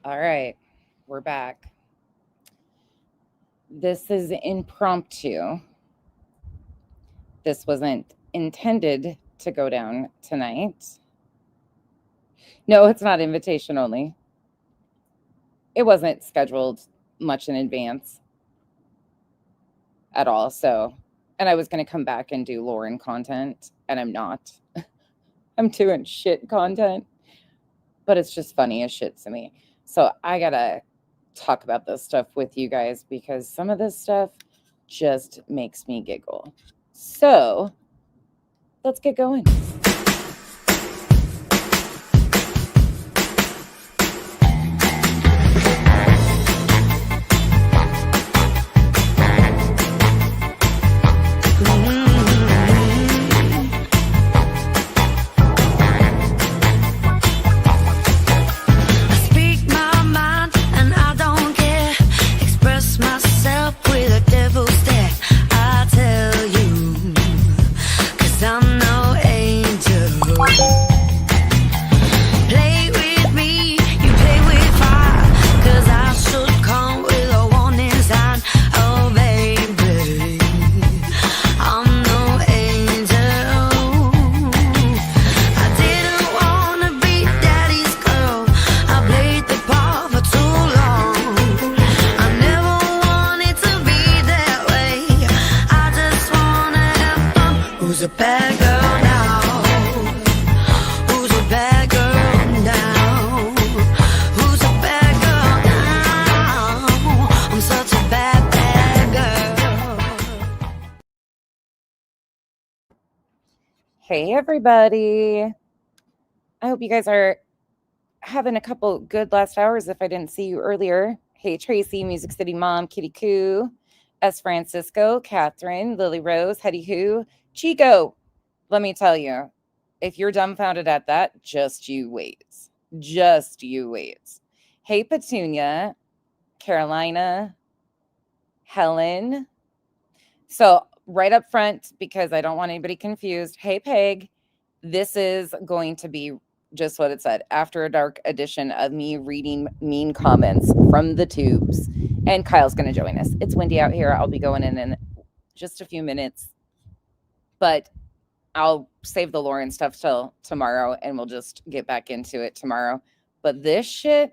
All right, we're back. This is impromptu. This wasn't intended to go down tonight. No, it's not invitation only. It wasn't scheduled much in advance at all. So, and I was going to come back and do Lauren content, and I'm not. I'm doing shit content, but it's just funny as shit to me. So, I got to talk about this stuff with you guys because some of this stuff just makes me giggle. So, let's get going. Hey, everybody. I hope you guys are having a couple good last hours if I didn't see you earlier. Hey, Tracy, Music City Mom, Kitty Coo, S. Francisco, Catherine, Lily Rose, Hetty Who, Chico. Let me tell you, if you're dumbfounded at that, just you wait. Just you wait. Hey, Petunia, Carolina, Helen. So, right up front, because I don't want anybody confused. Hey, Peg, this is going to be just what it said, after a dark edition of me reading mean comments from the tubes. And Kyle's going to join us. It's windy out here. I'll be going in just a few minutes. But I'll save the Lauren stuff till tomorrow and we'll just get back into it tomorrow. But this shit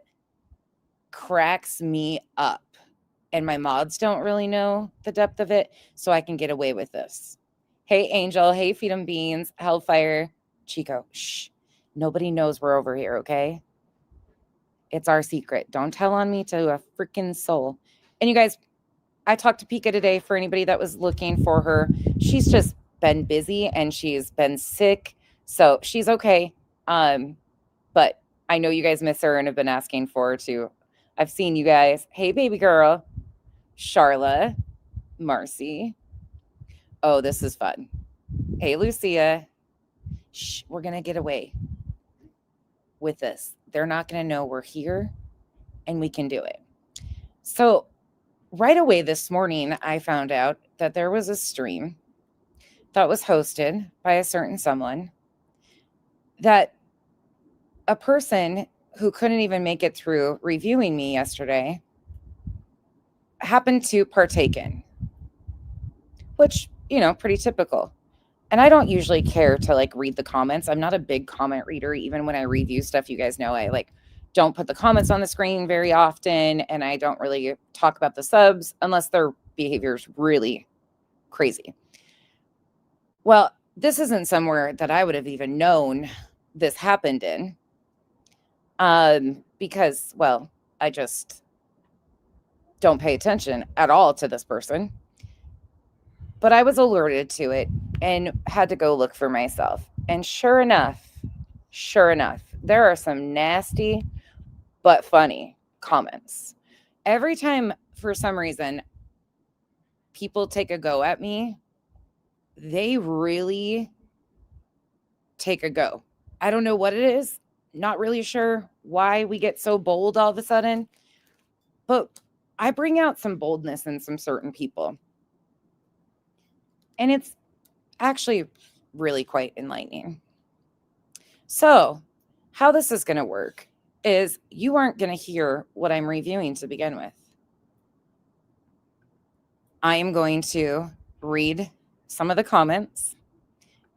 cracks me up. And my mods don't really know the depth of it, so I can get away with this. Hey, Angel. Hey, Feed 'em Beans. Hellfire. Chico. Shh. Nobody knows we're over here, okay? It's our secret. Don't tell on me to a freaking soul. And you guys, I talked to Pika today for anybody that was looking for her. She's just been busy and she's been sick, so she's okay. But I know you guys miss her and have been asking for her too. I've seen you guys. Hey, baby girl. Charla. Marcy. Oh, this is fun. Hey, Lucia. Shh, we're going to get away with this. They're not going to know we're here and we can do it. So, right away this morning, I found out that there was a stream that was hosted by a certain someone that a person who couldn't even make it through reviewing me yesterday happened to partake in, which, pretty typical. And I don't usually care to read the comments. I'm not a big comment reader. Even when I review stuff, you guys know I don't put the comments on the screen very often. And I don't really talk about the subs unless their behavior is really crazy. Well, this isn't somewhere that I would have even known this happened in. Because, well, I just don't pay attention at all to this person. But I was alerted to it and had to go look for myself. And sure enough, there are some nasty but funny comments. Every time, for some reason, people take a go at me, they really take a go. I don't know what it is. Not really sure why we get so bold all of a sudden. But I bring out some boldness in some certain people. And it's actually really quite enlightening. So, how this is going to work is you aren't going to hear what I'm reviewing to begin with. I am going to read some of the comments,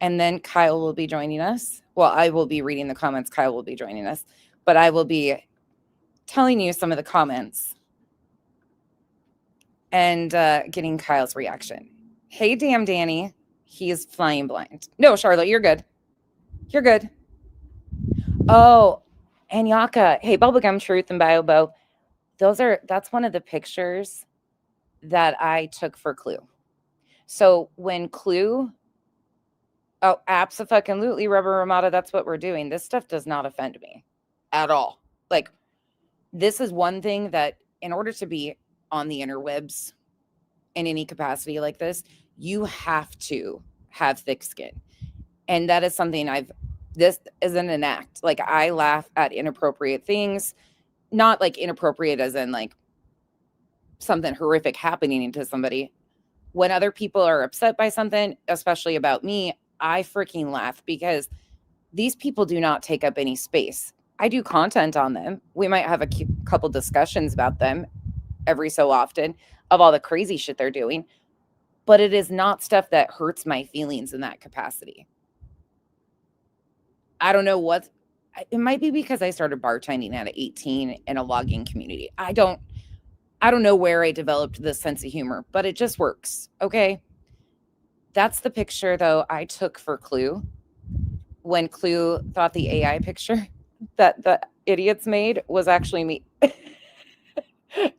and then Kyle will be joining us. Well, I will be reading the comments. Kyle will be joining us, but I will be telling you some of the comments and getting Kyle's reaction. Hey, damn Danny, he is flying blind. No, Charlotte, you're good. You're good. Oh, and Yaka. Hey, Bubblegum Truth and BioBo. That's one of the pictures that I took for Clue. So when Clue, oh, abso-fucking-lutely, Rubber Ramada, that's what we're doing. This stuff does not offend me at all. Like, this is one thing that in order to be on the interwebs in any capacity like this, you have to have thick skin. And that is something this isn't an act. Like, I laugh at inappropriate things, not like inappropriate as in like something horrific happening to somebody. When other people are upset by something, especially about me, I freaking laugh because these people do not take up any space. I do content on them. We might have a couple discussions about them every so often of all the crazy shit they're doing, but it is not stuff that hurts my feelings in that capacity. I don't know it might be because I started bartending at 18 in a logging community. I don't know where I developed this sense of humor, but it just works. Okay. That's the picture though I took for Clue when Clue thought the AI picture that the idiots made was actually me.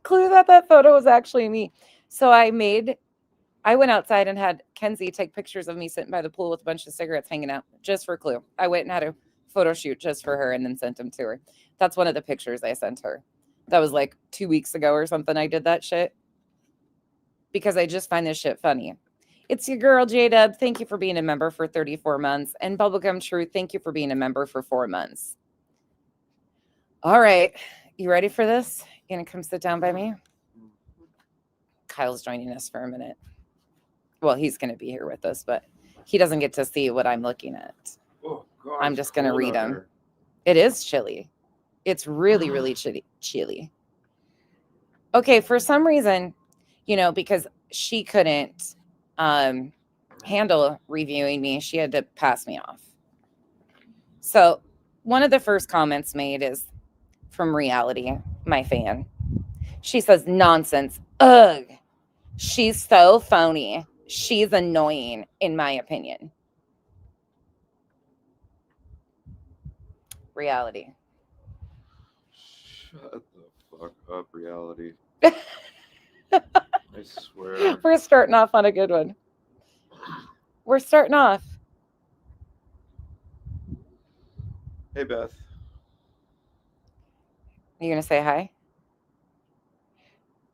Clue thought that photo was actually me. So I went outside and had Kenzie take pictures of me sitting by the pool with a bunch of cigarettes hanging out just for Clue. I went and had a photo shoot just for her and then sent them to her. That's one of the pictures I sent her. That was like 2 weeks ago or something. I did that shit because I just find this shit funny. It's your girl, J-Dub. Thank you for being a member for 34 months. And Bubblegum Truth, thank you for being a member for 4 months. All right. You ready for this? You gonna come sit down by me? Kyle's joining us for a minute. Well, he's going to be here with us, but he doesn't get to see what I'm looking at. Oh, God, I'm just going to read them. It is chilly. It's really, really chilly. Okay, for some reason, because she couldn't handle reviewing me, she had to pass me off. So one of the first comments made is from Reality, my fan. She says, nonsense. Ugh. She's so phony. She's annoying, in my opinion. Reality. Shut the fuck up, Reality. I swear. We're starting off on a good one. We're starting off. Hey, Beth. You going to say hi?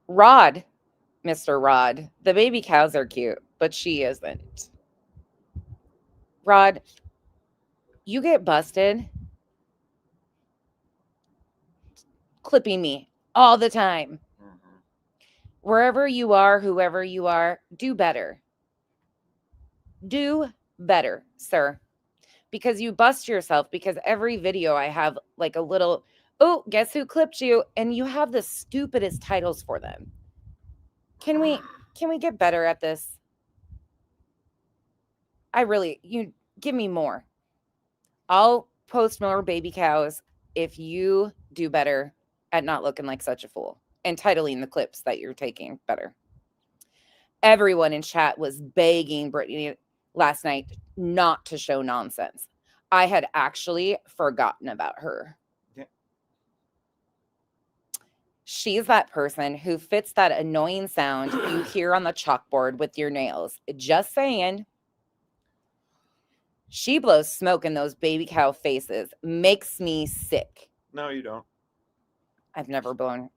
Rod. Mr. Rod. The baby cows are cute, but she isn't. Rod, you get busted clipping me all the time. Mm-hmm. Wherever you are, whoever you are, do better. Do better, sir. Because you bust yourself, because every video I have like a little, oh, guess who clipped you? And you have the stupidest titles for them. Can we get better at this? You give me more. I'll post more baby cows if you do better at not looking like such a fool and titling the clips that you're taking better. Everyone in chat was begging Brittany last night not to show nonsense. I had actually forgotten about her. She's that person who fits that annoying sound you hear on the chalkboard with your nails. Just saying. She blows smoke in those baby cow faces. Makes me sick. No, you don't. I've never blown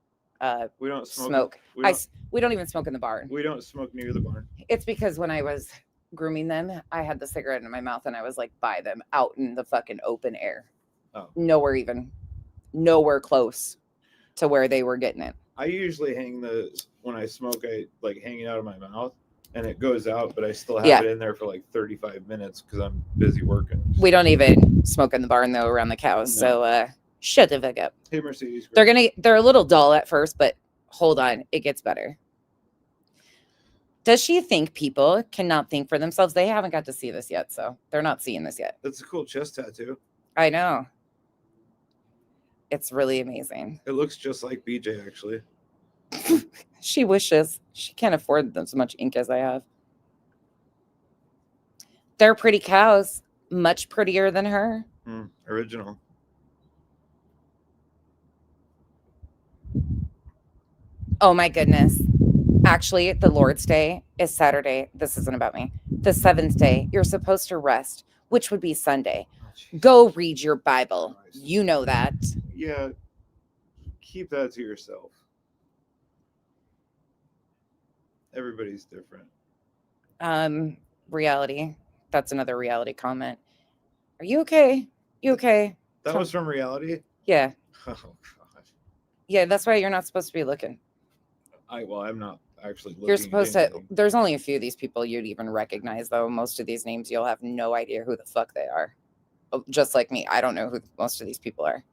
we don't smoke. We don't even smoke in the barn. We don't smoke near the barn. It's because when I was grooming them, I had the cigarette in my mouth and I was like by them out in the fucking open air. Oh. Nowhere close to where they were getting it. I usually when I smoke, I like hang it out of my mouth and it goes out, but I still have it in there for like 35 minutes because I'm busy working. We don't even smoke in the barn though around the cows. No. So Shut the fuck up. Hey, Mercedes. Girl. They're a little dull at first, but hold on. It gets better. Does she think people cannot think for themselves? They haven't got to see this yet, so they're not seeing this yet. That's a cool chest tattoo. I know. It's really amazing. It looks just like BJ, actually. She wishes. She can't afford as much ink as I have. They're pretty cows. Much prettier than her. Original. Oh my goodness. Actually, the Lord's Day is Saturday. This isn't about me. The 7th day, you're supposed to rest, which would be Sunday. Go read your Bible. You know that. Yeah. Keep that to yourself. Everybody's different. Reality. That's another reality comment. Are you okay? You okay? That was from reality? Yeah. Oh, God. Yeah, that's why you're not supposed to be looking. I'm not actually looking. You're supposed to. There's only a few of these people you'd even recognize, though. Most of these names, you'll have no idea who the fuck they are. Just like me. I don't know who most of these people are.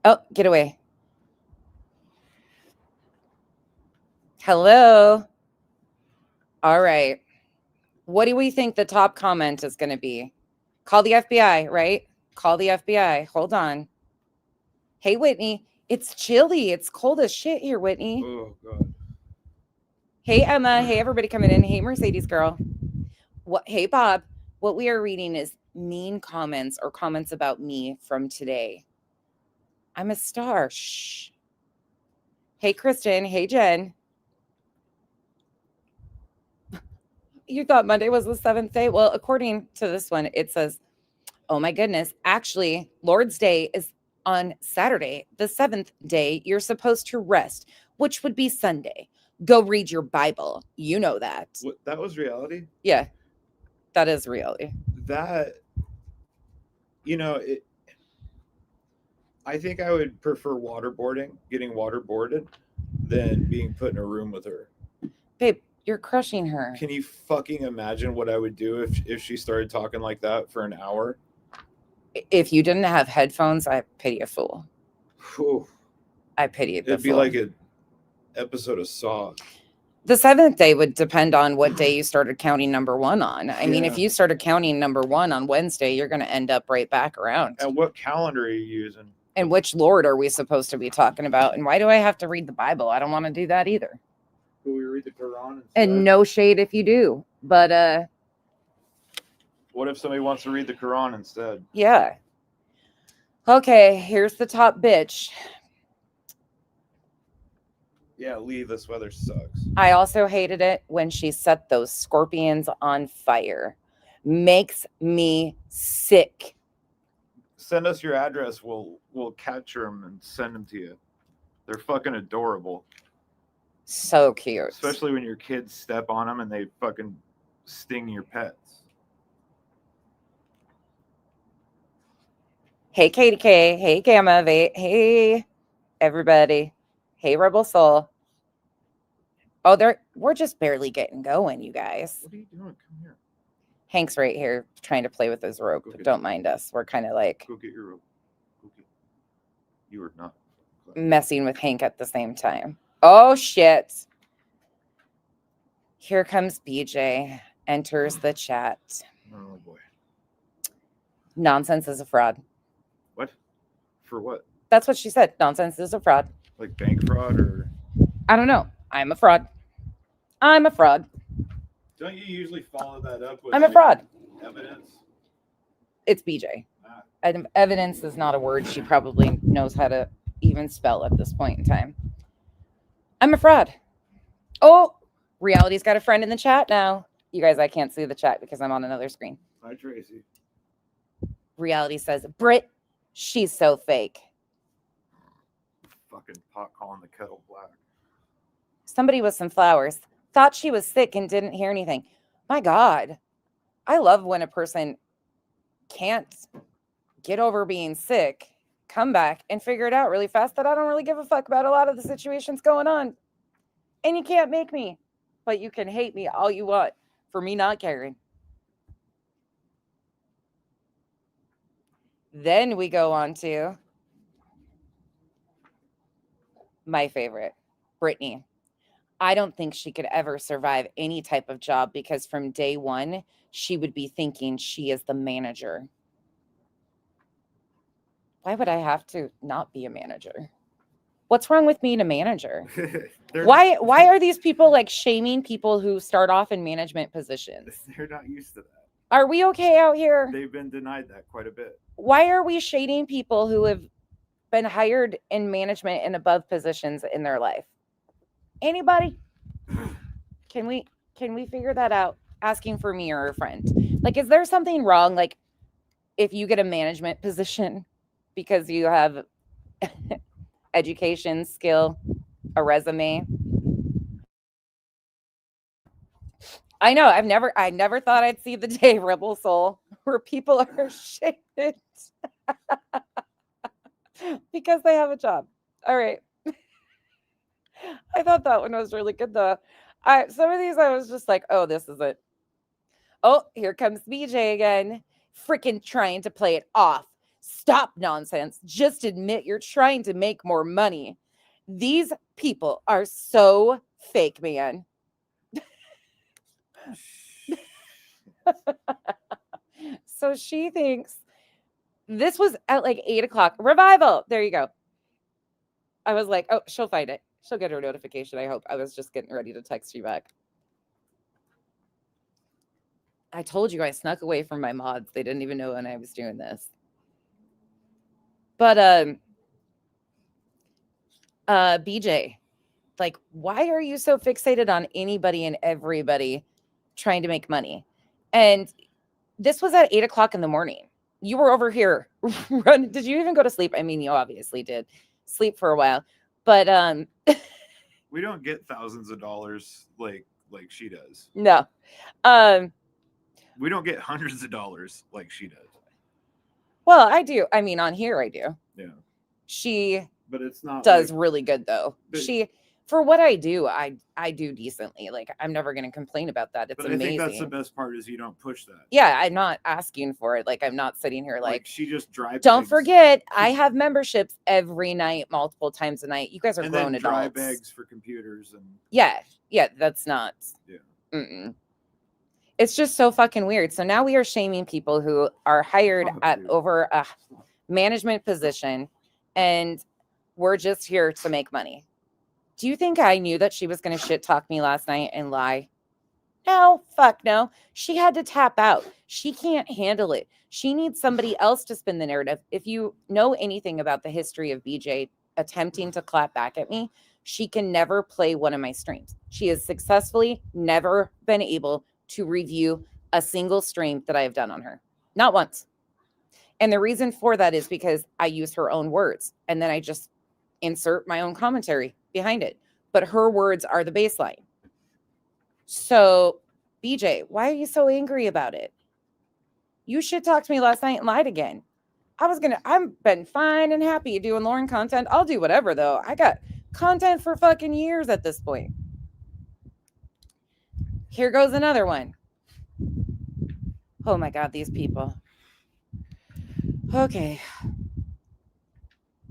Oh, get away. Hello. All right. What do we think the top comment is going to be? Call the FBI, right? Call the FBI. Hold on. Hey, Whitney. It's chilly. It's cold as shit here, Whitney. Oh, God. Hey, Emma. Hey, everybody coming in. Hey, Mercedes girl. Hey, Bob. What we are reading is mean comments or comments about me from today. I'm a star. Shh. Hey, Kristen. Hey, Jen. You thought Monday was the 7th day? Well, according to this one, it says, oh my goodness. Actually, Lord's Day is on Saturday, the 7th day. You're supposed to rest, which would be Sunday. Go read your Bible. You know that. That was reality? Yeah, that is reality. That, I think I would prefer getting waterboarded, than being put in a room with her. Babe, you're crushing her. Can you fucking imagine what I would do if she started talking like that for an hour? If you didn't have headphones, I pity a fool. Whew. I pity the fool. It'd be like an episode of Saw. The 7th day would depend on what day you started counting number 1 on. I mean, if you started counting number 1 on Wednesday, you're going to end up right back around. And what calendar are you using? And which Lord are we supposed to be talking about? And why do I have to read the Bible? I don't want to do that either. Will we read the Quran instead? And no shade if you do. But what if somebody wants to read the Quran instead? Yeah. Okay, here's the top bitch. Yeah, leave. This weather sucks. I also hated it when she set those scorpions on fire. Makes me sick. Send us your address. We'll capture them and send them to you. They're fucking adorable. So cute. Especially when your kids step on them and they fucking sting your pets. Hey, Katie K. Hey, Gamma. Hey, everybody. Hey, Rebel Soul. Oh, we're just barely getting going, you guys. What are you doing? Come here. Hank's right here trying to play with his rope. Don't mind us. We're kind of like... Go get your rope. You are not... messing with Hank at the same time. Oh, shit. Here comes BJ. Enters the chat. Oh, boy. Nonsense is a fraud. What? For what? That's what she said. Nonsense is a fraud. Like bank fraud or... I don't know. I'm a fraud. I'm a fraud. Don't you usually follow that up with... I'm a fraud. Evidence? It's BJ. Evidence is not a word she probably knows how to even spell at this point in time. I'm a fraud. Oh, Reality's got a friend in the chat now. You guys, I can't see the chat because I'm on another screen. Hi, Tracy. Reality says, Britt, she's so fake. Fucking pot calling the kettle black. Somebody with some flowers thought she was sick and didn't hear anything. My God. I love when a person can't get over being sick, come back and figure it out really fast that I don't really give a fuck about a lot of the situations going on. And you can't make me, but you can hate me all you want for me not caring. Then we go on to my favorite, Brittany. I don't think she could ever survive any type of job because from day one, she would be thinking she is the manager. Why would I have to not be a manager? What's wrong with being a manager? Why are these people like shaming people who start off in management positions? They're not used to that. Are we okay out here? They've been denied that quite a bit. Why are we shading people who have been hired in management and above positions in their life? Anybody? Can we figure that out? Asking for me or a friend. Like, is there something wrong? Like, if you get a management position because you have education, skill, a resume. I know. I never thought I'd see the day, Rebel Soul, where people are shamed because they have a job. All right. I thought that one was really good though. Some of these I was just like, oh, this is it. Oh, here comes BJ again. Freaking trying to play it off. Stop nonsense. Just admit you're trying to make more money. These people are so fake, man. So she thinks this was at like 8:00. Revival. There you go. I was like, oh, she'll find it. She'll get her notification, I hope. I was just getting ready to text you back. I told you I snuck away from my mods. They didn't even know when I was doing this. But BJ, like, why are you so fixated on anybody and everybody trying to make money? And this was at 8:00 in the morning. You were over here. Did you even go to sleep? I mean, you obviously did sleep for a while, but we don't get thousands of dollars like she does. No. We don't get hundreds of dollars like she does. Well, I do. I mean, on here I do. Yeah. She but it's not does really good though. She for what I do, I do decently. Like, I'm never going to complain about that. It's amazing. I think that's the best part is you don't push that. Yeah, I'm not asking for it. Like, I'm not sitting here like she just drives. Don't forget, I have memberships every night, multiple times a night. You guys are grown adults. Dry bags for computers and yeah, that's not. Yeah. Mm-mm. It's just so fucking weird. So now we are shaming people who are hired over a management position, and we're just here to make money. Do you think I knew that she was going to shit talk me last night and lie? No, fuck no. She had to tap out. She can't handle it. She needs somebody else to spin the narrative. If you know anything about the history of BJ attempting to clap back at me, she can never play one of my streams. She has successfully never been able to review a single stream that I have done on her. Not once. And the reason for that is because I use her own words and then I just insert my own commentary behind it. But her words are the baseline. So, BJ, why are you so angry about it? You shit talked to me last night and lied again. I've been fine and happy doing Lauren content. I'll do whatever though. I got content for fucking years at this point. Here goes another one. Oh my God, these people. Okay.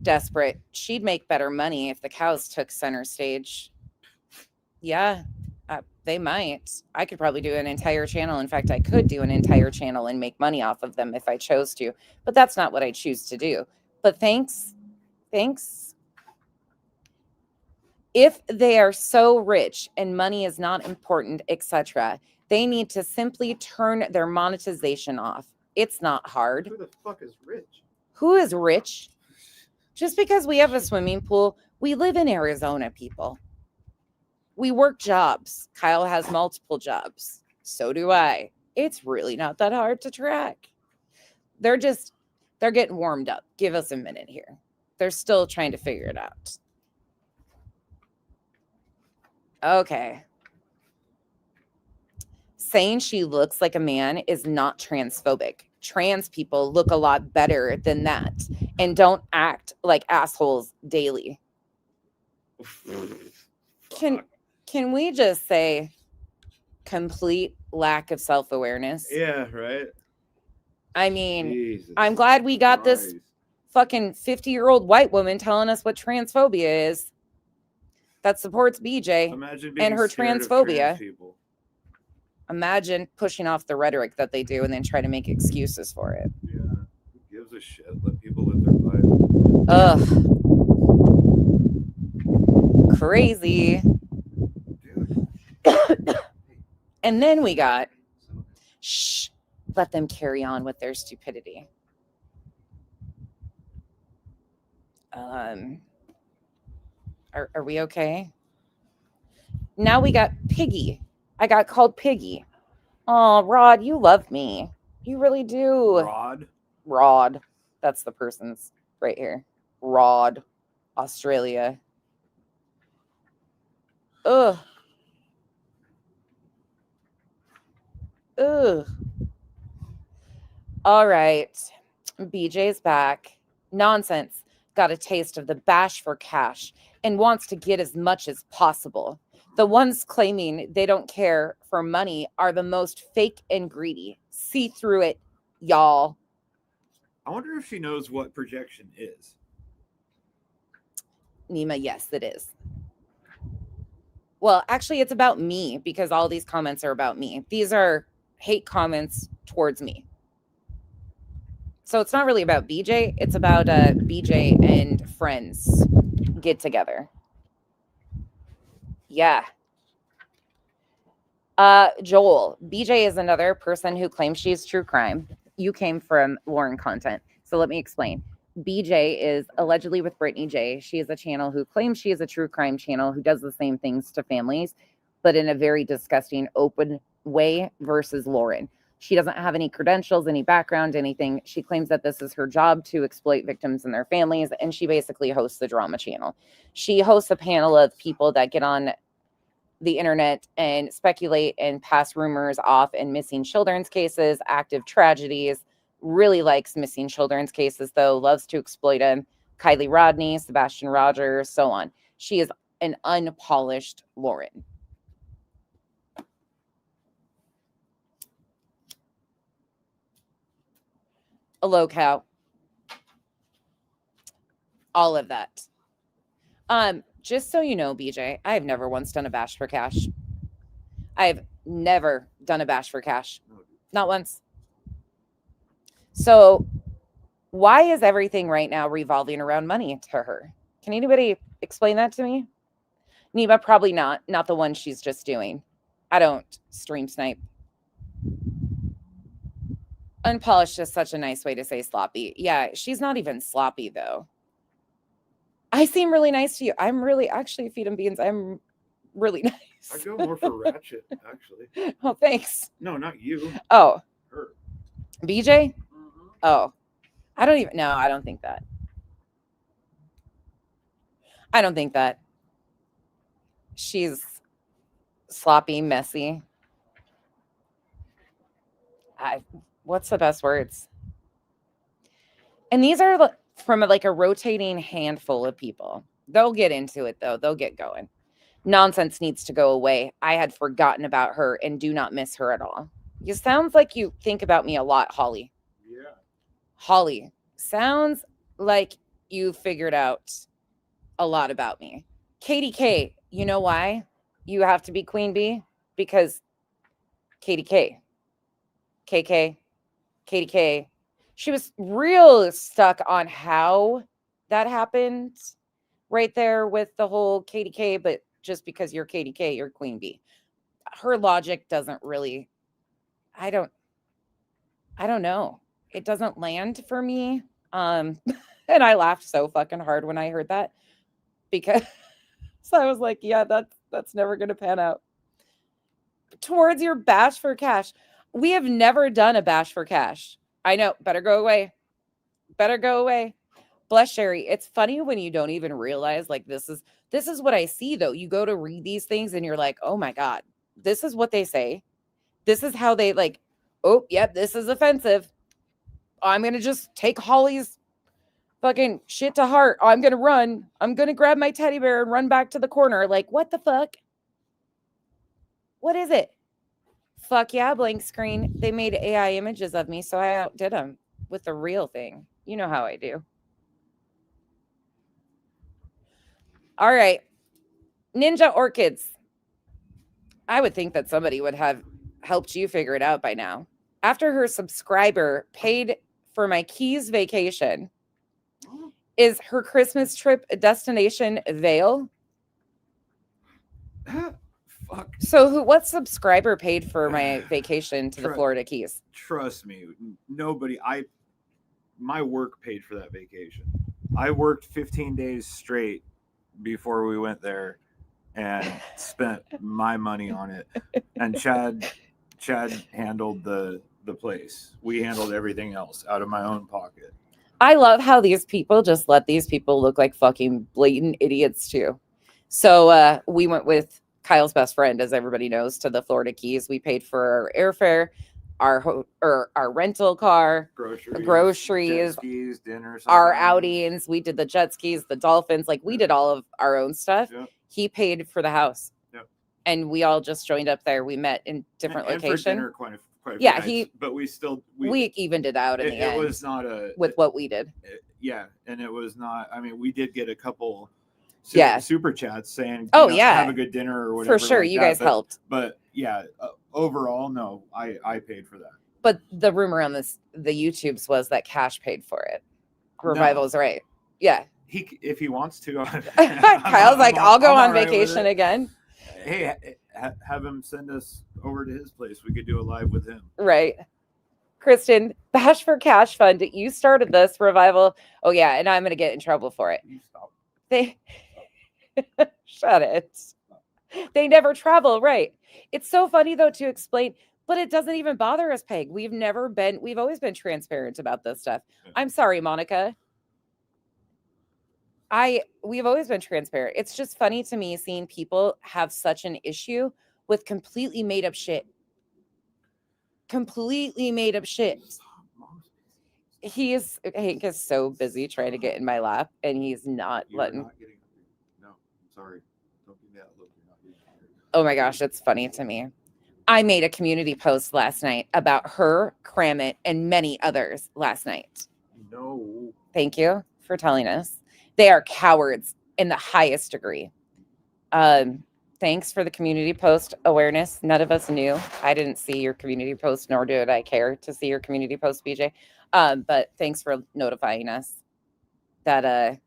Desperate. She'd make better money if the cows took center stage. Yeah, they might. I could probably do an entire channel. In fact, I could do an entire channel and make money off of them if I chose to. But that's not what I choose to do. But thanks. If they are so rich and money is not important, etc., they need to simply turn their monetization off. It's not hard. Who the fuck is rich? Who is rich? Just because we have a swimming pool, we live in Arizona, people. We work jobs. Kyle has multiple jobs. So do I. It's really not that hard to track. They're getting warmed up. Give us a minute here. They're still trying to figure it out. Okay. Saying she looks like a man is not transphobic. Trans people look a lot better than that and don't act like assholes daily. Can we just say complete lack of self-awareness? Yeah, right. I mean, Jesus I'm glad we got Christ. This fucking 50-year-old white woman telling us what transphobia is. that supports BJ Imagine being and her scared of transphobia. trans people. Imagine pushing off the rhetoric that they do and then try to make excuses for it. Yeah. Who gives a shit? Let people live their life. Ugh. Crazy. Dude. And then we got, shh, let them carry on with their stupidity. Are we okay? Now we got Piggy. I got called Piggy. Oh, Rod, you love me. You really do. Rod. That's the person's right here. Rod, Australia. Ugh. Ugh. All right. BJ's back. Nonsense. Got a taste of the bash for cash and wants to get as much as possible. The ones claiming they don't care for money are the most fake and greedy. See through it, y'all. I wonder if she knows what projection is. Nima, yes, it is. Well, actually, it's about me because all these comments are about me. These are hate comments towards me. So it's not really about BJ. It's about BJ and friends get together. Yeah. Joel, BJ is another person who claims she's true crime. You came from Lauren content. So let me explain. BJ is allegedly with Brittany J. She is a channel who claims she is a true crime channel who does the same things to families, but in a very disgusting, open way versus Lauren. She doesn't have any credentials, any background, anything. She claims that this is her job to exploit victims and their families, and she basically hosts the drama channel. She hosts a panel of people that get on the internet and speculate and pass rumors off in missing children's cases, active tragedies. Really likes missing children's cases, though, loves to exploit them. Kylie Rodney, Sebastian Rogers, so on. She is an unpolished Lauren. A low cow. All of that. Just so you know, BJ, I have never once done a bash for cash. I have never done a bash for cash. Not once. So why is everything right now revolving around money to her? Can anybody explain that to me? Neva, probably not. Not the one she's just doing. I don't stream snipe. Unpolished is such a nice way to say sloppy. Yeah, she's not even sloppy, though. I seem really nice to you. I'm really, actually, Feed 'em Beans, I'm really nice. I go more for ratchet, actually. Oh, thanks. No, not you. Oh. Her. BJ? Mm-hmm. Oh. I don't even, no, I don't think that. I don't think that. She's sloppy, messy. What's the best words? And these are from like a rotating handful of people. They'll get into it, though. They'll get going. Nonsense needs to go away. I had forgotten about her and do not miss her at all. You sounds like you think about me a lot, Holly. Yeah. Holly, sounds like you figured out a lot about me. Katie K, you know why you have to be Queen Bee? Because Katie K. KK. Katie K. She was real stuck on how that happened right there with the whole Katie K, but just because you're Katie K, you're Queen Bee. Her logic doesn't really, I don't know. It doesn't land for me. And I laughed so fucking hard when I heard that because so I was like, yeah, that's never going to pan out. Towards your bash for cash. We have never done a bash for cash. I know. Better go away. Better go away. Bless Sherry. It's funny when you don't even realize like this is what I see though. You go to read these things and you're like, oh my God, this is what they say. This is how they like, oh, yep, this is offensive. I'm going to just take Holly's fucking shit to heart. I'm going to run. I'm going to grab my teddy bear and run back to the corner. Like, what the fuck? What is it? Fuck yeah, blank screen. They made AI images of me, so I outdid them with the real thing. You know how I do. All right. Ninja Orchids. I would think that somebody would have helped you figure it out by now. After her subscriber paid for my Keys vacation, is her Christmas trip destination Vail? Fuck. So what subscriber paid for my vacation to the Florida Keys? Trust me, nobody. My work paid for that vacation. I worked 15 days straight before we went there and spent my money on it. And Chad handled the place. We handled everything else out of my own pocket. I love how these people just let these people look like fucking blatant idiots too. So we went with Kyle's best friend, as everybody knows, to the Florida Keys. We paid for our airfare, our rental car, groceries, jet skis, dinner, our outings. We did the jet skis, the dolphins. Like we did all of our own stuff. Yep. He paid for the house. Yep. And we all just joined up there. We met in different locations. And for dinner, quite yeah, nice, but we evened it out in the end. It was not with what we did. Yeah, and it was not. I mean, we did get a couple super chats saying, have a good dinner or whatever. For sure, you guys helped. But yeah, overall, no, I paid for that. But the rumor on the YouTubes was that Cash paid for it. Revival's right. Yeah. If he wants to. Kyle's like, I'll go on vacation again. Hey, have him send us over to his place. We could do a live with him. Right. Kristen, Bash for Cash Fund. You started this Revival. Oh, yeah. And I'm going to get in trouble for it. You stop. Shut it. They never travel. Right. It's so funny, though, to explain. But it doesn't even bother us, Peg. We've always been transparent about this stuff. Yeah. I'm sorry, Monica. We've always been transparent. It's just funny to me seeing people have such an issue with completely made up shit. Completely made up shit. Hank is so busy trying to get in my lap, and he's not letting. No, I'm sorry. Don't give me that look. You're not getting. Oh my gosh, it's funny to me. I made a community post last night about her, Kramit, and many others last night. No. Thank you for telling us. They are cowards in the highest degree. Thanks for the community post awareness. None of us knew. I didn't see your community post, nor did I care to see your community post, BJ. But thanks for notifying us that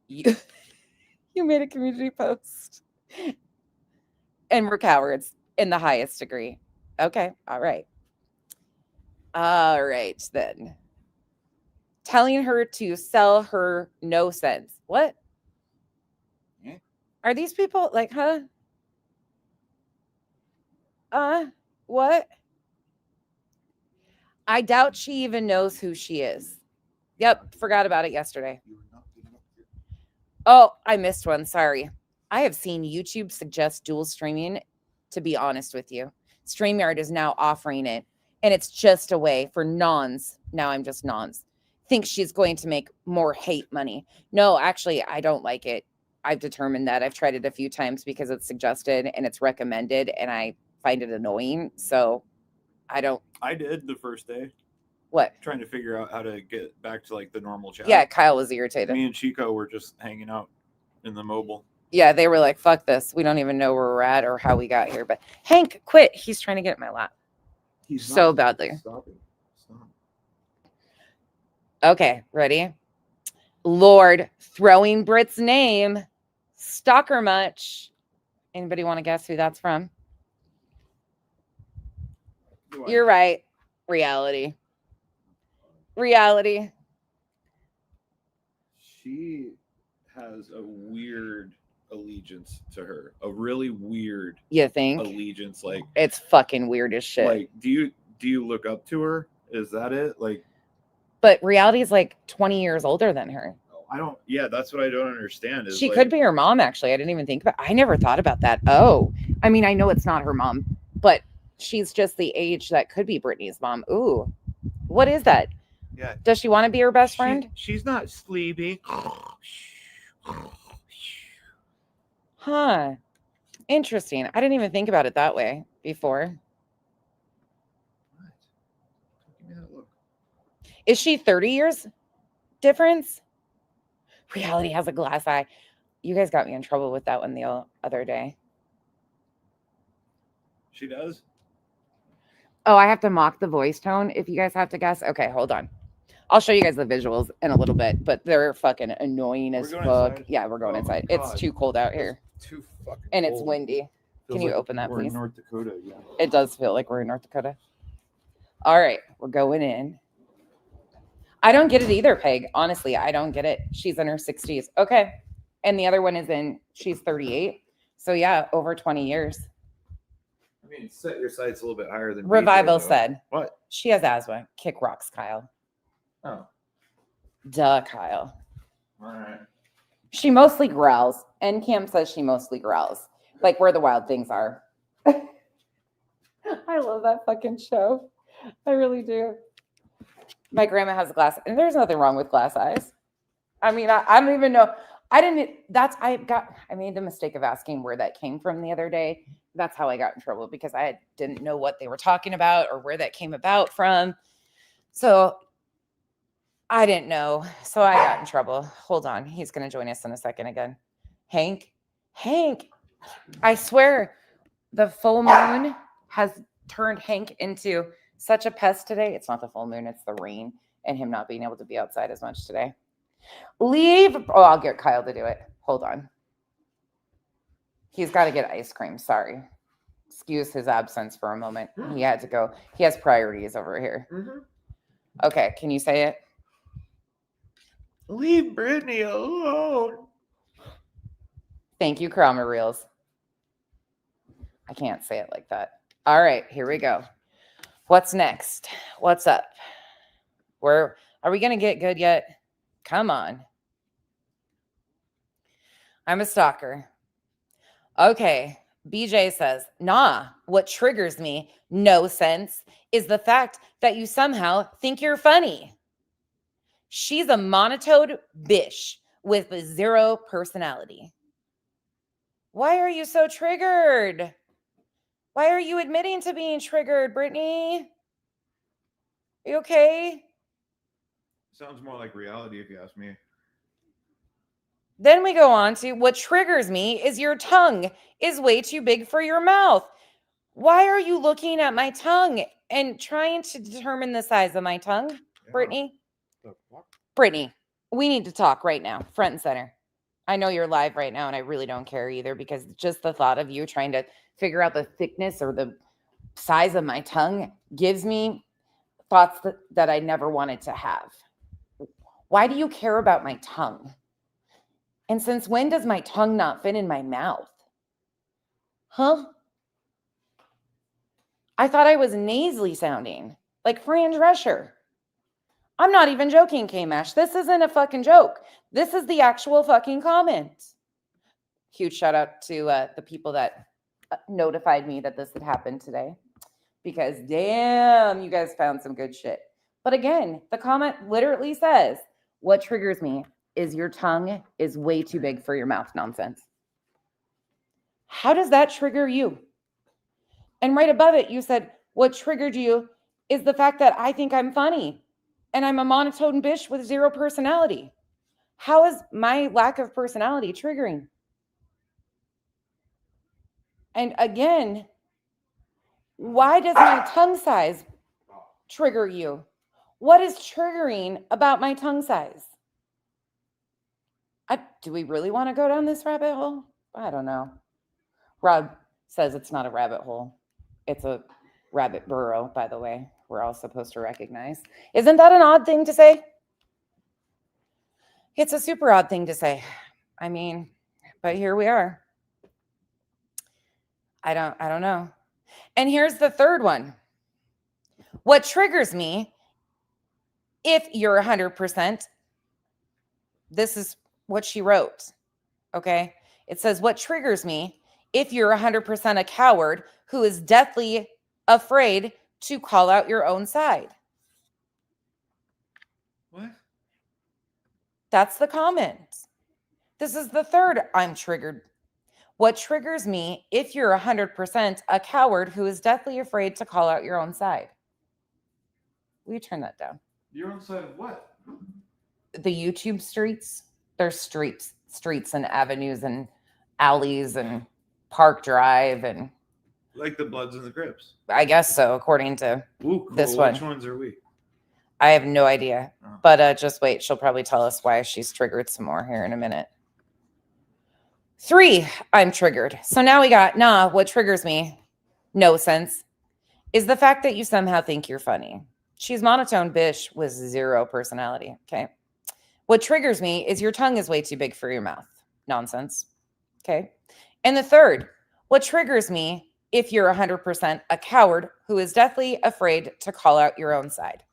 you made a community post. And we're cowards in the highest degree. Okay. All right. All right, then. Telling her to sell her no sense. What? Yeah. Are these people like, huh? What? I doubt she even knows who she is. Yep, forgot about it yesterday. Oh, I missed one. Sorry. I have seen YouTube suggest dual streaming, to be honest with you. StreamYard is now offering it, and it's just a way for nons. Now I'm just nons. Think she's going to make more hate money. No, actually, I don't like it. I've determined that. I've tried it a few times because it's suggested and it's recommended, and I find it annoying. So I don't. I did the first day. What? Trying to figure out how to get back to like the normal chat. Yeah, Kyle was irritated. Me and Chico were just hanging out in the mobile. Yeah, they were like, fuck this. We don't even know where we're at or how we got here. But Hank, quit. He's trying to get in my lap. He's so badly. Stop. Okay, ready? Lord, throwing Brit's name. Stalker much. Anybody want to guess who that's from? You're right. Reality. She has a weird allegiance to her. A really weird allegiance. Like it's fucking weird as shit. Like, do you look up to her? Is that it? Like, but Reality is like 20 years older than her. That's what I don't understand. She could be her mom, actually. I didn't even think about it. I never thought about that. Oh, I mean, I know it's not her mom, but she's just the age that could be Brittany's mom. Ooh, what is that? Yeah. Does she want to be her best friend? She's not sleepy. Huh. Interesting. I didn't even think about it that way before. What? Give me that look. Is she 30 years difference? Reality has a glass eye. You guys got me in trouble with that one the other day. She does? Oh, I have to mock the voice tone if you guys have to guess. Okay, hold on. I'll show you guys the visuals in a little bit, but they're fucking annoying as fuck. Inside? Yeah, we're going inside. It's too cold out here. It's too fucking And it's cold. windy. Can you open that, we're please? In North Dakota again. It does feel like we're in North Dakota. All right, we're going in. I don't get it either, Peg. Honestly, I don't get it. She's in her 60s. Okay. And the other one she's 38. So yeah, over 20 years. I mean, set your sights a little bit higher than Revival BJ, said. What? She has asthma. Kick rocks, Kyle. Oh. Duh, Kyle. All right. She mostly growls. And Cam says she mostly growls. Like where the wild things are. I love that fucking show. I really do. My grandma has glass, and there's nothing wrong with glass eyes. I mean, I don't even know. I made the mistake of asking where that came from the other day. That's how I got in trouble, because I didn't know what they were talking about or where that came about from. So I didn't know. So I got in trouble. Hold on. He's going to join us in a second again. Hank, I swear the full moon has turned Hank into such a pest today. It's not the full moon, it's the rain and him not being able to be outside as much today. Leave. Oh, I'll get Kyle to do it. Hold on. He's got to get ice cream. Sorry. Excuse his absence for a moment. He had to go. He has priorities over here. Mm-hmm. Okay. Can you say it? Leave Brittany alone. Thank you, Kramer Reels. I can't say it like that. All right. Here we go. What's next? What's up? Are we going to get good yet? Come on. I'm a stalker. Okay. BJ says, nah, what triggers me, no sense, is the fact that you somehow think you're funny. She's a monotone bitch with zero personality. Why are you so triggered? Why are you admitting to being triggered, Brittany? Are you okay? Sounds more like reality if you ask me. Then we go on to what triggers me is your tongue is way too big for your mouth. Why are you looking at my tongue and trying to determine the size of my tongue, Brittany? Brittany, we need to talk right now, front and center. I know you're live right now, and I really don't care either, because just the thought of you trying to figure out the thickness or the size of my tongue gives me thoughts that I never wanted to have. Why do you care about my tongue? And since when does my tongue not fit in my mouth? Huh? I thought I was nasally sounding, like Fran Drescher. I'm not even joking, K-Mash. This isn't a fucking joke. This is the actual fucking comment. Huge shout out to the people that notified me that this had happened today. Because damn, you guys found some good shit. But again, the comment literally says, what triggers me is your tongue is way too big for your mouth nonsense. How does that trigger you? And right above it, you said, what triggered you is the fact that I think I'm funny and I'm a monotone bitch with zero personality. How is my lack of personality triggering? And again, why does my tongue size trigger you? What is triggering about my tongue size? Do we really want to go down this rabbit hole? I don't know. Rob says it's not a rabbit hole. It's a rabbit burrow, by the way. We're all supposed to recognize. Isn't that an odd thing to say? It's a super odd thing to say. I mean, but here we are. I don't know. And here's the third one. What triggers me, if you're 100%, this is what she wrote. Okay. It says, what triggers me, if you're 100% a coward who is deathly afraid to call out your own side. What? That's the comment. This is the third I'm triggered. What triggers me, if you're 100% a coward who is deathly afraid to call out your own side. Will you turn that down? Your own side of what? The YouTube streets. They're streets. streets and avenues and alleys and Park Drive, and like the Bloods and the Crips. I guess so, according to Ooh, cool. this one. Which ones are we? I have no idea. Oh. But just wait. She'll probably tell us why she's triggered some more here in a minute. 3, I'm triggered. So now we got, what triggers me, no sense, is the fact that you somehow think you're funny. She's monotone bish with 0 personality. Okay. What triggers me is your tongue is way too big for your mouth. Nonsense. Okay. And the 3rd, what triggers me if you're 100% a coward who is deathly afraid to call out your own side.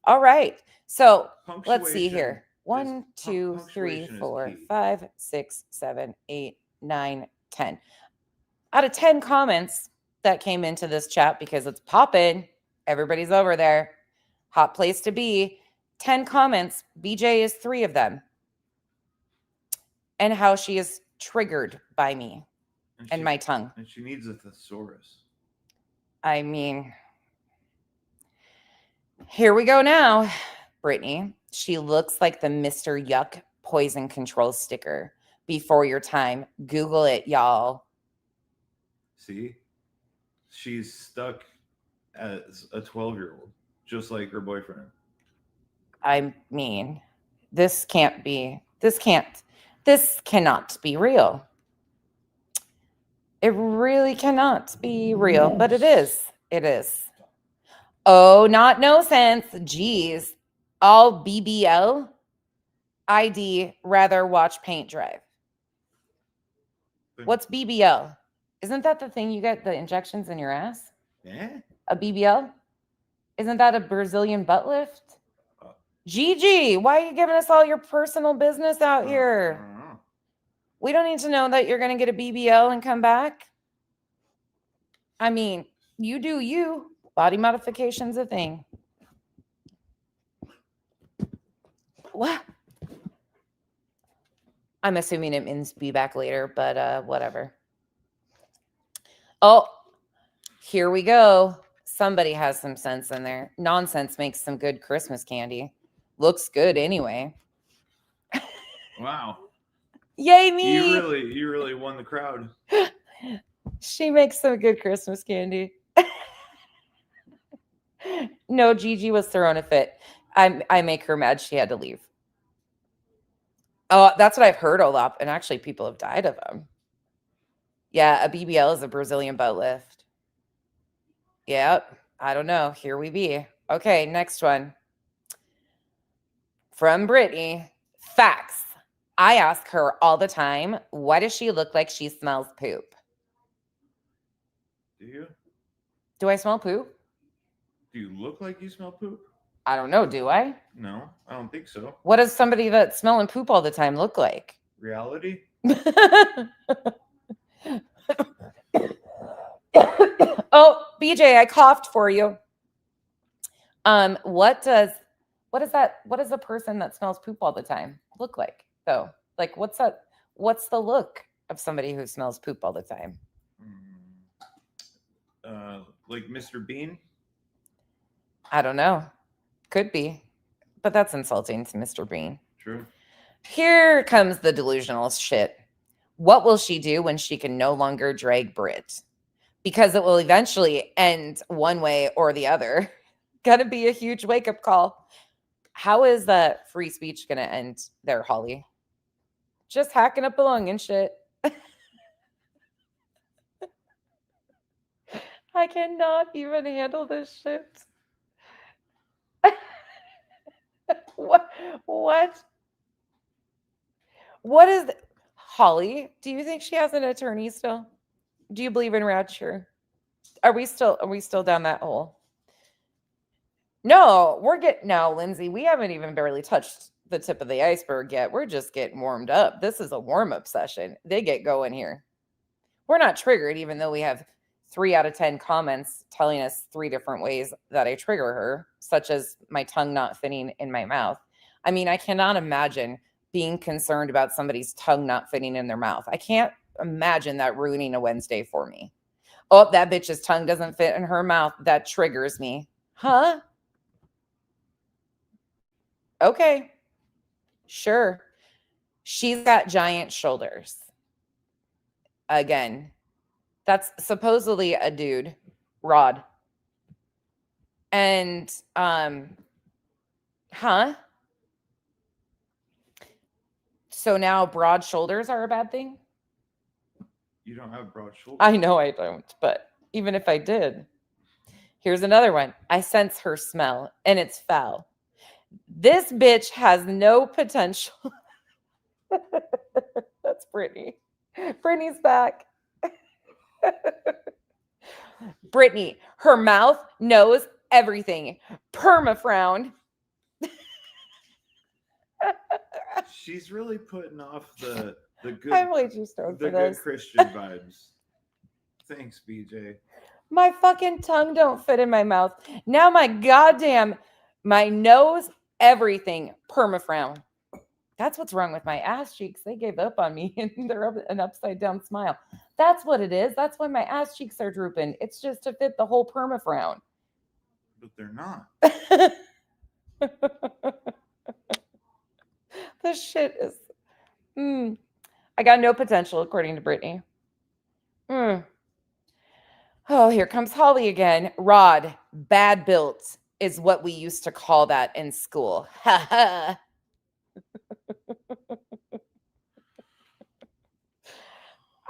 All right. So let's see here. 1, 2, 3, 4, 5, 6, 7, 8, 9, 10. Out of 10 comments that came into this chat, because it's popping, everybody's over there, hot place to be. 10 comments, BJ is 3 of them. And how she is triggered by me and my tongue. And she needs a thesaurus. I mean, here we go now. Brittany, she looks like the Mr. Yuck poison control sticker before your time. Google it, y'all. See? She's stuck as a 12-year-old, just like her boyfriend. I mean, this cannot be real. It really cannot be real, but it is. It is. Oh, not no sense. Geez. All BBL. ID rather watch paint dry. What's BBL? Isn't that the thing you get the injections in your ass? Yeah. A BBL? Isn't that a Brazilian butt lift? Gigi, why are you giving us all your personal business out here? We don't need to know that you're going to get a BBL and come back. I mean, you do you. Body modification's a thing. What? I'm assuming it means be back later, but whatever. Oh, here we go. Somebody has some sense in there. Nonsense makes some good Christmas candy. Looks good anyway. Wow. Yay me. You really won the crowd. She makes some good Christmas candy. No, Gigi was throwing a fit. I make her mad. She had to leave. Oh, that's what I've heard, Olap. And actually, people have died of them. Yeah, a BBL is a Brazilian butt lift. Yep. I don't know. Here we be. Okay, next one. From Brittany. Facts. I ask her all the time, why does she look like she smells poop? Do you? Do I smell poop? Do you look like you smell poop? I don't know. Do I? No, I don't think so. What does somebody that's smelling poop all the time look like? Reality? Oh, BJ, I coughed for you. What does a person that smells poop all the time look like, though? Like, what's the look of somebody who smells poop all the time? Like Mr. Bean? I don't know. Could be. But that's insulting to Mr. Bean. True. Here comes the delusional shit. What will she do when she can no longer drag Brit? Because it will eventually end one way or the other. Gotta be a huge wake-up call. How is that free speech gonna end there, Holly? Just hacking up along and shit. I cannot even handle this shit. What is Holly? Do you think she has an attorney still? Do you believe in Radshire? Are we still down that hole? No, Lindsay, we haven't even barely touched the tip of the iceberg yet. We're just getting warmed up. This is a warm-up session. They get going here. We're not triggered, even though we have 3 out of 10 comments telling us 3 different ways that I trigger her, such as my tongue not fitting in my mouth. I mean, I cannot imagine being concerned about somebody's tongue not fitting in their mouth. I can't imagine that ruining a Wednesday for me. Oh, that bitch's tongue doesn't fit in her mouth. That triggers me. Huh? Okay. Sure. She's got giant shoulders. Again, that's supposedly a dude, Rod. And so now broad shoulders are a bad thing? You don't have broad shoulders. I know I don't, but even if I did. Here's another one. I sense her smell, and it's foul. This bitch has no potential. That's Brittany. Brittany's back. Brittany, her mouth knows everything. Perma frown. She's really putting off the good. I'm way too stoned the for good this. Christian vibes. Thanks, BJ. My fucking tongue don't fit in my mouth. Now my nose, everything, perma frown. That's what's wrong with my ass cheeks. They gave up on me and they're an upside down smile. That's what it is. That's why my ass cheeks are drooping. It's just to fit the whole perma frown. But they're not. This shit is. I got no potential, according to Brittany. Oh, here comes Holly again. Rod, bad built is what we used to call that in school. Ha ha.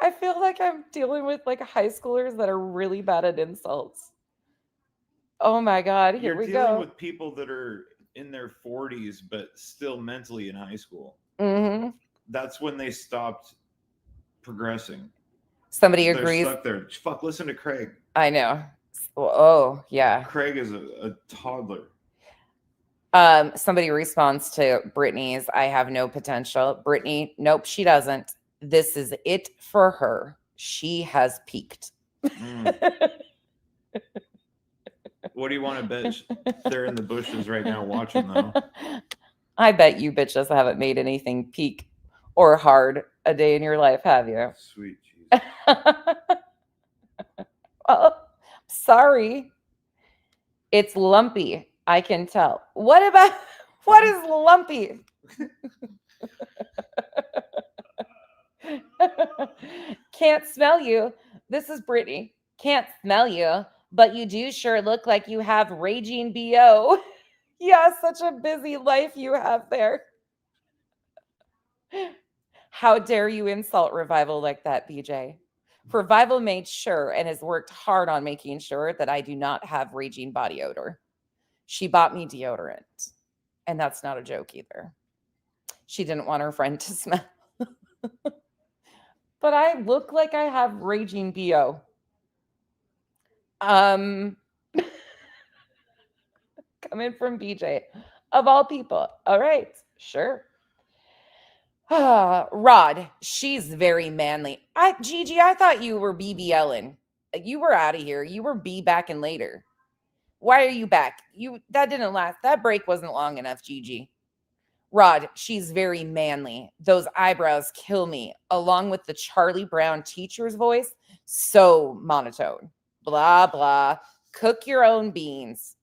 I feel like I'm dealing with like high schoolers that are really bad at insults. Oh my God, here we go. You're dealing with people that are in their 40s, but still mentally in high school. Mm-hmm. That's when they stopped progressing. Somebody agrees. They're stuck there. Fuck, listen to Craig. I know. Oh, yeah. Craig is a toddler. Somebody responds to Brittany's, I have no potential. Brittany, nope, she doesn't. This is it for her. She has peaked. What do you want to bet? They're in the bushes right now watching, though. I bet you bitches haven't made anything peak or hard a day in your life, have you? Sweet Jesus. Well, sorry. It's lumpy. I can tell. What is lumpy? Can't smell you. This is Brittany. Can't smell you, but you do sure look like you have raging BO. Yeah, such a busy life you have there. How dare you insult Revival like that, BJ? Revival made sure and has worked hard on making sure that I do not have raging body odor. She bought me deodorant, and that's not a joke either. She didn't want her friend to smell. But I look like I have raging BO. Coming from BJ, of all people. All right, sure. Rod, she's very manly. Gigi, I thought you were BBLing. You were out of here. You were B back and later. Why are you back? That didn't last. That break wasn't long enough, Gigi. Rod, she's very manly. Those eyebrows kill me, along with the Charlie Brown teacher's voice. So monotone. Blah, blah. Cook your own beans.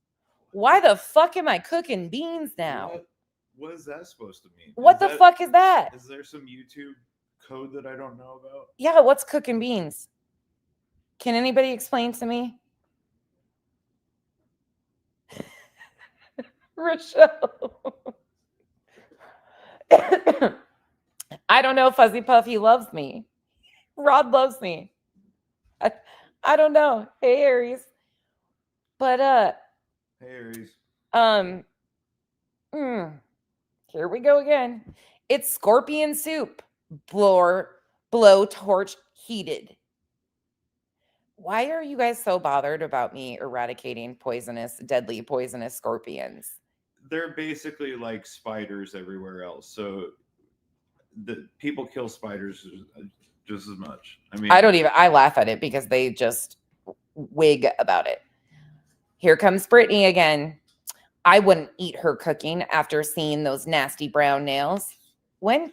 Why the fuck am I cooking beans now? What is that supposed to mean? What the fuck is that? Is there some YouTube code that I don't know about? Yeah, what's cooking beans? Can anybody explain to me? Rochelle. I don't know if Fuzzy Puffy loves me. Rod loves me. I don't know. Hey, Aries. But Hey, Aries. Here we go again. It's scorpion soup. Blowtorch heated. Why are you guys so bothered about me eradicating deadly poisonous scorpions? They're basically like spiders everywhere else. So the people kill spiders just as much. I mean, I laugh at it because they just wig about it. Here comes Brittany again. I wouldn't eat her cooking after seeing those nasty brown nails. When?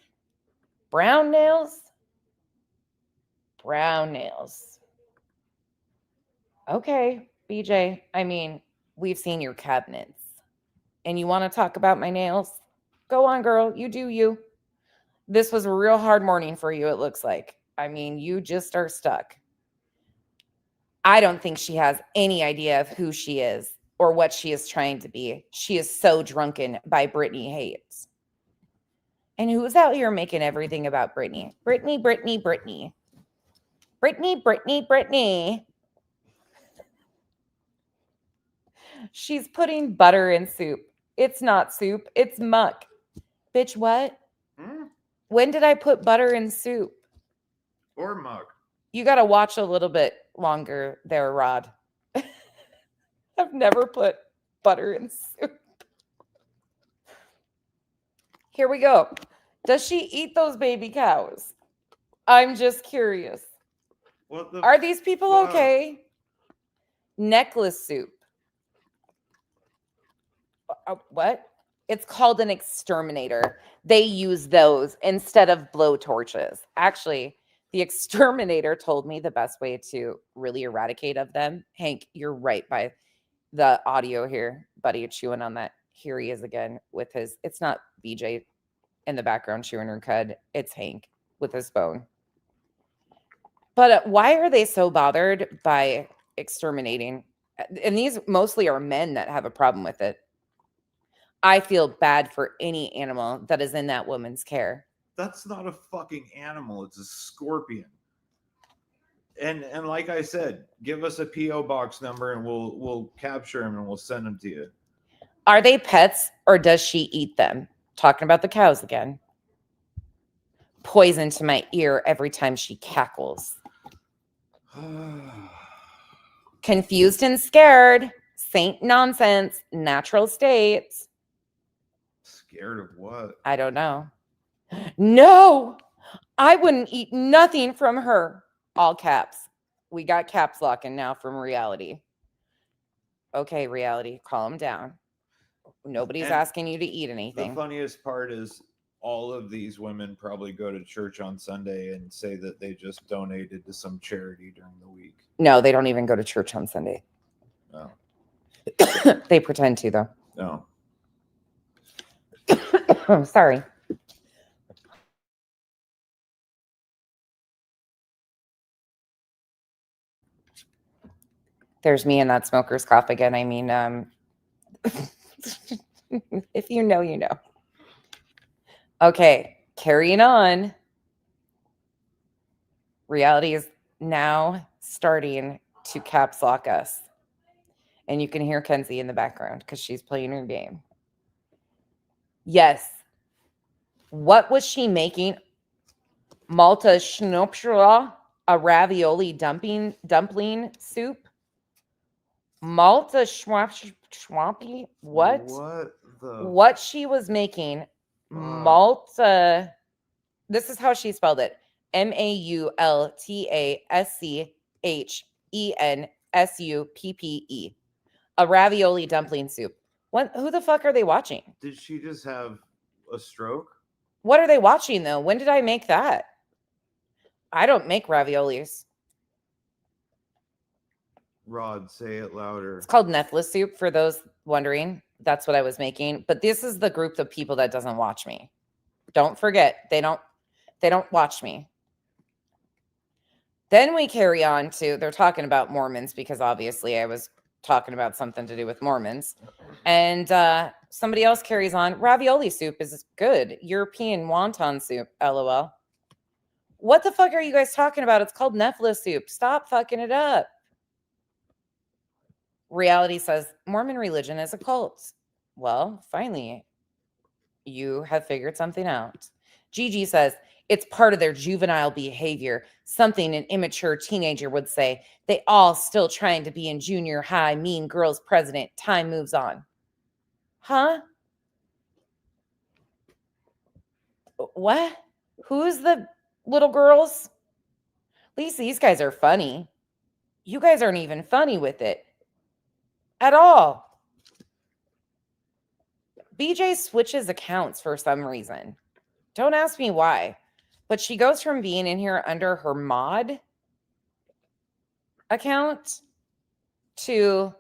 Brown nails? Brown nails. Okay, BJ. I mean, we've seen your cabinets. And you want to talk about my nails? Go on, girl. You do you. This was a real hard morning for you, it looks like. I mean, you just are stuck. I don't think she has any idea of who she is or what she is trying to be. She is so drunken by Britney hates. And who's out here making everything about Britney? Britney, Britney, Britney. Britney, Britney, Britney. She's putting butter in soup. It's not soup, it's muck. Bitch, what? When did I put butter in soup? Or muck. You got to watch a little bit longer there, Rod. I've never put butter in soup. Here we go. Does she eat those baby cows? I'm just curious. Are these people okay? Necklace soup. What? It's called an exterminator. They use those instead of blow torches. Actually, the exterminator told me the best way to really eradicate of them. Hank, you're right by the audio here, buddy, chewing on that. Here he is again with his, it's not BJ in the background chewing her cud. It's Hank with his bone. But why are they so bothered by exterminating? And these mostly are men that have a problem with it. I feel bad for any animal that is in that woman's care. That's not a fucking animal. It's a scorpion. And like I said, give us a PO box number and we'll capture them and we'll send them to you. Are they pets or does she eat them? Talking about the cows again. Poison to my ear every time she cackles. Confused and scared. Saint nonsense. Natural states. Scared of what? I don't know. No, I wouldn't eat nothing from her. All caps. We got caps locking now from reality. Okay, reality, calm down. Nobody's asking you to eat anything. The funniest part is all of these women probably go to church on Sunday and say that they just donated to some charity during the week. No, they don't even go to church on Sunday. No. They pretend to, though. No. Oh, sorry. There's me and that smoker's cough again. I mean, if you know, you know. Okay, carrying on. Reality is now starting to caps lock us. And you can hear Kenzie in the background because she's playing her game. Yes. What was she making? Malta Schnupschla, a ravioli dumpling soup? Malta Schwampy? What? What she was making? Malta. This is how she spelled it. MAULTASCHENSUPPE. A ravioli dumpling soup. What? Who the fuck are they watching? Did she just have a stroke? What are they watching, though? When did I make that? I don't make raviolis. Rod, say it louder. It's called necklace soup, for those wondering. That's what I was making. But this is the group of people that doesn't watch me. Don't forget, they don't watch me. Then we carry on to, they're talking about Mormons because obviously I was talking about something to do with Mormons. And somebody else carries on, ravioli soup is good. European wonton soup, LOL. What the fuck are you guys talking about? It's called necklace soup. Stop fucking it up. Reality says Mormon religion is a cult. Well, finally, you have figured something out. Gigi says it's part of their juvenile behavior, something an immature teenager would say. They all still trying to be in junior high, mean girls president. Time moves on. Huh? What? Who's the little girls? At least these guys are funny. You guys aren't even funny with it. At all. BJ switches accounts for some reason. Don't ask me why. But she goes from being in here under her mod account to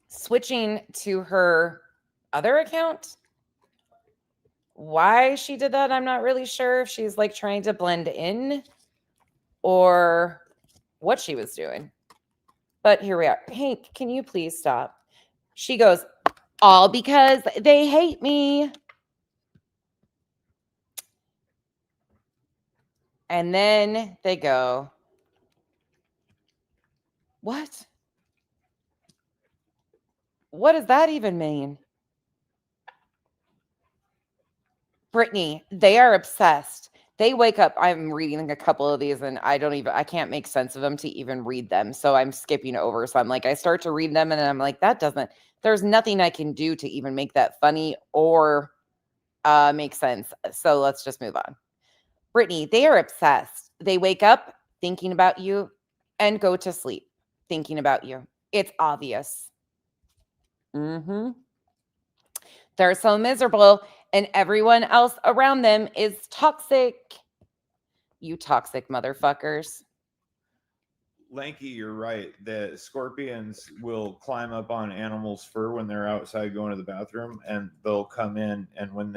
switching to her other account. Why she did that, I'm not really sure. If she's like trying to blend in or what she was doing. But here we are. Hank, can you please stop? She goes, all because they hate me. And then they go, what? What does that even mean? Brittany, they are obsessed. They wake up. I'm reading a couple of these and I can't make sense of them to even read them. So I'm skipping over. So I'm like, I start to read them and then I'm like, there's nothing I can do to even make that funny or make sense. So let's just move on. Brittany, they are obsessed. They wake up thinking about you and go to sleep thinking about you. It's obvious. Mm-hmm. They're so miserable, and everyone else around them is toxic. You toxic motherfuckers. Lanky, you're right. The scorpions will climb up on animals' fur when they're outside going to the bathroom, and they'll come in. And when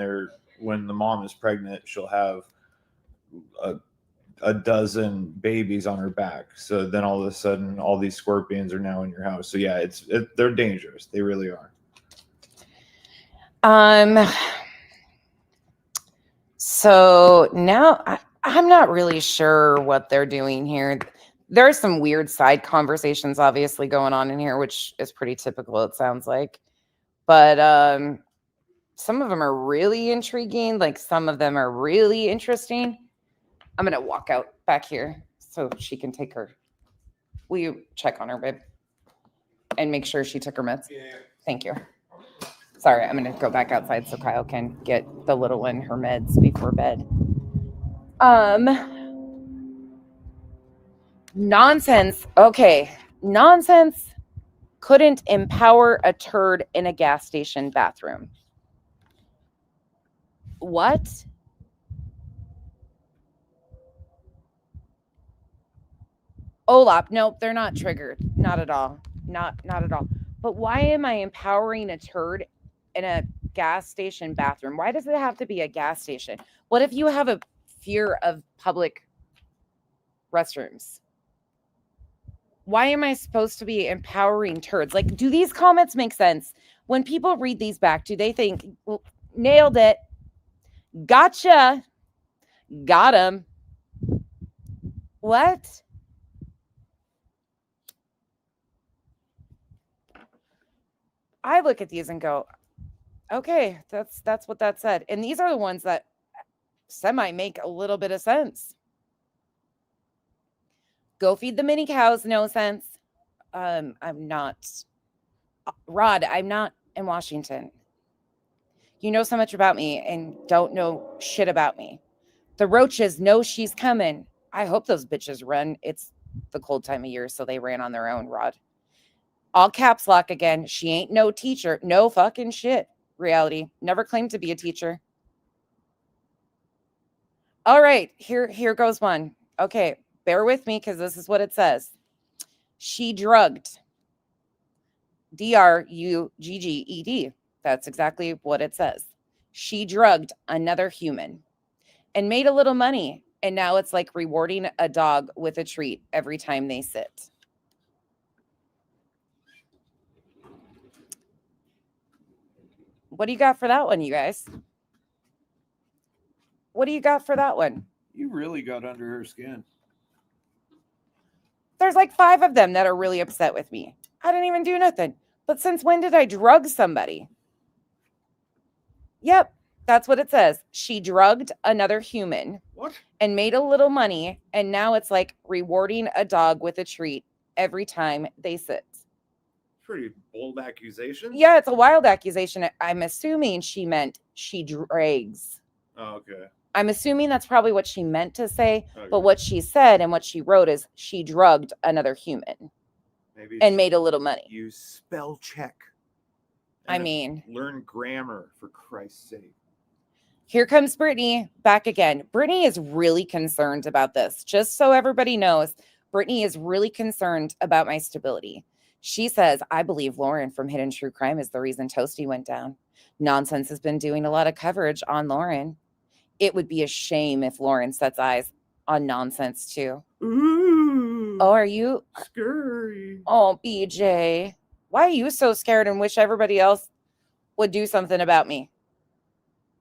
the mom is pregnant, she'll have a dozen babies on her back. So then all of a sudden, all these scorpions are now in your house. So yeah, they're dangerous. They really are. So now I'm not really sure what they're doing here. There are some weird side conversations obviously going on in here, which is pretty typical, it sounds like. But some of them are really intriguing. Like some of them are really interesting. I'm going to walk out back here so she can take her. Will you check on her, babe? And make sure she took her meds? Yeah. Thank you. Sorry, I'm going to go back outside so Kyle can get the little one her meds before bed. Nonsense. Okay. Nonsense couldn't empower a turd in a gas station bathroom. What? Olap, nope, they're not triggered. Not at all. Not at all. But why am I empowering a turd in a gas station bathroom? Why does it have to be a gas station? What if you have a fear of public restrooms? Why am I supposed to be empowering turds? Like, do these comments make sense? When people read these back, do they think, well, nailed it, gotcha, got him? What? I look at these and go, okay, that's what that said. And these are the ones that semi make a little bit of sense. Go feed the mini cows, no sense. I'm not, Rod, I'm not in Washington. You know so much about me and don't know shit about me. The roaches know she's coming. I hope those bitches run. It's the cold time of year, so they ran on their own, Rod. All caps lock again. She ain't no teacher. No fucking shit. Reality. Never claimed to be a teacher. All right, here goes one. Okay, bear with me because this is what it says. She drugged. DRUGGED. That's exactly what it says. She drugged another human and made a little money. And now it's like rewarding a dog with a treat every time they sit. What do you got for that one, you guys? What do you got for that one? You really got under her skin. There's like 5 of them that are really upset with me. I didn't even do nothing. But since when did I drug somebody? Yep, that's what it says. She drugged another human. What? And made a little money. And now it's like rewarding a dog with a treat every time they sit. Pretty bold accusation. Yeah, it's a wild accusation. I'm assuming she meant she drags. Oh, okay. I'm assuming that's probably what she meant to say. Okay. But what she said and what she wrote is she drugged another human. Maybe and made a little money. Use spell check. I mean, learn grammar for Christ's sake. Here comes Brittany back again. Brittany is really concerned about this. Just so everybody knows, Brittany is really concerned about my stability. She says, I believe Lauren from Hidden True Crime is the reason Toasty went down. Nonsense has been doing a lot of coverage on Lauren. It would be a shame if Lauren sets eyes on Nonsense too. Ooh, Oh, are you? scary. Oh, BJ. Why are you so scared and wish everybody else would do something about me?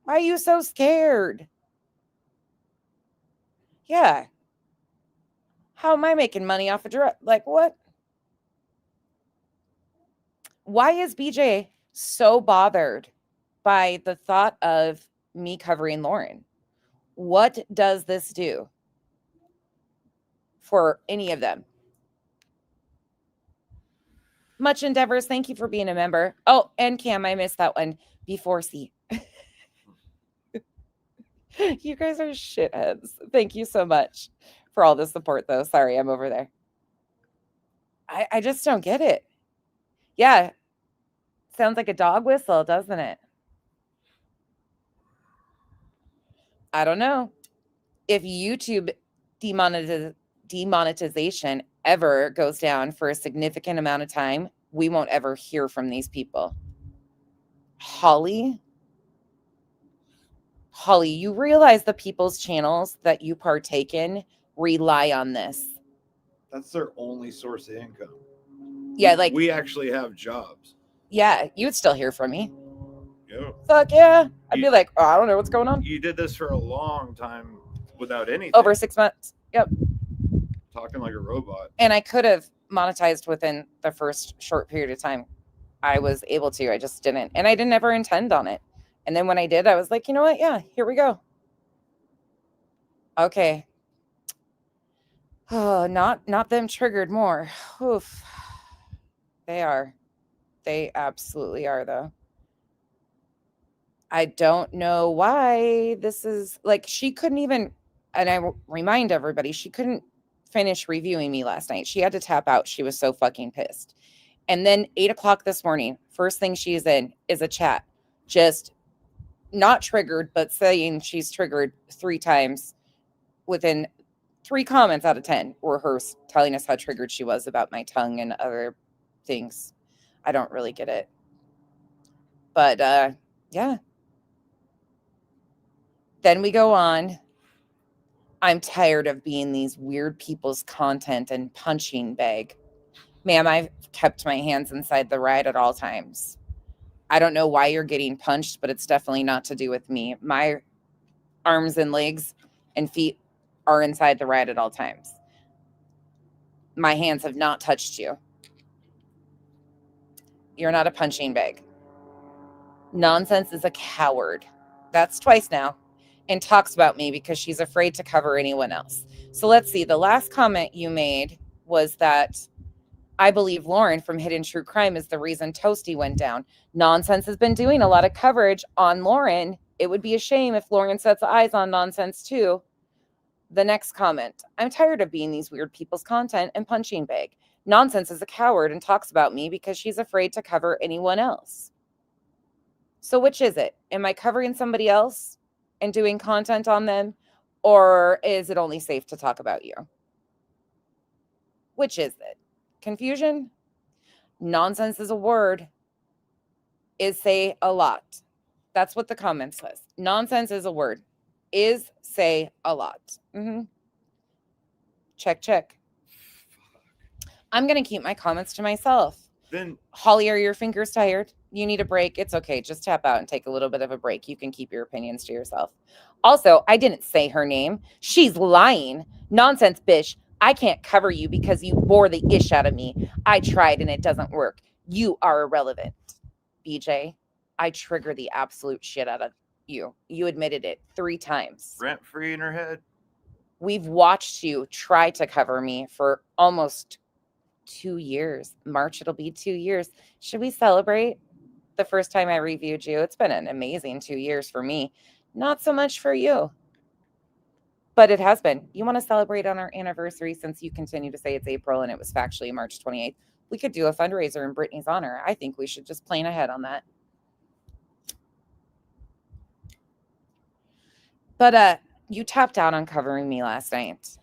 Why are you so scared? Yeah. How am I making money off of drug? Like, what? Why is BJ so bothered by the thought of me covering Lauren? What does this do for any of them? Much Endeavors, thank you for being a member. Oh, and Cam, I missed that one. Before C. You guys are shitheads. Thank you so much for all the support, though. Sorry, I'm over there. I just don't get it. Yeah. Sounds like a dog whistle, doesn't it? I don't know. If YouTube demonetization ever goes down for a significant amount of time, we won't ever hear from these people. Holly, you realize the people's channels that you partake in rely on this. That's their only source of income. Yeah, like we actually have jobs. Yeah, you would still hear from me. Yeah. Fuck yeah. I'd be like, oh, I don't know what's going on. You did this for a long time without anything. Over 6 months. Yep. Talking like a robot. And I could have monetized within the first short period of time. I was able to. I just didn't. And I didn't ever intend on it. And then when I did, I was like, you know what? Yeah, here we go. Okay. Oh, not them triggered more. Oof. They are. They absolutely are, though. I don't know why this is like, she couldn't even, and I remind everybody, she couldn't finish reviewing me last night. She had to tap out. She was so fucking pissed. And then 8:00 this morning, first thing she's in is a chat, just not triggered, but saying she's triggered 3 times within 3 comments out of 10 were hers telling us how triggered she was about my tongue and other things. I don't really get it. But yeah. Then we go on. I'm tired of being these weird people's content and punching bag. Ma'am, I've kept my hands inside the ride at all times. I don't know why you're getting punched, but it's definitely not to do with me. My arms and legs and feet are inside the ride at all times. My hands have not touched you. You're not a punching bag. Nonsense is a coward. That's twice now. And talks about me because she's afraid to cover anyone else. So let's see. The last comment you made was that I believe Lauren from Hidden True Crime is the reason Toasty went down. Nonsense has been doing a lot of coverage on Lauren. It would be a shame if Lauren sets eyes on Nonsense too. The next comment. I'm tired of being these weird people's content and punching bag. Nonsense is a coward and talks about me because she's afraid to cover anyone else. So which is it? Am I covering somebody else and doing content on them? Or is it only safe to talk about you? Which is it? Confusion? Nonsense is a word. Is say a lot. That's what the comment says. Nonsense is a word. Is say a lot. Check, check. I'm going to keep my comments to myself. Then, Holly, are your fingers tired? You need a break? It's okay. Just tap out and take a little bit of a break. You can keep your opinions to yourself. Also, I didn't say her name. She's lying. Nonsense, bitch. I can't cover you because you bore the ish out of me. I tried and it doesn't work. You are irrelevant. BJ, I trigger the absolute shit out of you. You admitted it 3 times. Rent free in her head. We've watched you try to cover me for almost 2 years. March, it'll be 2 years. Should we celebrate the first time I reviewed you? It's been an amazing 2 years for me. Not so much for you. But it has been. You want to celebrate on our anniversary since you continue to say it's April and it was factually March 28th. We could do a fundraiser in Brittany's honor. I think we should just plan ahead on that. But you tapped out on covering me last night.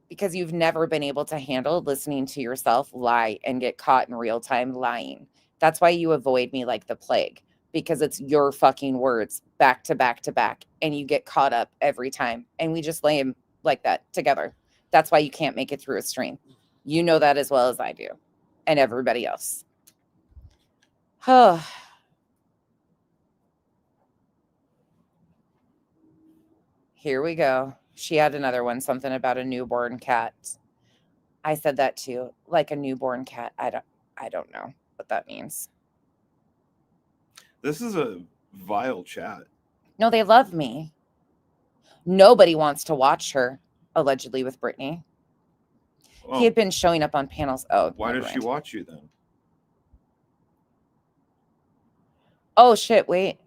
because you've never been able to handle listening to yourself lie and get caught in real time lying. That's why you avoid me like the plague, because it's your fucking words back to back to back, and you get caught up every time. And we just lay them like that together. That's why you can't make it through a stream. You know that as well as I do, and everybody else. Here we go. She had another one, something about a newborn cat. I said that too, like a newborn cat. I don't know what that means. This is a vile chat. No, they love me. Nobody wants to watch her, allegedly with Brittany. Well, He had been showing up on panels. Oh, why does she watch you then? Oh shit, wait.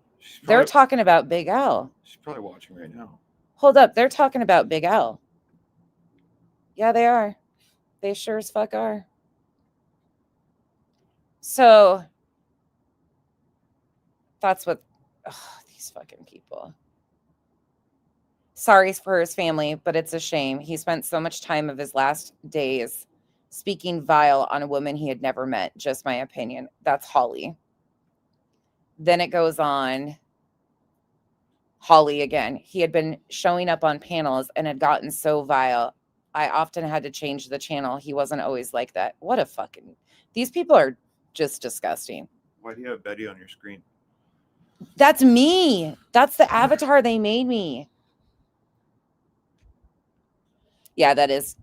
They're talking about Big L. She's probably watching right now. Hold up, they're talking about Big L. Yeah, they are. They sure as fuck are. So that's what these fucking people. Sorry for his family, but it's a shame. He spent so much time of his last days speaking vile on a woman he had never met. Just my opinion. That's Holly. Then it goes on. Holly again. He had been showing up on panels and had gotten so vile. I often had to change the channel. He wasn't always like that. What a fucking... These people are just disgusting. Why do you have Betty on your screen? That's me. That's the avatar they made me. Yeah, that is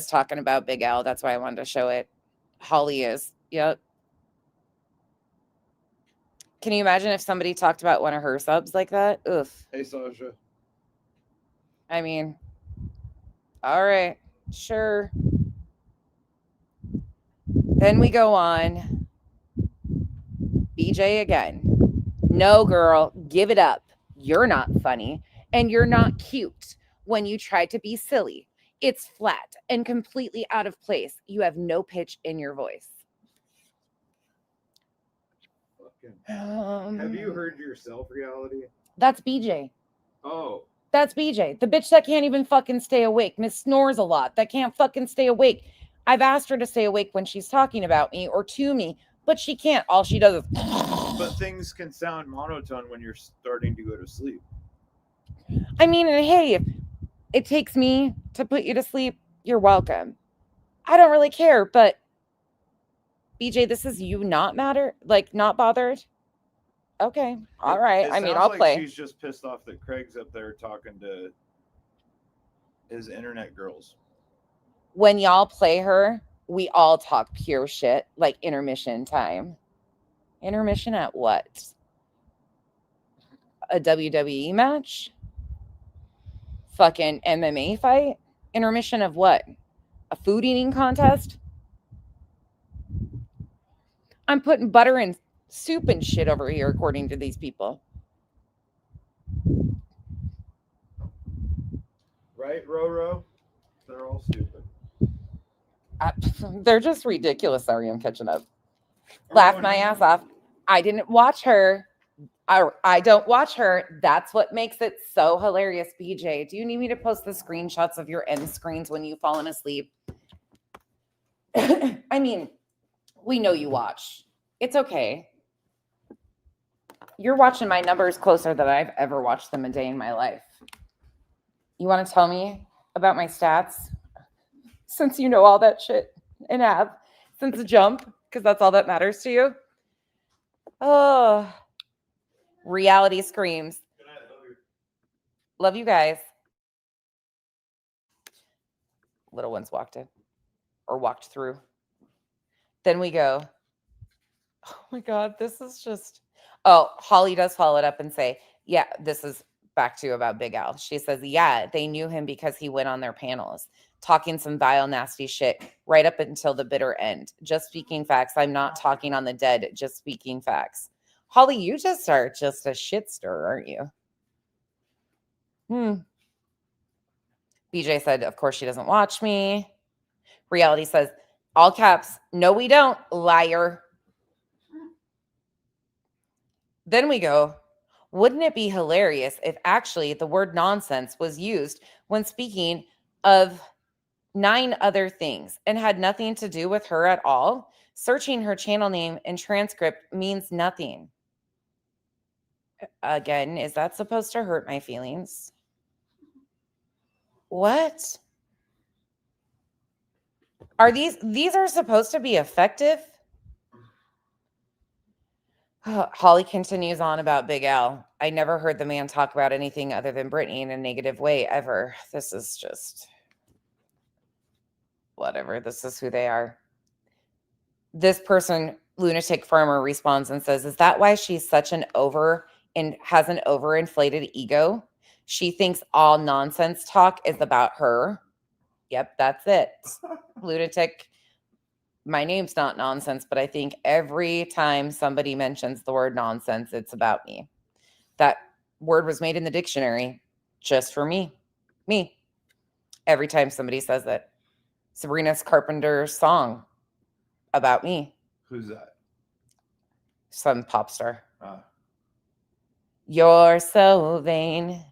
talking about Big Al. That's why I wanted to show it. Holly is. Yep. Can you imagine if somebody talked about one of her subs like that? Oof. Hey, Sasha. I mean, all right, sure. Then we go on. BJ again. No, girl, give it up. You're not funny, and you're not cute when you try to be silly. It's flat and completely out of place. You have no pitch in your voice. Have you heard yourself, reality? That's BJ. Oh. That's BJ. The bitch that can't even fucking stay awake. Miss snores a lot. That can't fucking stay awake. I've asked her to stay awake when she's talking about me or to me, but she can't. All she does is... But things can sound monotone when you're starting to go to sleep. I mean, hey, if it takes me to put you to sleep, you're welcome. I don't really care, but BJ, this is you not matter? Like, not bothered? Okay. All right. I mean, I'll play. She's just pissed off that Craig's up there talking to his internet girls. When y'all play her, we all talk pure shit, like intermission time. Intermission at what? A WWE match? Fucking MMA fight? Intermission of what? A food eating contest? I'm putting butter in soup and shit over here, according to these people. Right, Roro? They're all stupid. They're just ridiculous. Sorry, I'm catching up. Laugh my ass off. I didn't watch her. I don't watch her. That's what makes it so hilarious, BJ. Do you need me to post the screenshots of your end screens when you've fallen asleep? I mean, we know you watch. It's okay. You're watching my numbers closer than I've ever watched them a day in my life. You want to tell me about my stats? Since you know all that shit and have since the jump, because that's all that matters to you. Oh, reality screams. Love you guys. Little ones walked in or walked through. Then we go. Oh my God, this is just. Oh, Holly does follow it up and say, yeah, this is back to about Big Al. She says, yeah, they knew him because he went on their panels, talking some vile, nasty shit right up until the bitter end. Just speaking facts. I'm not talking on the dead, just speaking facts. Holly, you just are just a shit stirrer, aren't you? BJ said, of course she doesn't watch me. Reality says, all caps, no, we don't, liar. Then we go, wouldn't it be hilarious if actually the word nonsense was used when speaking of 9 other things and had nothing to do with her at all. Searching her channel name and transcript means nothing. Again, is that supposed to hurt my feelings? What? Are these are supposed to be effective? Holly continues on about Big Al. I never heard the man talk about anything other than Brittany in a negative way ever. This is just whatever. This is who they are. This person, Lunatic Farmer, responds and says, is that why she's such an has an overinflated ego? She thinks all nonsense talk is about her. Yep, that's it. Lunatic. My name's not nonsense, but I think every time somebody mentions the word nonsense, it's about me. That word was made in the dictionary just for me. Me. Every time somebody says it. Sabrina Carpenter's song about me. Who's that? Some pop star. You're so vain.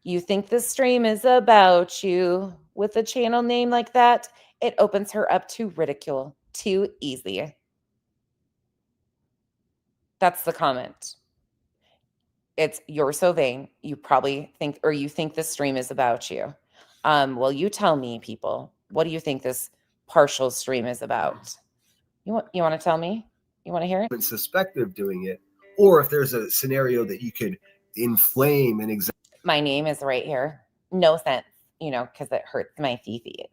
You think the stream is about you. With a channel name like that, it opens her up to ridicule too easily. That's the comment. It's you're so vain. You probably think, or you think the stream is about you. Well, you tell me, people. What do you think this partial stream is about? You want to tell me? You want to hear it? Been suspected of doing it, or if there's a scenario that you could inflame and my name is right here. No sense, because it hurts my fifis.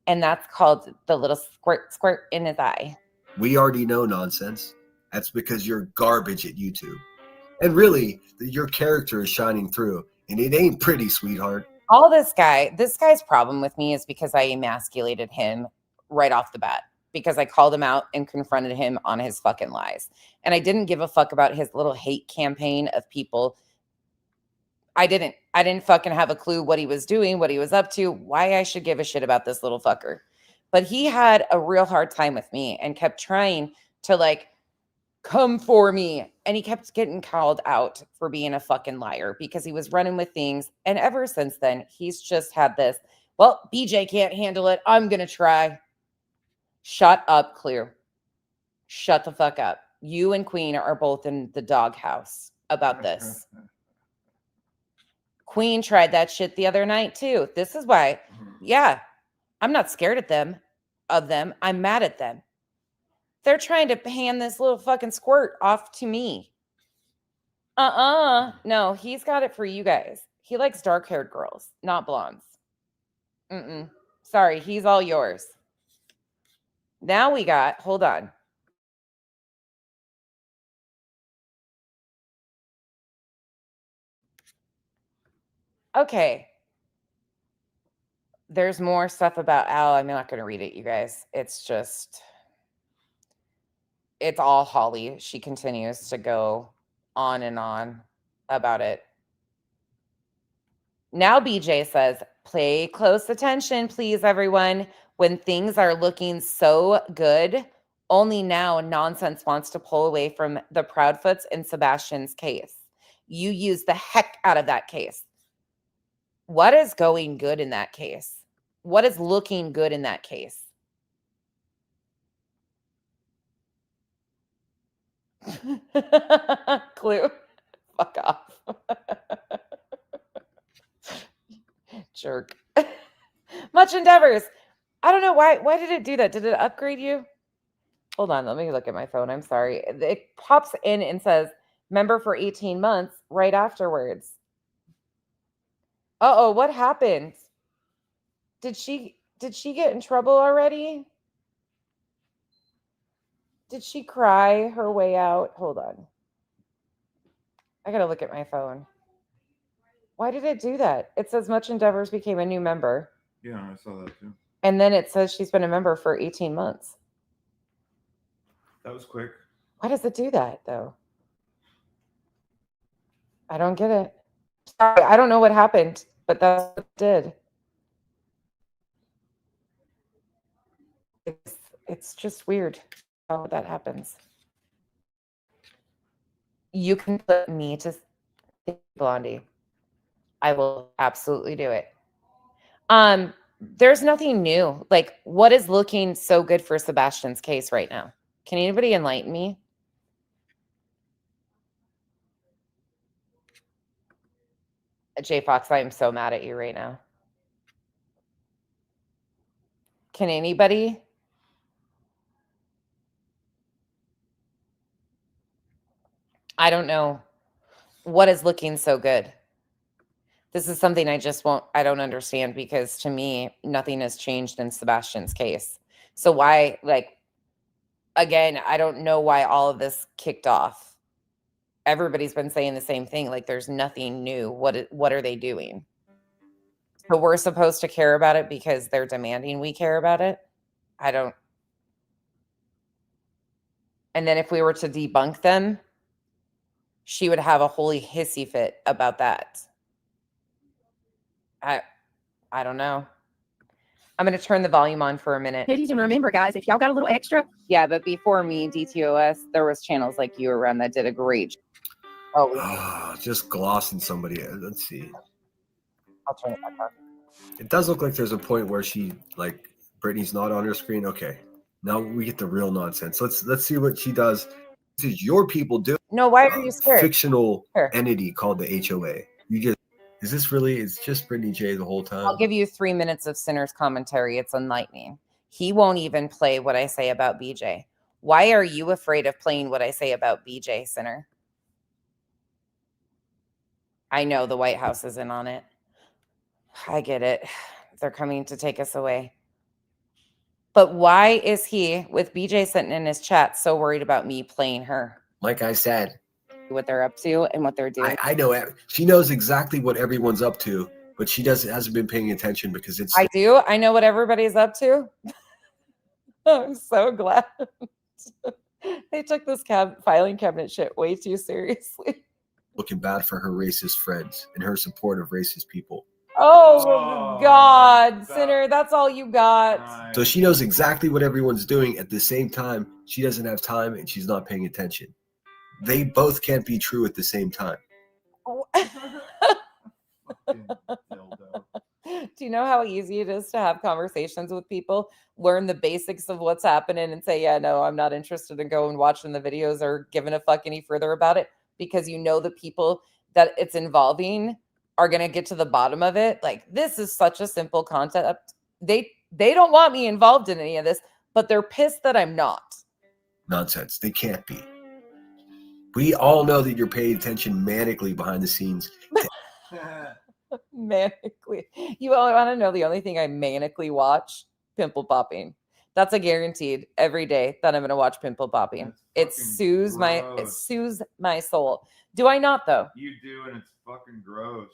And that's called the little squirt in his eye. We already know nonsense. That's because you're garbage at YouTube. And really, your character is shining through. And it ain't pretty, sweetheart. All this guy's problem with me is because I emasculated him right off the bat. Because I called him out and confronted him on his fucking lies. And I didn't give a fuck about his little hate campaign of people. I didn't fucking have a clue what he was doing, what he was up to, why I should give a shit about this little fucker. But he had a real hard time with me and kept trying to come for me. And he kept getting called out for being a fucking liar because he was running with things. And ever since then, he's just had this, well, BJ can't handle it. I'm going to try. Shut up, Clear. Shut the fuck up. You and Queen are both in the doghouse about this. Queen tried that shit the other night too. This is why, yeah, I'm not scared of them. I'm mad at them. They're trying to hand this little fucking squirt off to me. No, he's got it for you guys. He likes dark-haired girls, not blondes. Sorry, he's all yours. Now we got, hold on. Okay. There's more stuff about Al. I'm not going to read it, you guys. It's all Holly. She continues to go on and on about it. Now BJ says, pay close attention, please, everyone. When things are looking so good, only now nonsense wants to pull away from the Proudfoots and Sebastian's case. You use the heck out of that case. What is going good in that case? What is looking good in that case? Clue. Fuck off. Jerk. Much endeavors. I don't know why. Why did it do that? Did it upgrade you? Hold on. Let me look at my phone. I'm sorry. It pops in and says member for 18 months right afterwards. Uh-oh, what happened? Did she get in trouble already? Did she cry her way out? Hold on. I gotta look at my phone. Why did it do that? It says Much Endeavors became a new member. Yeah, I saw that too. And then it says she's been a member for 18 months. That was quick. Why does it do that, though? I don't get it. Sorry, I don't know what happened, but that's what it did. It's just weird how that happens. You can put me to Blondie. I will absolutely do it. there's nothing new. Like, what is looking so good for Sebastian's case right now? Can anybody enlighten me? J Fox, I am so mad at you right now. Can anybody? I don't know. What is looking so good? This is something I don't understand, because to me, nothing has changed in Sebastian's case. So why, like, again, I don't know why all of this kicked off. Everybody's been saying the same thing. Like, there's nothing new. What are they doing? So we're supposed to care about it because they're demanding we care about it? I don't. And then if we were to debunk them, she would have a holy hissy fit about that. I don't know. I'm going to turn the volume on for a minute. Ladies, and remember, guys, if y'all got a little extra. Yeah, but before me, DTOS, there was channels like you around that did a great job. Oh, Just glossing somebody. Let's see. I'll turn it back on. It does look like there's a point where Brittany's not on her screen. Okay, now we get the real nonsense. Let's see what she does. This is your people do. No, why are you scared? Fictional entity called the HOA. Is this really? It's just Brittany J the whole time. I'll give you 3 minutes of Sinner's commentary. It's enlightening. He won't even play what I say about BJ. Why are you afraid of playing what I say about BJ, Sinner? I know the White House is in on it. I get it. They're coming to take us away. But why is he, with BJ sitting in his chat, so worried about me playing her? Like I said, what they're up to and what they're doing. I know she knows exactly what everyone's up to, but she hasn't been paying attention because it's. I do. I know what everybody's up to. I'm so glad they took this filing cabinet shit way too seriously. Looking bad for her racist friends and her support of racist people. Oh God, Sinner, that's all you got. So she knows exactly what everyone's doing. At the same time, she doesn't have time and she's not paying attention. They both can't be true at the same time. Do you know how easy it is to have conversations with people, learn the basics of what's happening and say, yeah, no, I'm not interested in going watching the videos or giving a fuck any further about it, because you know the people that it's involving are going to get to the bottom of it. Like, this is such a simple concept. They don't want me involved in any of this, but they're pissed that I'm not. Nonsense. They can't be. We all know that you're paying attention manically behind the scenes. Manically. You want to know the only thing I manically watch? Pimple popping. That's a guaranteed every day that I'm going to watch pimple popping. It soothes my soul. Do I not, though? You do, and it's fucking gross.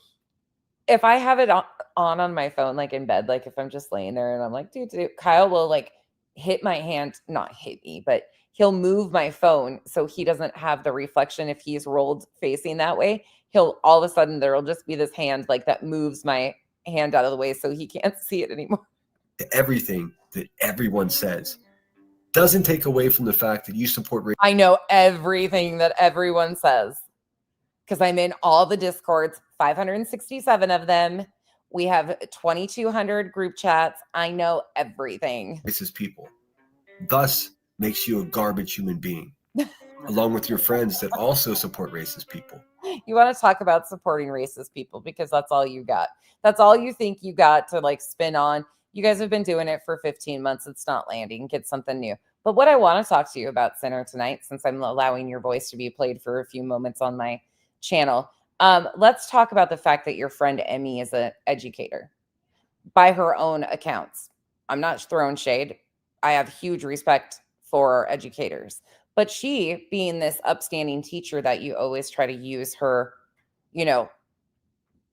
If I have it on my phone, like in bed, like if I'm just laying there and I'm like, dude, Kyle will like hit my hand, not hit me, but he'll move my phone so he doesn't have the reflection. If he's rolled facing that way, he'll all of a sudden there'll just be this hand like that moves my hand out of the way so he can't see it anymore. Everything that everyone says doesn't take away from the fact that you support race. I know everything that everyone says because I'm in all the Discords, 567 of them. We have 2,200 group chats. I know everything. Racist people. Thus makes you a garbage human being, along with your friends that also support racist people. You want to talk about supporting racist people because that's all you got. That's all you think you got to like spin on. You guys have been doing it for 15 months. It's not landing. Get something new. But what I want to talk to you about, Sinner, tonight, since I'm allowing your voice to be played for a few moments on my channel, let's talk about the fact that your friend Emmy is an educator by her own accounts. I'm not throwing shade. I have huge respect for educators. But she, being this upstanding teacher that you always try to use her, you know,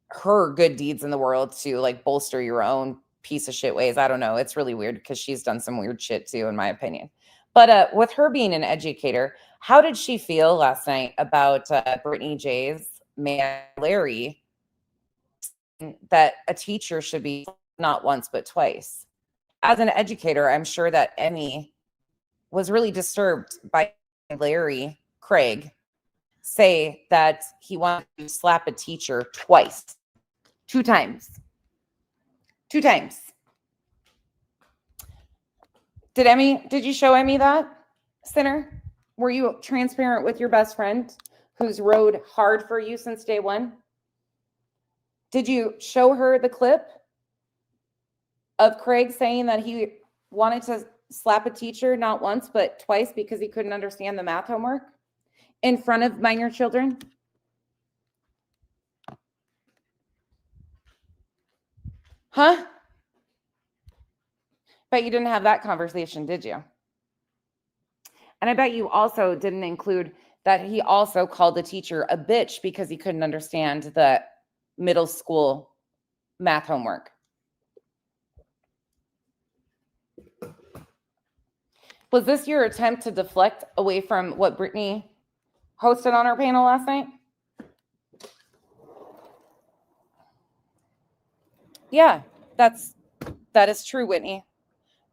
her good deeds in the world to like bolster your own piece of shit ways. I don't know. It's really weird because she's done some weird shit too, in my opinion. But with her being an educator, how did she feel last night about Brittany J's man, Larry, that a teacher should be not once, but twice? As an educator, I'm sure that Emmy was really disturbed by Larry Craig say that he wanted to slap a teacher twice. Two times. Did you show Emmy that, Sinner? Were you transparent with your best friend who's rode hard for you since day one? Did you show her the clip of Craig saying that he wanted to slap a teacher not once, but twice because he couldn't understand the math homework in front of minor children? Huh? Bet you didn't have that conversation, did you? And I bet you also didn't include that he also called the teacher a bitch because he couldn't understand the middle school math homework. Was this your attempt to deflect away from what Brittany hosted on our panel last night? Yeah, that is true, Whitney.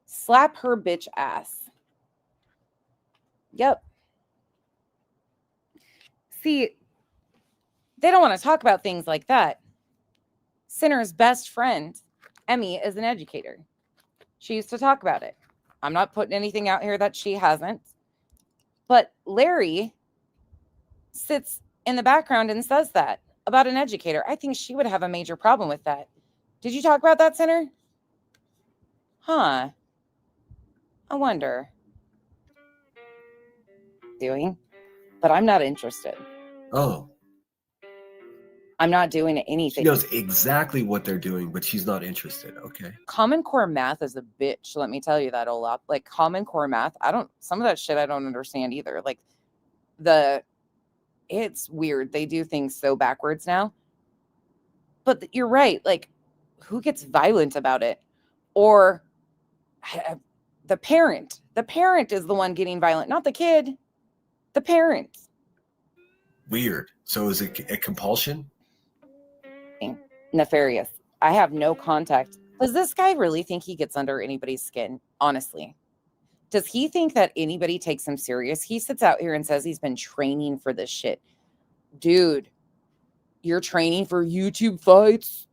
Slap her bitch ass. Yep. See, they don't want to talk about things like that. Sinner's best friend, Emmy, is an educator. She used to talk about it. I'm not putting anything out here that she hasn't. But Larry sits in the background and says that about an educator. I think she would have a major problem with that. Did you talk about that, Sinner? Huh. I wonder. Doing, but I'm not interested. Oh. I'm not doing anything. She knows exactly what they're doing, but she's not interested. Okay. Common Core math is a bitch. Let me tell you that, Olap. Like Common Core math, some of that shit I don't understand either. Like it's weird. They do things so backwards now. But you're right. Like, who gets violent about it? Or the parent. The parent is the one getting violent, not the kid. The parent. Weird. So is it a compulsion? Nefarious. I have no contact. Does this guy really think he gets under anybody's skin? Honestly. Does he think that anybody takes him serious? He sits out here and says he's been training for this shit. Dude, you're training for YouTube fights?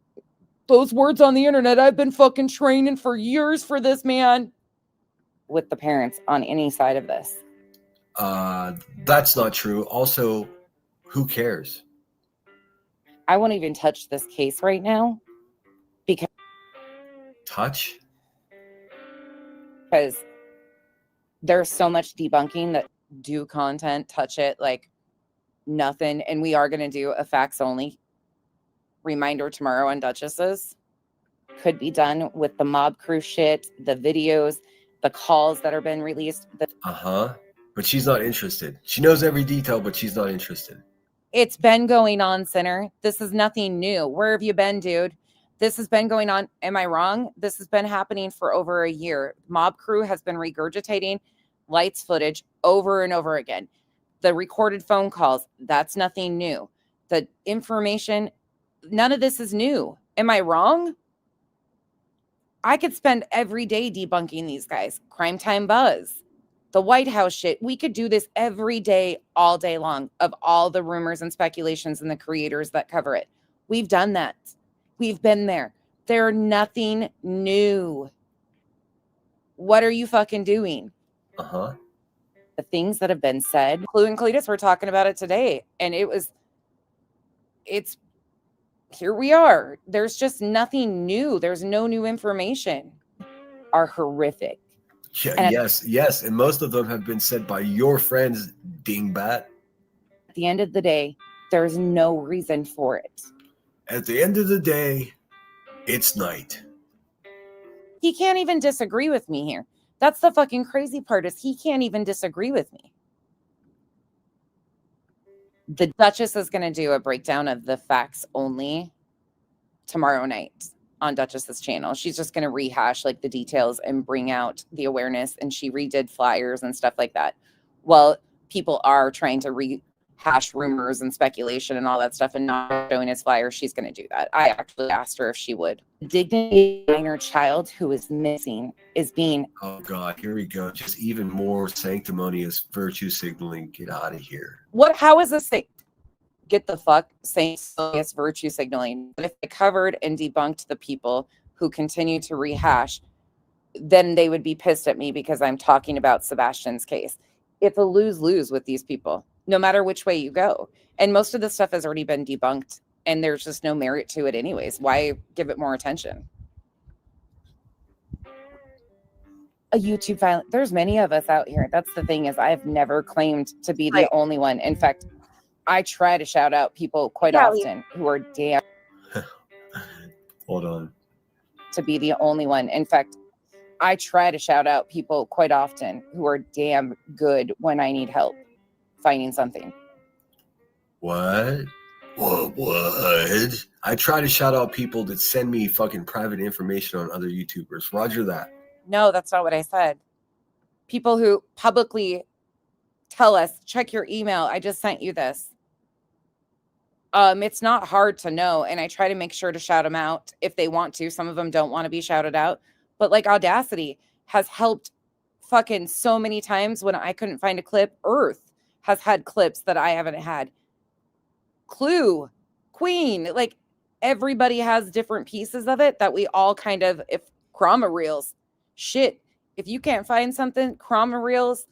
Those words on the internet, I've been fucking training for years for this, man. With the parents on any side of this. That's not true. Also, who cares? I won't even touch this case right now because there's so much debunking that do content, touch it like nothing. And we are going to do a facts only reminder tomorrow on Duchesses. Could be done with the mob crew shit, the videos, the calls that are being released. But she's not interested. She knows every detail, but she's not interested. It's been going on, Sinner. This is nothing new. Where have you been, dude? This has been going on. Am I wrong? This has been happening for over a year. Mob crew has been regurgitating lights footage over and over again. The recorded phone calls, that's nothing new. The information, none of this is new. Am I wrong? I could spend every day debunking these guys. Crime Time Buzz. The White House shit. We could do this every day, all day long, of all the rumors and speculations and the creators that cover it. We've done that. We've been there. They're nothing new. What are you fucking doing? The things that have been said. Clue and Cletus were talking about it today. And here we are. There's just nothing new. There's no new information. Are horrific. Yeah, yes. And most of them have been said by your friends, dingbat. At the end of the day, there's no reason for it. At the end of the day, it's night. He can't even disagree with me here. That's the fucking crazy part, is he can't even disagree with me. The Duchess is going to do a breakdown of the facts only tomorrow night on Duchess's channel. She's just going to rehash like the details and bring out the awareness, and she redid flyers and stuff like that. Well, people are trying to rehash rumors and speculation and all that stuff and not showing his flyer. She's going to do that. I actually asked her if she would. The dignity of a minor child who is missing is being... Oh God, here we go. Just even more sanctimonious virtue signaling. Get out of here. How is this thing? Get the fuck sanctimonious virtue signaling. But if I covered and debunked the people who continue to rehash then they would be pissed at me because I'm talking about Sebastian's case. It's a lose-lose with these people, no matter which way you go. And most of the stuff has already been debunked, and there's just no merit to it anyways. Why give it more attention? A YouTube file. There's many of us out here. That's the thing, is I've never claimed to be the only one. In fact, I try to shout out people quite often who are damn Hold on. to be the only one. In fact, I try to shout out people quite often who are damn good when I need help finding something. What? What? I try to shout out people that send me fucking private information on other YouTubers. Roger that. No, that's not what I said. People who publicly tell us, check your email. I just sent you this. It's not hard to know. And I try to make sure to shout them out if they want to. Some of them don't want to be shouted out. But like Audacity has helped fucking so many times when I couldn't find a clip. Earth has had clips that I haven't had. Clue, Queen, like everybody has different pieces of it that we all kind of, if Chroma Reels, shit, if you can't find something, Chroma Reels,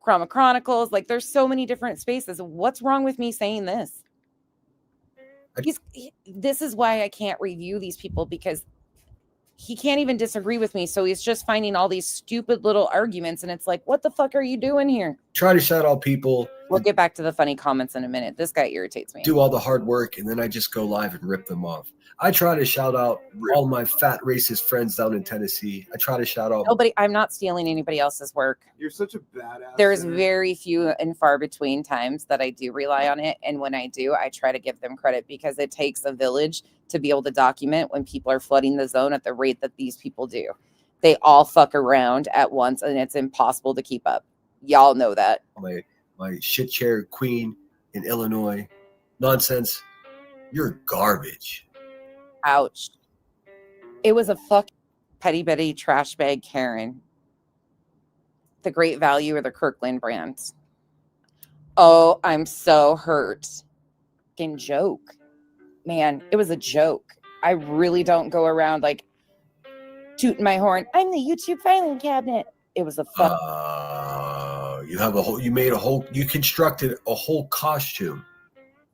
Chroma Chronicles, like there's so many different spaces. What's wrong with me saying this? This is why I can't review these people, because he can't even disagree with me. So he's just finding all these stupid little arguments. And it's like, what the fuck are you doing here? Try to shout out people. We'll get back to the funny comments in a minute. This guy irritates me. Do all the hard work, and then I just go live and rip them off. I try to shout out all my fat racist friends down in Tennessee. I try to shout out Nobody, I'm not stealing anybody else's work. You're such a badass. There's Center. very few and far between times that I do rely on it. And when I do, I try to give them credit, because it takes a village to be able to document when people are flooding the zone at the rate that these people do. They all fuck around at once, and it's impossible to keep up. Y'all know that. my shit chair queen in Illinois. Nonsense. You're garbage. Ouch. It was a fucking petty Betty trash bag Karen. The Great Value or the Kirkland brand. Oh, I'm so hurt. Fucking joke. Man, it was a joke. I really don't go around like tooting my horn. I'm the YouTube filing cabinet. It was a you constructed a whole costume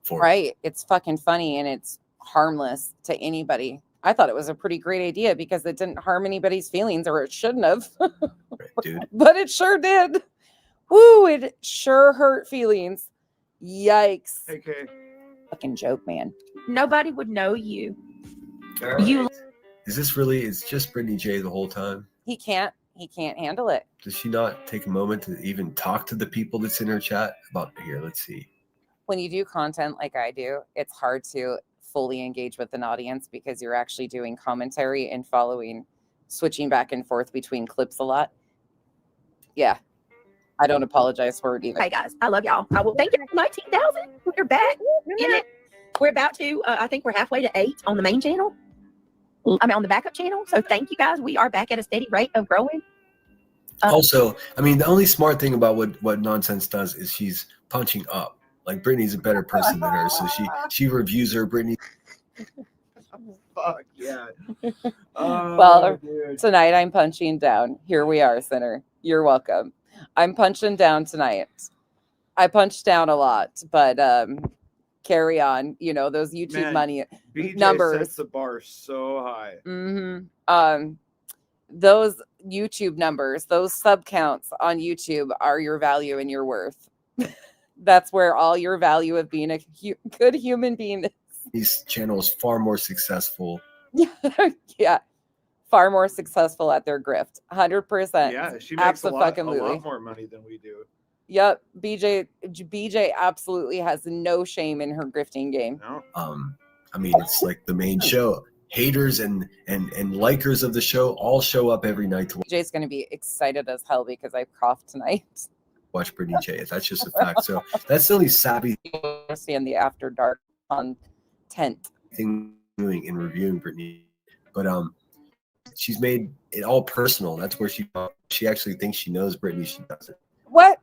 for it. Right. It's fucking funny, and it's harmless to anybody. I thought it was a pretty great idea because it didn't harm anybody's feelings, or it shouldn't have. Right, dude. But it sure did. Woo, it sure hurt feelings. Yikes. Okay. Fucking joke, man. Nobody would know you. All You- right. Is this really, it's just Brittany J the whole time? He can't handle it. Does she not take a moment to even talk to the people that's in her chat about here? Let's see. When you do content like I do, it's hard to fully engage with an audience because you're actually doing commentary and switching back and forth between clips a lot. Yeah. I don't apologize for it either. Hey guys, I love y'all. I will thank you for 19,000. We're back in it. We're about to, I think we're halfway to 8 on the main channel. I mean, on the backup channel. So thank you guys. We are back at a steady rate of growing. Also, I mean, the only smart thing about what Nonsense does is she's punching up. Like Brittany's a better person than her, so she reviews her. Brittany. Fuck yeah. Well, dude. tonight I'm punching down. Here we are, Sinner. You're welcome. I'm punching down tonight. I punched down a lot, but carry on. You know, those YouTube Man, money BJ numbers. sets the bar so high. Those YouTube numbers, those sub counts on YouTube are your value and your worth. That's where all your value of being a good human being is. His channel is far more successful. Yeah, far more successful at their grift. 100%. Yeah, she makes a lot Abso-fucking-lutely. more money than we do. Yep, BJ absolutely has no shame in her grifting game. No. I mean, it's like the main show. Haters and likers of the show all show up every night to BJ's going to be excited as hell because I coughed tonight. watch Brittany J. That's just a fact. So that's the only savvy Understand the after dark content. thing doing in reviewing Brittany, but she's made it all personal. That's where she actually thinks she knows Brittany. She doesn't. What?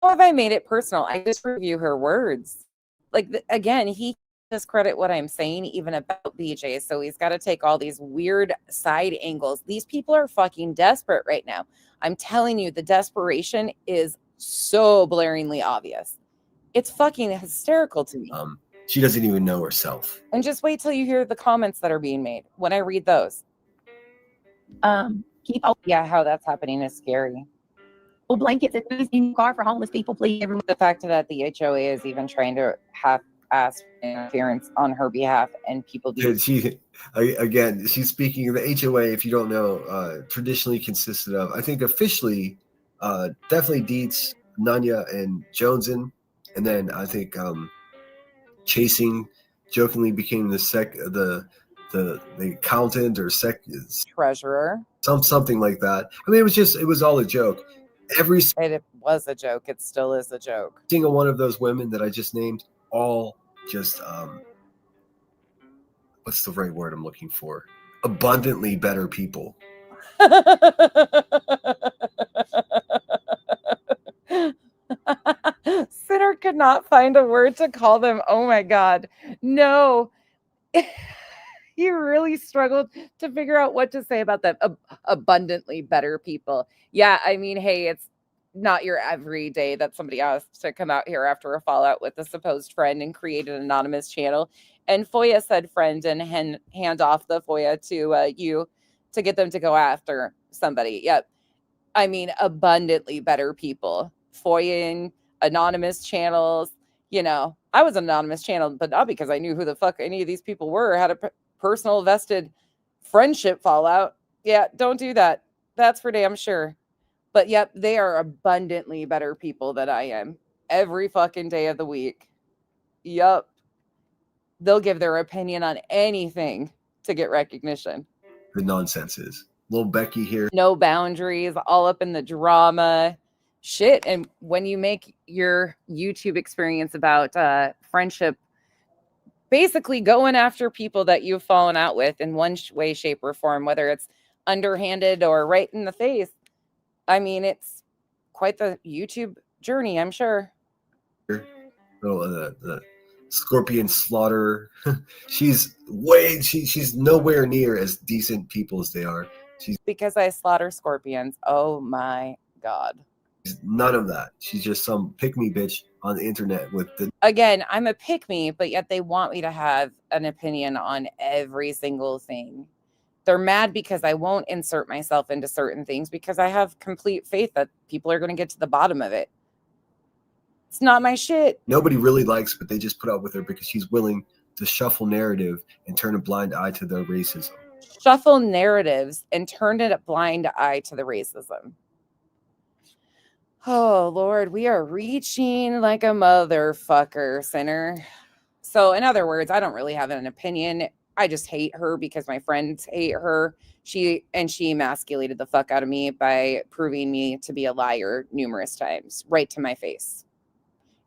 How have I made it personal? I just review her words. Like again, he discredit what I'm saying even about BJ. So he's got to take all these weird side angles. These people are fucking desperate right now. I'm telling you, the desperation is so blaringly obvious. It's fucking hysterical to me. She doesn't even know herself. And just wait till you hear the comments that are being made when I read those. Keep all How that's happening is scary. blankets and food in your car for homeless people, please. Everyone. The fact that the HOA is even trying to have asked interference on her behalf, and people do. She's speaking of the HOA. If you don't know, traditionally consisted of, I think officially, definitely Dietz, Nanya, and Joneson, and then I think Chasing jokingly became the accountant or treasurer, something like that. I mean, it was all a joke. It was a joke. It still is a joke. Single one of those women that I just named, all just what's the right word I'm looking for? Abundantly better people. Sinner could not find a word to call them. Oh my God. No. He really struggled to figure out what to say about them. Abundantly better people. Yeah, I mean, hey, it's not your every day that somebody asked to come out here after a fallout with a supposed friend and create an anonymous channel. And FOIA said friend and hand off the FOIA to you to get them to go after somebody. Yep. I mean, abundantly better people. FOIAing, anonymous channels. You know, I was an anonymous channel, but not because I knew who the fuck any of these people were, had a personal vested friendship fallout. Yeah, don't do that. That's for damn sure. But yep, they are abundantly better people than I am every fucking day of the week. Yep. They'll give their opinion on anything to get recognition. The nonsense is. Little Becky here. No boundaries, all up in the drama. Shit. And when you make your YouTube experience about friendship, basically going after people that you've fallen out with in one way, shape, or form, whether it's underhanded or right in the face, I mean, it's quite the YouTube journey, I'm sure. The Scorpion Slaughter. She's nowhere near as decent people as they are. Because I slaughter scorpions. Oh my God. None of that. She's just some pick-me bitch on the internet with the... Again, I'm a pick-me, but yet they want me to have an opinion on every single thing. They're mad because I won't insert myself into certain things because I have complete faith that people are going to get to the bottom of it. It's not my shit. Nobody really likes, but they just put up with her because she's willing to shuffle narrative and turn a blind eye to their racism. Shuffle narratives and turn a blind eye to the racism. Oh, Lord, we are reaching like a motherfucker, Sinner. So, in other words, I don't really have an opinion. I just hate her because my friends hate her. She emasculated the fuck out of me by proving me to be a liar numerous times, right to my face,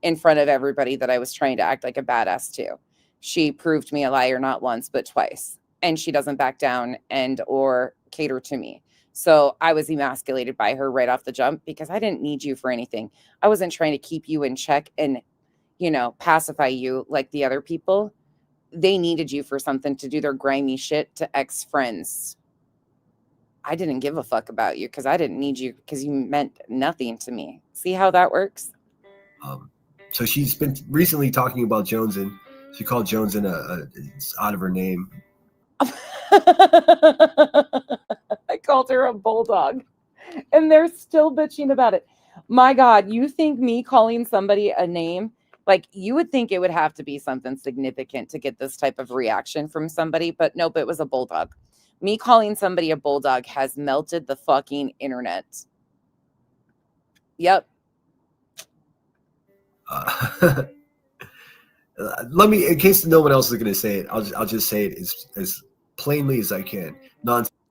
in front of everybody that I was trying to act like a badass to. She proved me a liar not once, but twice. And she doesn't back down and or cater to me. So I was emasculated by her right off the jump because I didn't need you for anything. I wasn't trying to keep you in check and, pacify you like the other people. They needed you for something to do their grimy shit to ex-friends. I didn't give a fuck about you because I didn't need you because you meant nothing to me. See how that works? So she's been recently talking about Joneson. She called Joneson it's out of her name. I called her a bulldog and they're still bitching about it. My God, you think me calling somebody a name, like you would think it would have to be something significant to get this type of reaction from somebody, but nope, it was a bulldog. Me calling somebody a bulldog has melted the fucking internet. Yep. Let me, in case no one else is going to say it, I'll just say it as plainly as I can.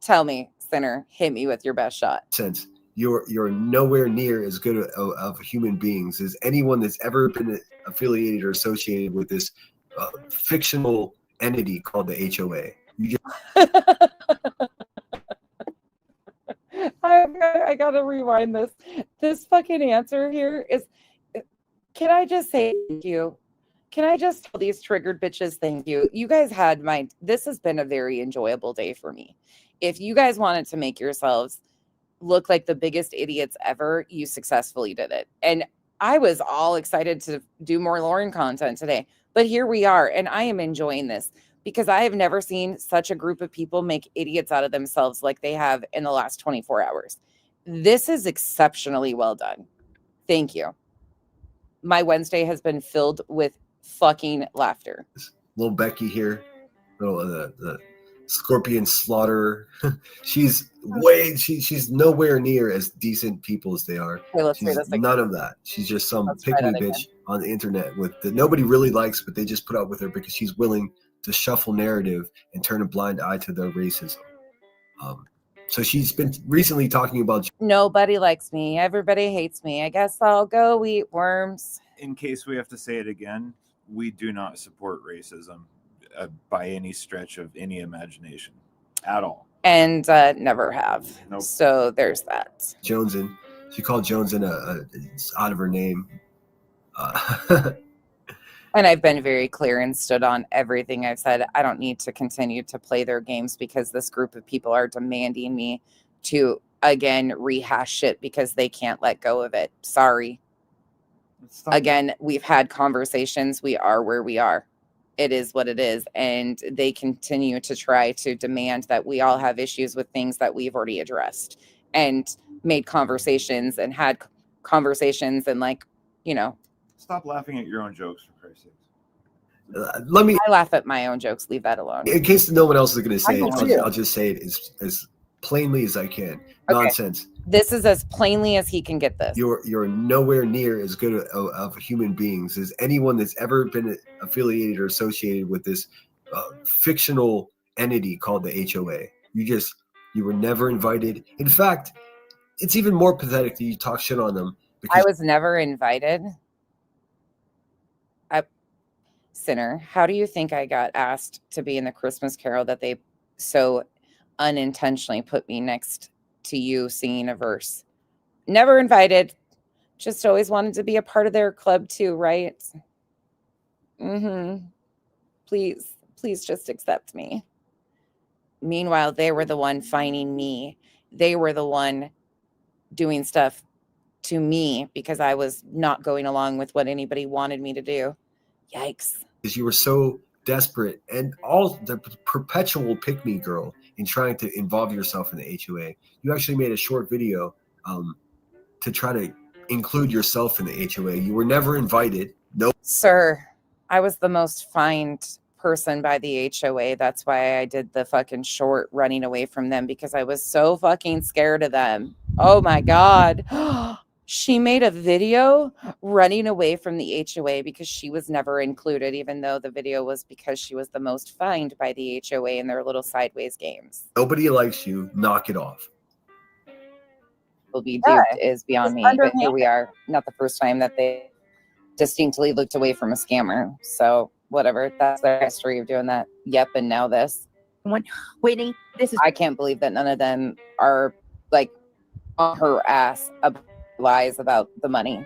Tell me, Sinner, hit me with your best shot. Nonsense. You're nowhere near as good of human beings as anyone that's ever been affiliated or associated with this fictional entity called the HOA. I gotta rewind this. This fucking answer here is, can I just say thank you? Can I just tell these triggered bitches thank you? You guys had this has been a very enjoyable day for me. If you guys wanted to make yourselves look like the biggest idiots ever, you successfully did it. And I was all excited to do more Lauren content today. But here we are, and I am enjoying this because I have never seen such a group of people make idiots out of themselves like they have in the last 24 hours. This is exceptionally well done. Thank you. My Wednesday has been filled with fucking laughter. Little Becky here, the Scorpion Slaughterer. she's nowhere near as decent people as they are. Okay, let's She's say this again. none of that. She's just some Let's try pick me that again. bitch on the internet that nobody really likes, but they just put up with her because she's willing to shuffle narrative and turn a blind eye to their racism. So she's been recently talking about nobody likes me. Everybody hates me. I guess I'll go eat worms. In case we have to say it again, we do not support racism by any stretch of any imagination at all. And never have. Nope. So there's that. Jonesin. She called Jonesin it's out of her name. And I've been very clear and stood on everything I've said. I don't need to continue to play their games because this group of people are demanding me to, again, rehash shit because they can't let go of it. Sorry. Again, we've had conversations. We are where we are. It is what it is. And they continue to try to demand that we all have issues with things that we've already addressed and made conversations and had conversations and Stop laughing at your own jokes, for Christ's sake. I laugh at my own jokes. Leave that alone. In case no one else is going to say I it, do. I'll just say it as plainly as I can. Nonsense. This is as plainly as he can get this. You're nowhere near as good of human beings as anyone that's ever been affiliated or associated with this fictional entity called the HOA. You were never invited. In fact, it's even more pathetic that you talk shit on them. I was never invited. Sinner, how do you think I got asked to be in the Christmas Carol that they so unintentionally put me next to you singing a verse? Never invited. Just always wanted to be a part of their club too, right? Please just accept me. Meanwhile, they were the one finding me. They were the one doing stuff to me because I was not going along with what anybody wanted me to do. Yikes. Because you were so desperate and all the perpetual pick-me girl in trying to involve yourself in the HOA. You actually made a short video to try to include yourself in the HOA. You were never invited. No. Sir, I was the most fined person by the HOA. That's why I did the fucking short running away from them because I was so fucking scared of them. Oh my God. She made a video running away from the HOA because she was never included, even though the video was because she was the most fined by the HOA in their little sideways games. Nobody likes you. Knock it off. Will be duped is beyond me, but here we are. Not the first time that they distinctly looked away from a scammer. So whatever, that's their history of doing that. Yep, and now this. Whitney, this is. I can't believe that none of them are like on her ass about lies about the money.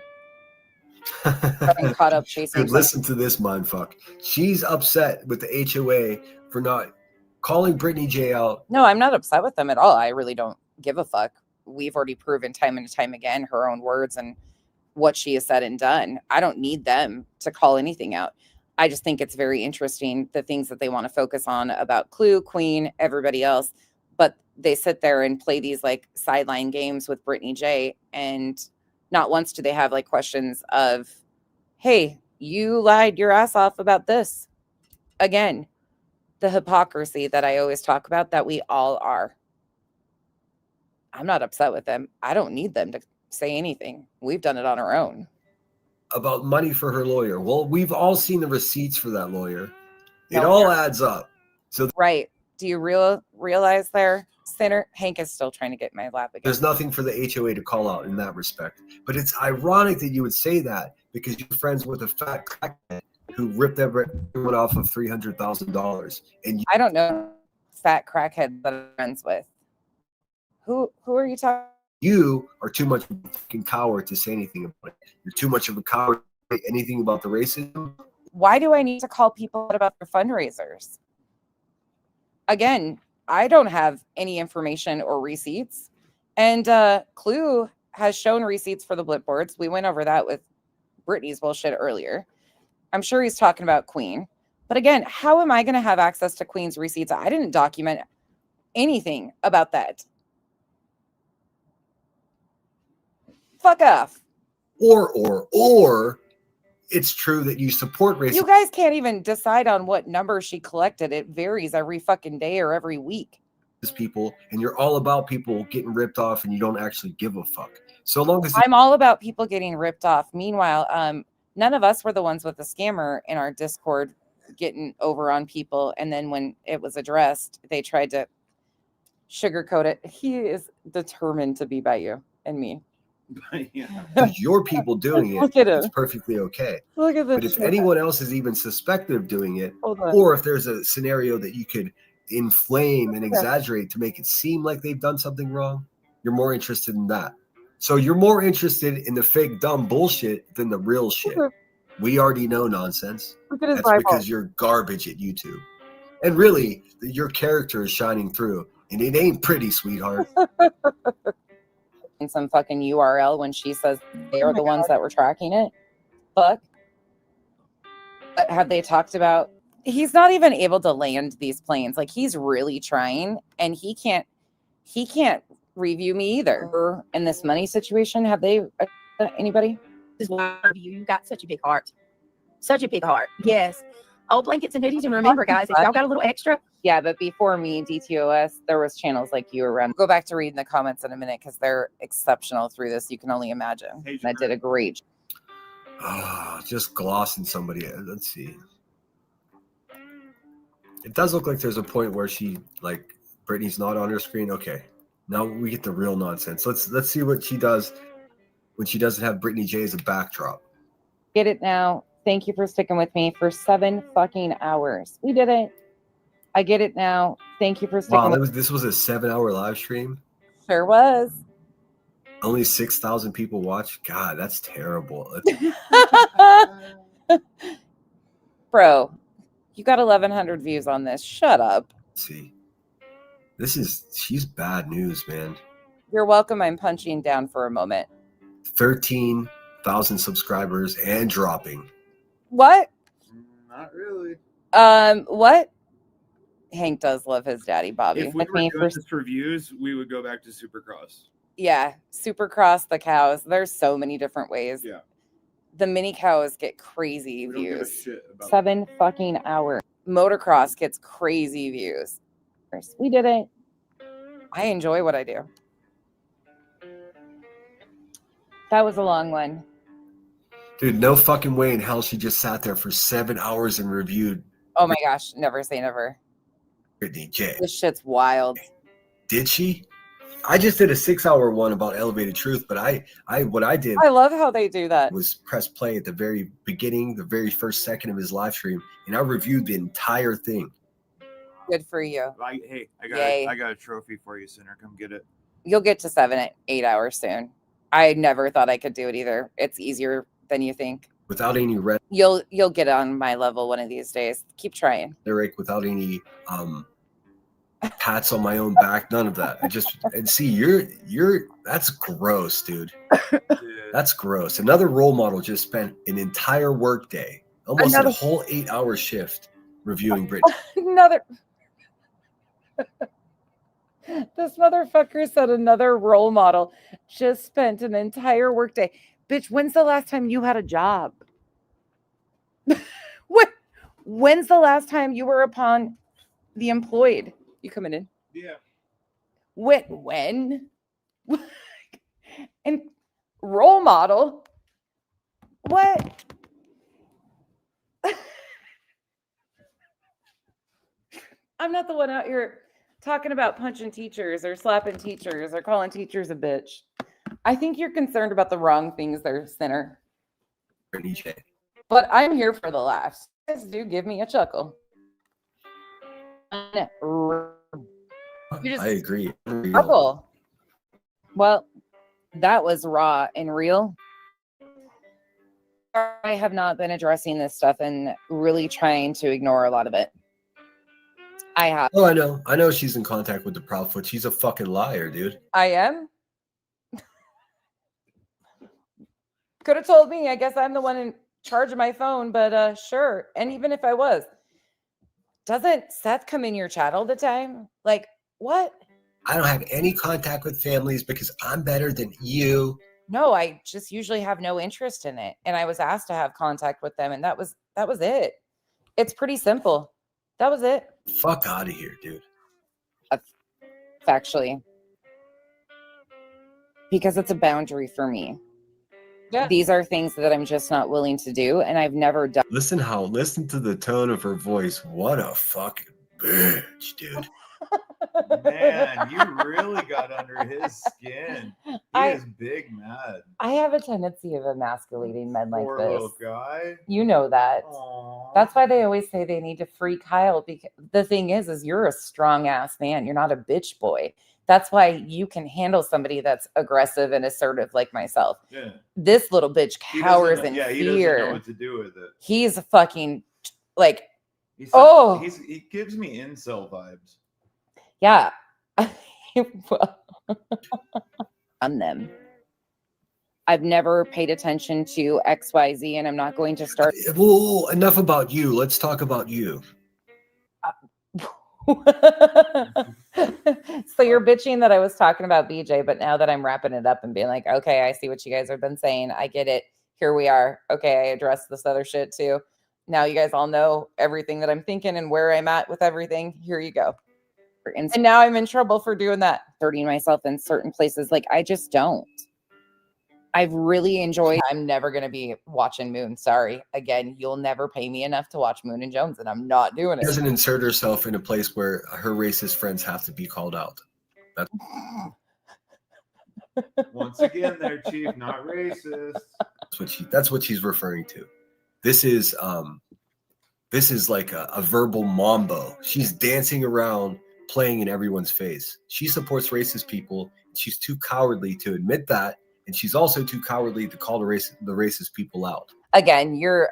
Getting caught up chasing. Dude, listen to this mindfuck. She's upset with the HOA for not calling Brittany J out. No, I'm not upset with them at all. I really don't give a fuck. We've already proven time and time again her own words and what she has said and done. I don't need them to call anything out. I just think it's very interesting the things that they want to focus on about Clue, Queen, everybody else. But they sit there and play these like sideline games with Brittany J. And not once do they have like questions of, hey, you lied your ass off about this. Again, the hypocrisy that I always talk about that we all are. I'm not upset with them. I don't need them to say anything. We've done it on our own. About money for her lawyer. Well, we've all seen the receipts for that lawyer. It all adds up. So right. Do you realize there, Sinner? Hank is still trying to get my lap again. There's nothing for the HOA to call out in that respect. But it's ironic that you would say that because you're friends with a fat crackhead who ripped everyone off of $300,000. And I don't know fat crackhead that I'm friends with. Who are you talking? You are too much of a fucking coward to say anything about it. You're too much of a coward to say anything about the racism Why do I need to call people out about their fundraisers? Again, I don't have any information or receipts. And Clue has shown receipts for the blip boards. We went over that with Brittany's bullshit earlier. I'm sure he's talking about Queen. But again, how am I going to have access to Queen's receipts? I didn't document anything about that. Fuck off. Or it's true that you support racism. You guys can't even decide on what number she collected. It varies every fucking day or every week. People, and you're all about people getting ripped off, and you don't actually give a fuck. So long as I'm all about people getting ripped off. Meanwhile, none of us were the ones with the scammer in our Discord getting over on people. And then when it was addressed, they tried to sugarcoat it. He is determined to be by you and me. Yeah. your people doing it, Look at him. it's perfectly okay. Look at this. But if anyone else is even suspected of doing it, Hold on. or if there's a scenario that you could inflame and exaggerate to make it seem like they've done something wrong, you're more interested in that. So you're more interested in the fake dumb bullshit than the real shit. We already know nonsense. Look at his That's Bible. because you're garbage at YouTube. And really, your character is shining through. And it ain't pretty, sweetheart. In some fucking URL when she says they are the ones that were tracking it. Fuck. But have they talked about? He's not even able to land these planes. Like, he's really trying, and he can't review me either. In this money situation, have they anybody? This is why you got such a big heart. Such a big heart. Yes. Old blankets and hoodies. And remember, guys, if y'all got a little extra. Yeah, but before me, DTOS, there was channels like you around. Go back to reading the comments in a minute because they're exceptional through this. You can only imagine. Hey, I did a great job. Just glossing somebody. Let's see. It does look like there's a point where Brittany's not on her screen. Okay, now we get the real nonsense. Let's see what she does when she doesn't have Brittany J as a backdrop. Get it now. Thank you for sticking with me for 7 fucking hours. We did it. I get it now. Thank you for sticking with me. This was a 7-hour live stream. Sure was. Only 6,000 people watched. God, that's terrible. Bro, you got 1,100 views on this. Shut up. Let's see. She's bad news, man. You're welcome. I'm punching down for a moment. 13,000 subscribers and dropping. What? Not really. What? Hank does love his daddy, Bobby. If we were doing this for views, we would go back to Supercross. Yeah, Supercross, the cows. There's so many different ways. Yeah. The mini cows get crazy We don't give a views. shit about 7 fucking hours. Motocross gets crazy views. We did it. I enjoy what I do. That was a long one. Dude, no fucking way in hell she just sat there for 7 hours and reviewed. Oh my gosh, never say never. Brittany J. This shit's wild. Did she? I just did a 6-hour one about elevated truth, but what I did I love how they do that. was press play at the very beginning, the very first second of his live stream, and I reviewed the entire thing. Good for you. Hey, Yay. I got a trophy for you, Sinner. Come get it. You'll get to 7 8 hours soon. I never thought I could do it either. It's easier than you think. Without any You'll get on my level one of these days. Keep trying. rhetoric, without any pats on my own back, none of that. That's gross, dude. That's gross. Another role model just spent an entire workday, almost a whole 8-hour shift reviewing Brittany. This motherfucker said another role model just spent an entire workday. Bitch, when's the last time you had a job? When's the last time you were upon the employed? You coming in? Yeah. When? And role model? What? I'm not the one out here talking about punching teachers or slapping teachers or calling teachers a bitch. I think you're concerned about the wrong things there, Sinner. Brittany J. But I'm here for the laughs. You guys do give me a chuckle. I agree. Chuckle. Well, that was raw and real. I have not been addressing this stuff and really trying to ignore a lot of it. I have. Oh, I know she's in contact with the Proudfoot. She's a fucking liar, dude. I am. Could have told me. I guess I'm the one in charge of my phone, but sure. And even if I was, doesn't Seth come in your chat all the time? Like, what? I don't have any contact with families because I'm better than you. No, I just usually have no interest in it. And I was asked to have contact with them, and that was it. It's pretty simple. That was it. Fuck out of here, dude. Factually. Because it's a boundary for me. Yeah. These are things that I'm just not willing to do, and I've never done. Listen to the tone of her voice. What a fucking bitch, dude. Man, you really got under his skin. He is big mad. I have a tendency of emasculating men like Poor this. little guy. You know that. Aww. That's why they always say they need to free Kyle, because the thing is you're a strong ass man. You're not a bitch boy. That's why you can handle somebody that's aggressive and assertive like myself. Yeah. This little bitch cowers in he fear. doesn't know what to do with it. He's a fucking like, He gives me incel vibes. yeah. On them. I've never paid attention to XYZ, and I'm not going to start. Whoa, enough about you. Let's talk about you. So you're bitching that I was talking about BJ, but now that I'm wrapping it up and being like, okay, I see what you guys have been saying. I get it. Here we are. Okay, I addressed this other shit too. Now you guys all know everything that I'm thinking and where I'm at with everything. Here you go. And now I'm in trouble for doing that. Hurting myself in certain places. Like, I just don't. I've really enjoyed. I'm never going to be watching Moon. Sorry. Again, you'll never pay me enough to watch Moon and Jones, and I'm not doing it. She doesn't insert herself in a place where her racist friends have to be called out. Once again, there, Chief, not racist. That's what she's referring to. This is like a verbal mambo. She's dancing around, playing in everyone's face. She supports racist people. She's too cowardly to admit that. And she's also too cowardly to call the racist people out. Again, you're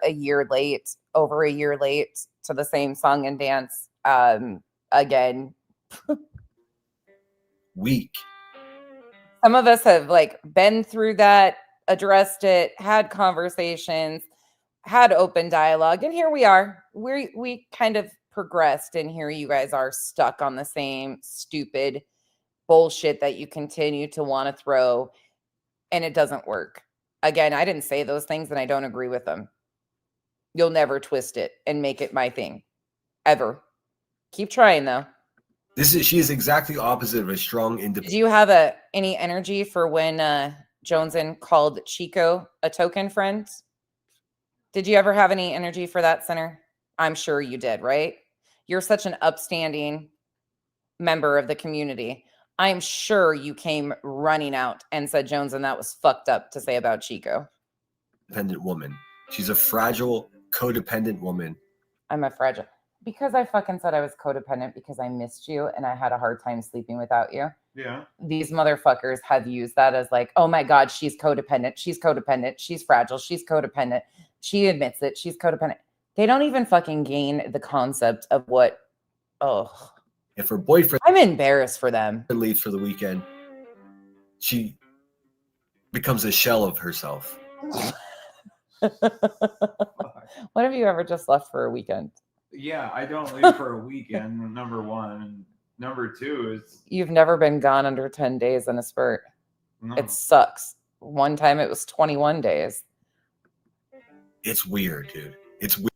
over a year late to the same song and dance. Again. Weak. Some of us have like been through that, addressed it, had conversations, had open dialogue, and here we are. We kind of progressed, and here you guys are stuck on the same stupid bullshit that you continue to want to throw. And it doesn't work. Again, I didn't say those things and I don't agree with them. You'll never twist it and make it my thing. Ever. Keep trying though. She is exactly opposite of a strong independent. Did you have any energy for when Joneson called Chico a token friend? Did you ever have any energy for that, Center? I'm sure you did, right? You're such an upstanding member of the community. I'm sure you came running out and said, Jones, and that was fucked up to say about Chico. Independent woman. She's a fragile, codependent woman. I'm a fragile. Because I fucking said I was codependent because I missed you and I had a hard time sleeping without you. Yeah. These motherfuckers have used that as like, oh my God, she's codependent. She's codependent. She's fragile. She's codependent. She admits it. She's codependent. They don't even fucking gain the concept of what, If her boyfriend, I'm embarrassed for them, leaves for the weekend, she becomes a shell of herself. When have you ever just left for a weekend? Yeah, I don't leave for a weekend, number one. And number two is... You've never been gone under 10 days in a spurt. No. It sucks. One time it was 21 days. It's weird, dude. It's weird.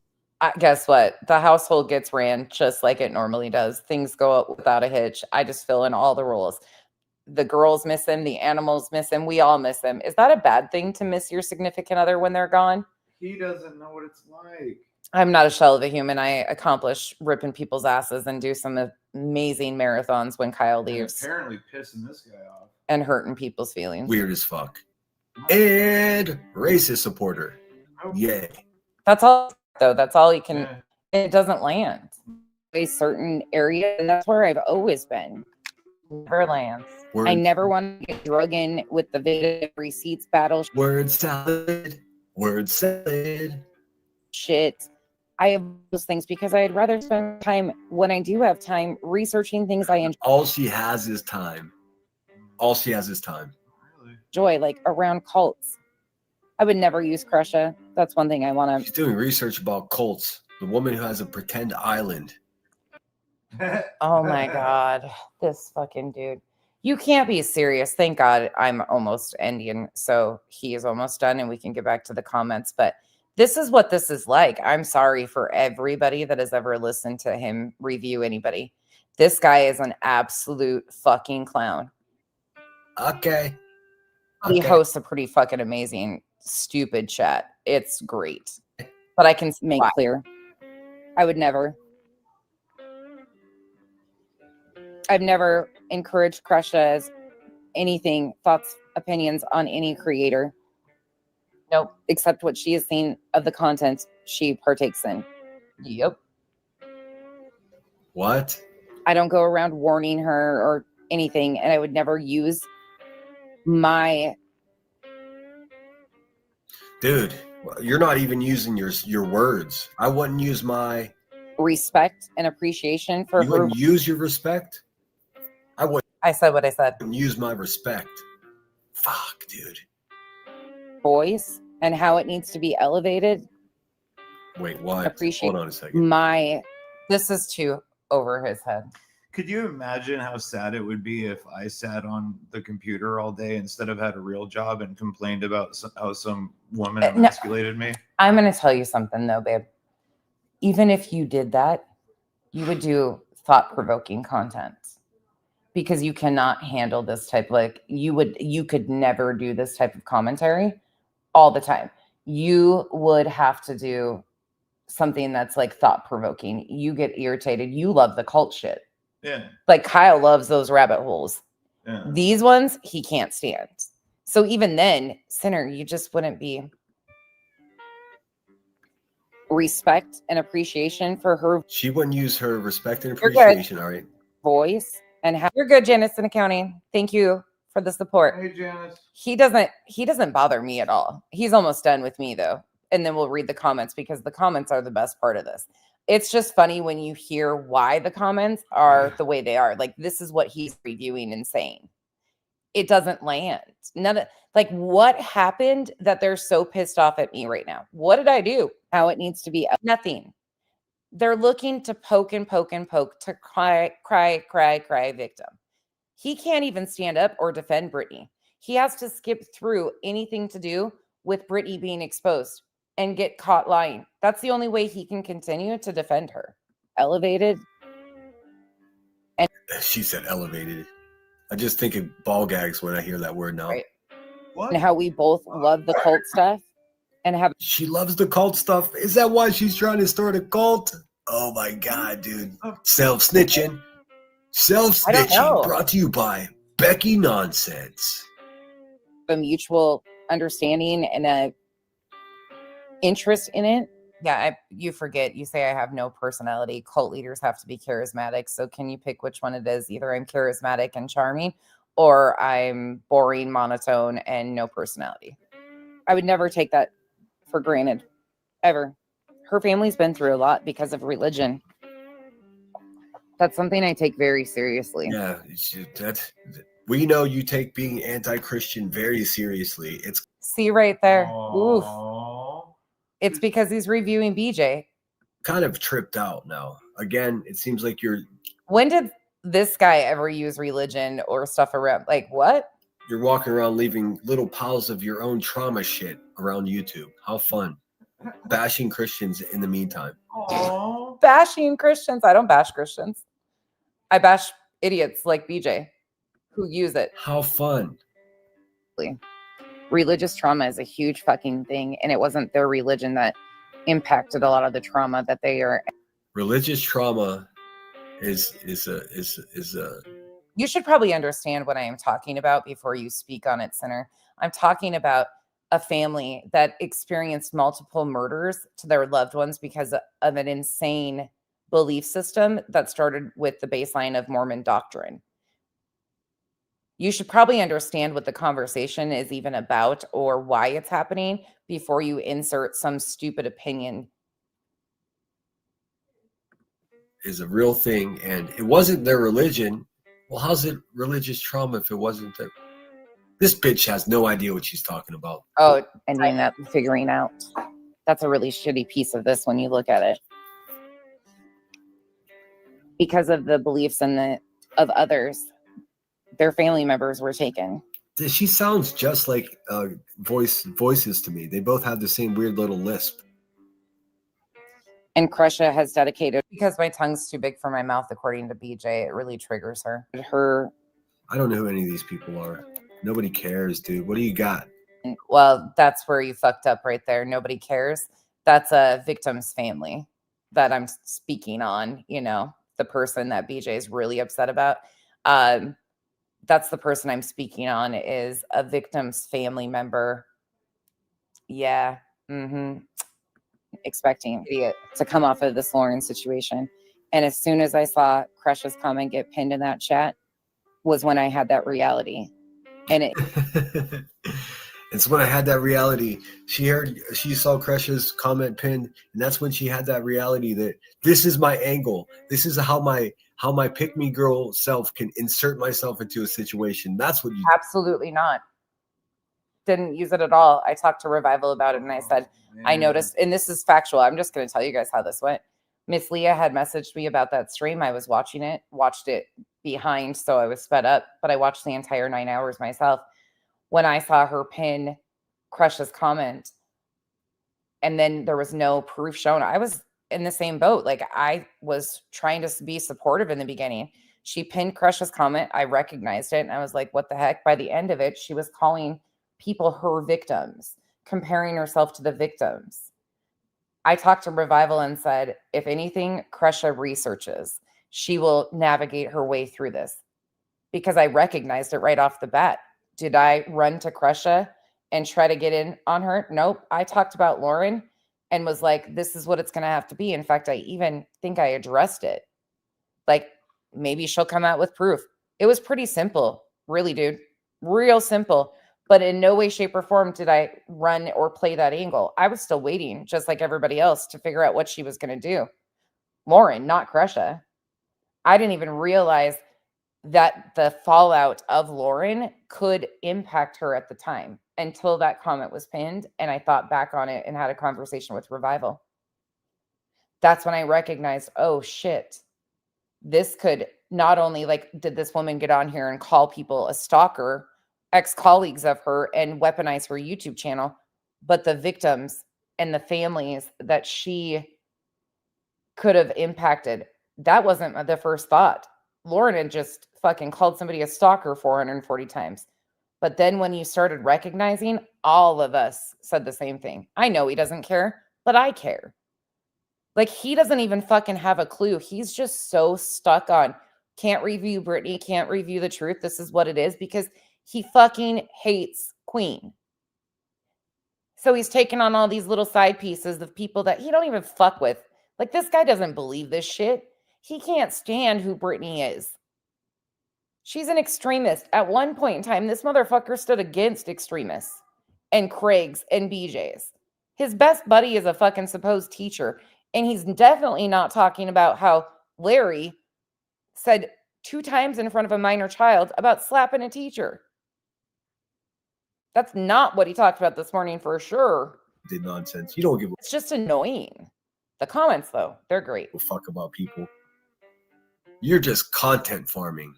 Guess what? The household gets ran just like it normally does. Things go up without a hitch. I just fill in all the roles. The girls miss him. The animals miss him. We all miss him. Is that a bad thing to miss your significant other when they're gone? He doesn't know what it's like. I'm not a shell of a human. I accomplish ripping people's asses and do some amazing marathons when Kyle leaves. And apparently pissing this guy off. And hurting people's feelings. Weird as fuck. And racist supporter. Yay. That's all, though. That's all you can. Yeah. It doesn't land. A certain area, and that's where I've always been. Never lands. Word. I never want to get drug in with the video receipts battle. Word salad. Word salad. shit. I have those things because I'd rather spend time when I do have time researching things I All she has is time. All she has is time. enjoy, like around cults. I would never use Crusha. That's one thing I want She's to. doing research about cults. The woman who has a pretend island. Oh my God. This fucking dude. You can't be serious. Thank God I'm almost ending. So he is almost done and we can get back to the comments. But this is what this is like. I'm sorry for everybody that has ever listened to him review anybody. This guy is an absolute fucking clown. Okay. He Okay. hosts a pretty fucking amazing, stupid chat. It's great. But I can make clear, I would never. I've never encouraged Crusha as anything, thoughts, opinions on any creator. Nope, except what she has seen of the content she partakes in. Yep. What? I don't go around warning her or anything, and I would never use my Dude, you're not even using your words. I wouldn't use my respect and appreciation for You her. wouldn't use your respect? I wouldn't I said what I said. use my respect. Fuck, dude. Voice and how it needs to be elevated. Wait, what? Appreciate Hold on a second. This is too over his head. Could you imagine how sad it would be if I sat on the computer all day instead of had a real job and complained about how some woman emasculated me? I'm going to tell you something though, babe. Even if you did that, you would do thought-provoking content because you cannot handle this type. You could never do this type of commentary all the time. You would have to do something that's like thought-provoking. You get irritated. You love the cult shit. Yeah. Like Kyle loves those rabbit holes. Yeah. These ones he can't stand. So even then, Sinner, you just wouldn't be respect and appreciation for her She wouldn't use her respect and appreciation, all right? voice and how you're good, Janice in accounting. Thank you for the support. Hey, Janice. He doesn't bother me at all. He's almost done with me though. And then we'll read the comments because the comments are the best part of this. It's just funny when you hear why the comments are the way they are. Like this is what he's reviewing and saying. It doesn't land. None of what happened that they're so pissed off at me right now. What did I do? How it needs to be nothing. They're looking to poke and poke and poke to cry victim. He can't even stand up or defend Britney. He has to skip through anything to do with Britney being exposed and get caught lying. That's the only way he can continue to defend her. Elevated. And she said elevated. I just think of ball gags when I hear that word now. Right. What? And how we both love the cult stuff. And have she loves the cult stuff. Is that why she's trying to start a cult? Oh my God, dude. Self-snitching. Self-snitching brought to you by Becky Nonsense. A mutual understanding and a interest in it. Yeah, you forget. You say I have no personality. Cult leaders have to be charismatic. So can you pick which one it is? Either I'm charismatic and charming or I'm boring, monotone, and no personality. I would never take that for granted, ever. Her family's been through a lot because of religion. That's something I take very seriously. Yeah, we know you take being anti-Christian very seriously. It's see right there. Oof. It's because he's reviewing BJ. Kind of tripped out now. Again, it seems like you're. When did this guy ever use religion or stuff around? Like what? You're walking around leaving little piles of your own trauma shit around YouTube. How fun. Bashing Christians in the meantime. Aww. Bashing Christians. I don't bash Christians. I bash idiots like BJ who use it. How fun. Religious trauma is a huge fucking thing, and it wasn't their religion that impacted a lot of the trauma that they are. Religious trauma is a. You should probably understand what I am talking about before you speak on it, Sinner. I'm talking about a family that experienced multiple murders to their loved ones because of an insane belief system that started with the baseline of Mormon doctrine. You should probably understand what the conversation is even about or why it's happening before you insert some stupid opinion. Is a real thing, and it wasn't their religion. Well, how's it religious trauma if it wasn't their? This bitch has no idea what she's talking about. Oh, ending that, figuring out. That's a really shitty piece of this when you look at it. Because of the beliefs and of others, their family members were taken. She sounds just like voices to me. They both have the same weird little lisp. And Krusha has dedicated, because my tongue's too big for my mouth, according to BJ, it really triggers her. I don't know who any of these people are. Nobody cares, dude. What do you got? Well, that's where you fucked up right there. Nobody cares. That's a victim's family that I'm speaking on, you know, the person that BJ is really upset about. That's the person I'm speaking on, is a victim's family member. Yeah. Expecting idiot to come off of this Lauren situation. And as soon as I saw Krusha's comment get pinned in that chat was when I had that reality. And it's when I had that reality. She saw Krusha's comment pinned, and that's when she had that reality that this is my angle. This is how my pick me girl self can insert myself into a situation. That's what you absolutely not. Didn't use it at all. I talked to Revival about it and I said, I noticed, and this is factual. I'm just going to tell you guys how this went. Miss Leah had messaged me about that stream. I was watched it behind, so I was sped up, but I watched the entire 9 hours myself. When I saw her pin Krusha's comment, and then there was no proof shown, I was in the same boat. Like, I was trying to be supportive in the beginning. She pinned Krusha's comment. I recognized it, and I was like, what the heck? By the end of it, she was calling people her victims, comparing herself to the victims. I talked to Revival and said, if anything, Krusha researches. She will navigate her way through this, because I recognized it right off the bat. Did I run to Krusha and try to get in on her? Nope. I talked about Lauren and was like, this is what it's going to have to be. In fact, I even think I addressed it. Like, maybe she'll come out with proof. It was pretty simple. Really, dude. Real simple. But in no way, shape, or form did I run or play that angle. I was still waiting, just like everybody else, to figure out what she was going to do. Lauren, not Krusha. I didn't even realize that the fallout of Lauren could impact her at the time until that comment was pinned. And I thought back on it and had a conversation with Revival. That's when I recognized, oh shit, this could not only, like, did this woman get on here and call people a stalker, ex-colleagues of her, and weaponize her YouTube channel, but the victims and the families that she could have impacted. That wasn't the first thought. Lauren had just fucking called somebody a stalker 440 times. But then when you started recognizing, all of us said the same thing. I know he doesn't care, but I care. Like, he doesn't even fucking have a clue. He's just so stuck on, can't review Britney, can't review the truth. This is what it is, because he fucking hates Queen. So he's taking on all these little side pieces of people that he don't even fuck with. Like, this guy doesn't believe this shit. He can't stand who Britney is. She's an extremist. At one point in time, this motherfucker stood against extremists and Craig's and BJ's. His best buddy is a fucking supposed teacher. And he's definitely not talking about how Larry said 2 times in front of a minor child about slapping a teacher. That's not what he talked about this morning for sure. Did nonsense. You don't give It's just annoying. The comments, though, they're great. a fuck about people. You're just content farming.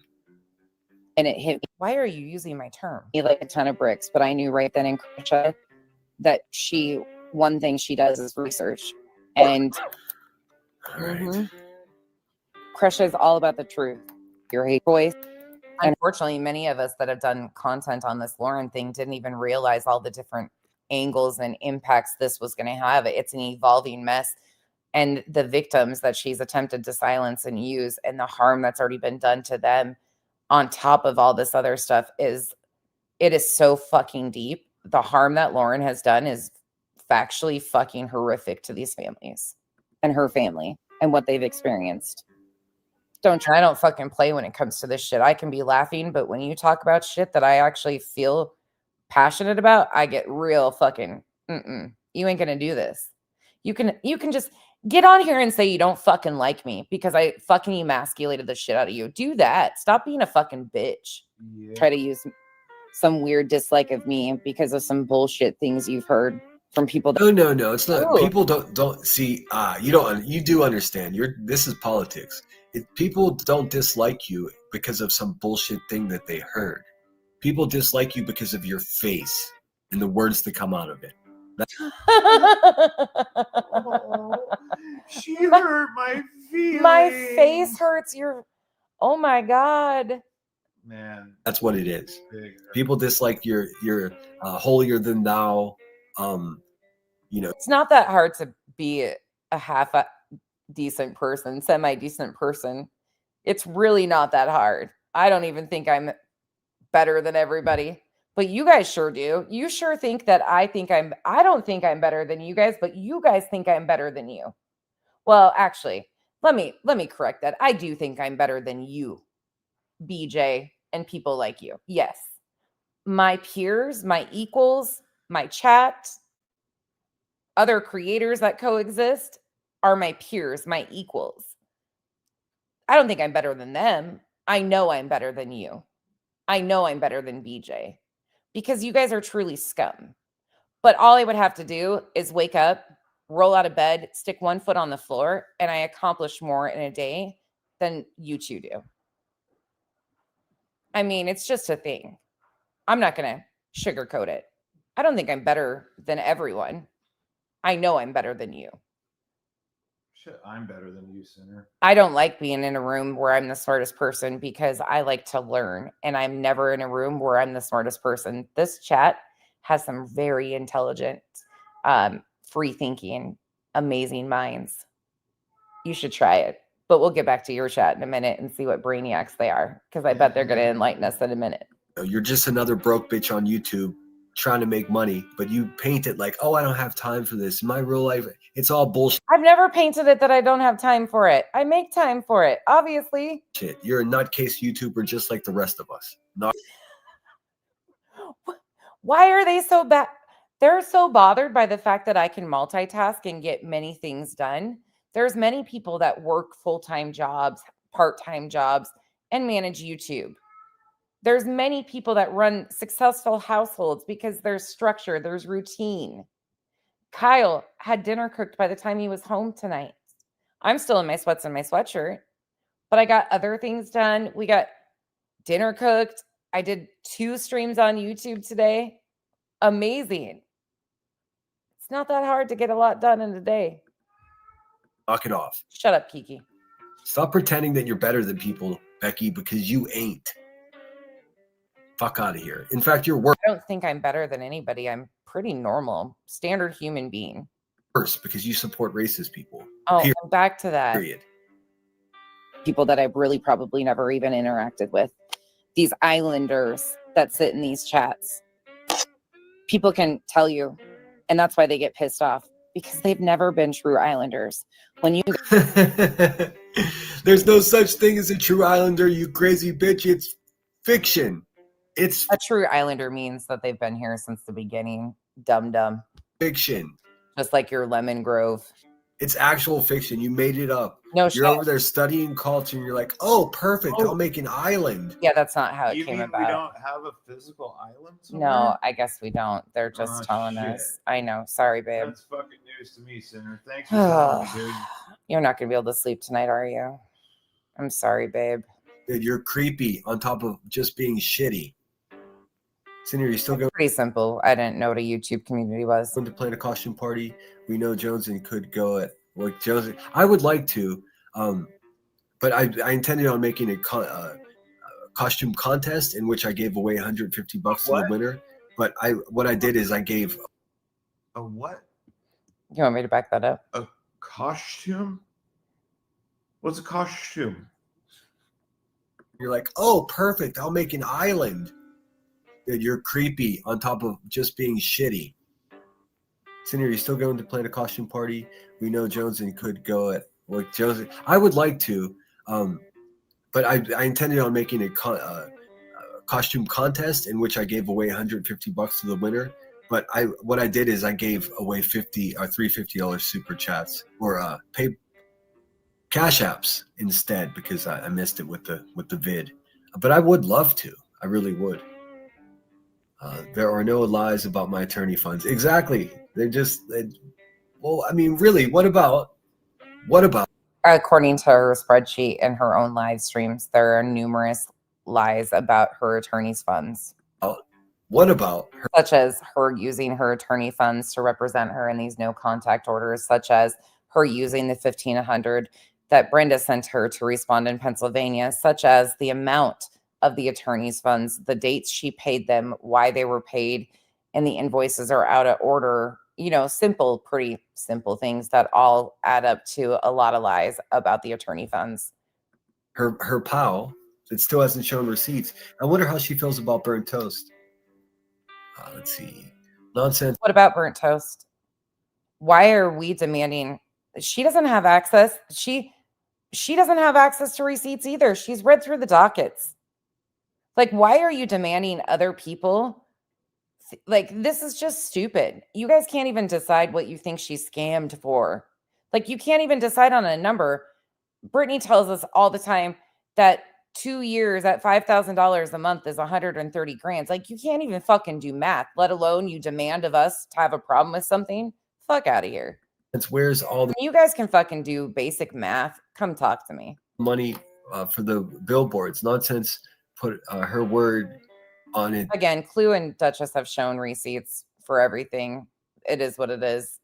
And it hit me. Why are you using my term? He like a ton of bricks, but I knew right then in Krusha that one thing she does is research. And Krusha is all about the truth. Your hate voice. Unfortunately, many of us that have done content on this Lauren thing didn't even realize all the different angles and impacts this was going to have. It's an evolving mess. And the victims that she's attempted to silence and use, and the harm that's already been done to them on top of all this other stuff, it is so fucking deep. The harm that Lauren has done is factually fucking horrific to these families and her family and what they've experienced. I don't fucking play when it comes to this shit. I can be laughing, but when you talk about shit that I actually feel passionate about, I get real fucking, you ain't gonna do this. You can just get on here and say you don't fucking like me because I fucking emasculated the shit out of you. Do that. Stop being a fucking bitch. Yeah. Try to use some weird dislike of me because of some bullshit things you've heard from people that No. It's not. Ooh. People don't see. You do understand. This is politics. People don't dislike you because of some bullshit thing that they heard. People dislike you because of your face and the words that come out of it. She hurt my feelings. My face hurts. Oh my God. Man, That's what it is. big. People dislike you're holier than thou. It's not that hard to be a half decent person, semi-decent person. It's really not that hard. I don't even think I'm better than everybody, but you guys sure do. You sure think that I don't think I'm better than you guys, but you guys think I'm better than you. Well, actually, let me correct that. I do think I'm better than you, BJ, and people like you. Yes. My peers, my equals, my chat, other creators that coexist are my peers, my equals. I don't think I'm better than them. I know I'm better than you. I know I'm better than BJ because you guys are truly scum. But all I would have to do is wake up, roll out of bed, stick one foot on the floor, and I accomplish more in a day than you two do. I mean, it's just a thing. I'm not going to sugarcoat it. I don't think I'm better than everyone. I know I'm better than you. Shit, I'm better than you, sinner. I don't like being in a room where I'm the smartest person because I like to learn, and I'm never in a room where I'm the smartest person. This chat has some very intelligent, free-thinking, amazing minds. You should try it. But we'll get back to your chat in a minute and see what brainiacs they are, because I bet they're going to enlighten us in a minute. You're just another broke bitch on YouTube trying to make money, but you paint it like, oh, I don't have time for this. In my real life, it's all bullshit. I've never painted it that I don't have time for it. I make time for it, obviously. You're a nutcase YouTuber just like the rest of us. Why are they so bad? They're so bothered by the fact that I can multitask and get many things done. There's many people that work full-time jobs, part-time jobs, and manage YouTube. There's many people that run successful households because there's structure, there's routine. Kyle had dinner cooked by the time he was home tonight. I'm still in my sweats and my sweatshirt, but I got other things done. We got dinner cooked. I did 2 streams on YouTube today. Amazing. It's not that hard to get a lot done in a day. Knock it off. Shut up, Kiki. Stop pretending that you're better than people, Becky, because you ain't. Fuck out of here. In fact, you're I don't think I'm better than anybody. I'm pretty normal, standard human being. worse because you support racist people. Oh, and back to that. Period. People that I've really probably never even interacted with. These islanders that sit in these chats. People can tell you, and that's why they get pissed off, because they've never been true islanders. When you There's no such thing as a true islander, you crazy bitch. It's fiction. It's a true islander means that they've been here since the beginning. Dumb. fiction. Just like your Lemon Grove. It's actual fiction. You made it up. No You're shit. over there studying culture and you're like, oh, perfect. I'll make an island. Yeah, that's not how it You came mean about. we don't have a physical island somewhere? No, I guess we don't. They're just Oh, telling shit. us. I know. Sorry, babe. That's fucking news to me, sinner. Thanks for telling me, dude. You're not going to be able to sleep tonight, are you? I'm sorry, babe. Dude, you're creepy on top of just being shitty. Senior, you still going Pretty simple. I didn't know what a YouTube community was. to plan a costume party? We know Jonesy could go at like Jonesy. I would like to, but I intended on making a costume contest in which I gave away $150 to the winner. But what I did is I gave A what? You want me to back that up? A costume? What's a costume? You're like, oh, perfect. I'll make an island. Dude, you're creepy on top of just being shitty. Senior, you still going to plan a costume party? We know Jonesy could go at like Jonesy. I would like to, but I intended on making a costume contest in which I gave away $150 to the winner. But what I did is I gave away 50 or $350 super chats or pay cash apps instead because I missed it with the vid. But I would love to. I really would. There are no lies about my attorney funds. Exactly. Well, I mean, really, what about? According to her spreadsheet and her own live streams, there are numerous lies about her attorney's funds. What about her? Such as her using her attorney funds to represent her in these no contact orders, such as her using the $1,500 that Brenda sent her to respond in Pennsylvania, such as the amount of the attorney's funds, the dates she paid them, why they were paid, and the invoices are out of order. You know, pretty simple things that all add up to a lot of lies about the attorney funds. Her pal that still hasn't shown receipts. I wonder how she feels about burnt toast. Let's see. Nonsense. What about burnt toast? Why are we demanding? She doesn't have access. She doesn't have access to receipts either. She's read through the dockets. Like, why are you demanding other people? Like, this is just stupid. You guys can't even decide what you think she scammed for. Like, you can't even decide on a number. Brittany tells us all the time that 2 years at $5,000 a month is 130 grand. Like, you can't even fucking do math, let alone you demand of us to have a problem with something. Fuck out of here. It's where's all the You guys can fucking do basic math. Come talk to me. money for the billboards? Nonsense. Put her word on it. Again, Clue and Duchess have shown receipts for everything. It is what it is.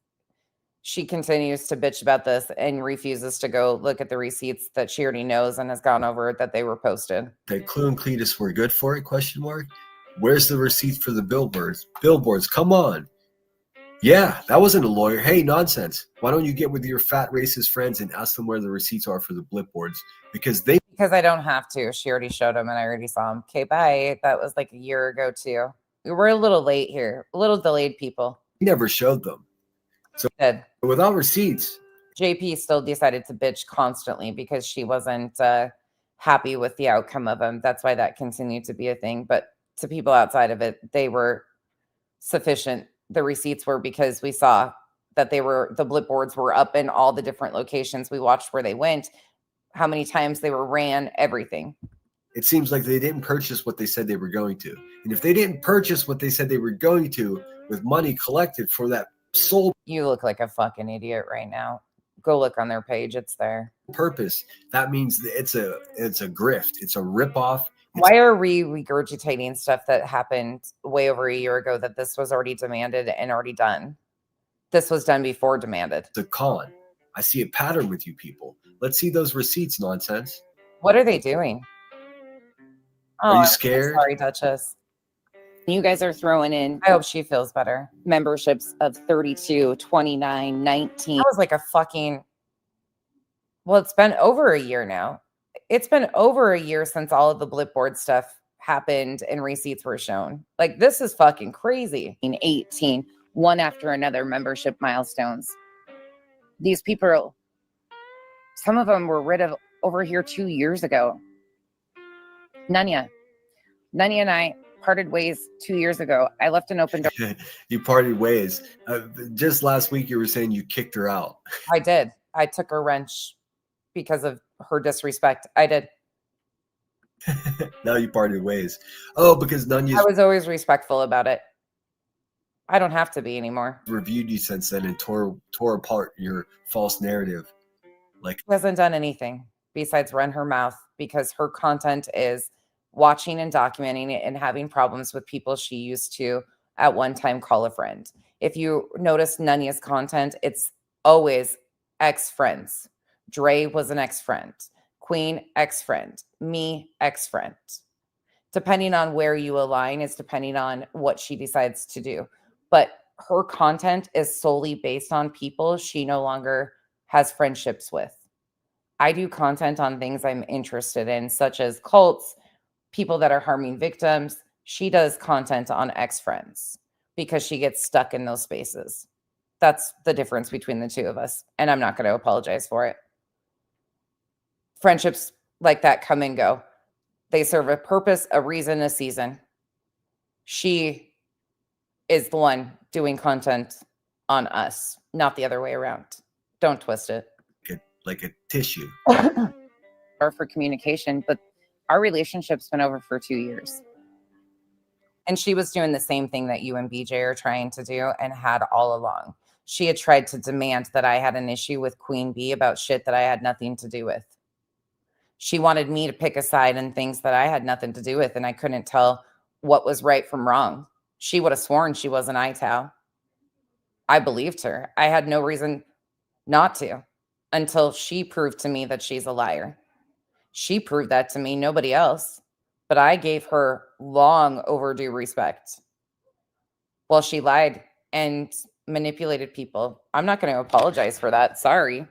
She continues to bitch about this and refuses to go look at the receipts that she already knows and has gone over that they were posted. That Clue and Cletus were good for it? Question mark. Where's the receipts for the billboards? Billboards, come on. Yeah, that wasn't a lawyer. Hey, nonsense. Why don't you get with your fat racist friends and ask them where the receipts are for the blipboards? Because I don't have to. She already showed them and I already saw them. Okay, bye. That was like a year ago too. We were a little late here. A little delayed, people. never showed them. So Good. without receipts, JP still decided to bitch constantly because she wasn't happy with the outcome of them. That's why that continued to be a thing. But to people outside of it, they were sufficient. The receipts were because we saw that the blipboards were up in all the different locations. We watched where they went, how many times they were ran, everything. It seems like they didn't purchase what they said they were going to. And if they didn't purchase what they said they were going to with money collected for that sole You look like a fucking idiot right now. Go look on their page. It's there. purpose, that means it's a grift. It's a ripoff. Why are we regurgitating stuff that happened way over a year ago that this was already demanded and already done? This was done before demanded. It's a con. I see a pattern with you people. Let's see those receipts, nonsense. What are they doing? Are I'm you so scared? sorry, Duchess. You guys are throwing in, I hope she feels better, memberships of 32, 29, 19. That was like a fucking, well, it's been over a year now. It's been over a year since all of the Blipboard stuff happened and receipts were shown. Like, this is fucking crazy. In 18, one after another membership milestones. These people, some of them were rid of over here 2 years ago. Nanya and I parted ways 2 years ago. I left an open door. You parted ways. Just last week, you were saying you kicked her out. I did. I took her wrench because of her disrespect. I did. Now you parted ways. Oh, because Nanya's I was always respectful about it. I don't have to be anymore. reviewed you since then and tore apart your false narrative. Like, She hasn't done anything besides run her mouth because her content is watching and documenting it and having problems with people she used to at one time call a friend. If you notice Nanya's content, it's always ex-friends. Dre was an ex-friend. Queen, ex-friend. Me, ex-friend. Depending on where you align is depending on what she decides to do. But her content is solely based on people she no longer has friendships with. I do content on things I'm interested in, such as cults, people that are harming victims. She does content on ex-friends because she gets stuck in those spaces. That's the difference between the two of us. And I'm not going to apologize for it. Friendships like that come and go. They serve a purpose, a reason, a season. She is the one doing content on us, not the other way around. Don't twist it. Like a tissue. Or for communication, but our relationship's been over for 2 years. And she was doing the same thing that you and BJ are trying to do and had all along. She had tried to demand that I had an issue with Queen Bee about shit that I had nothing to do with. She wanted me to pick a side in things that I had nothing to do with, and I couldn't tell what was right from wrong. She would have sworn she was an ITOW. I believed her. I had no reason not to until she proved to me that she's a liar. She proved that to me, nobody else. But I gave her long overdue respect. Well, she lied and manipulated people. I'm not going to apologize for that. Sorry.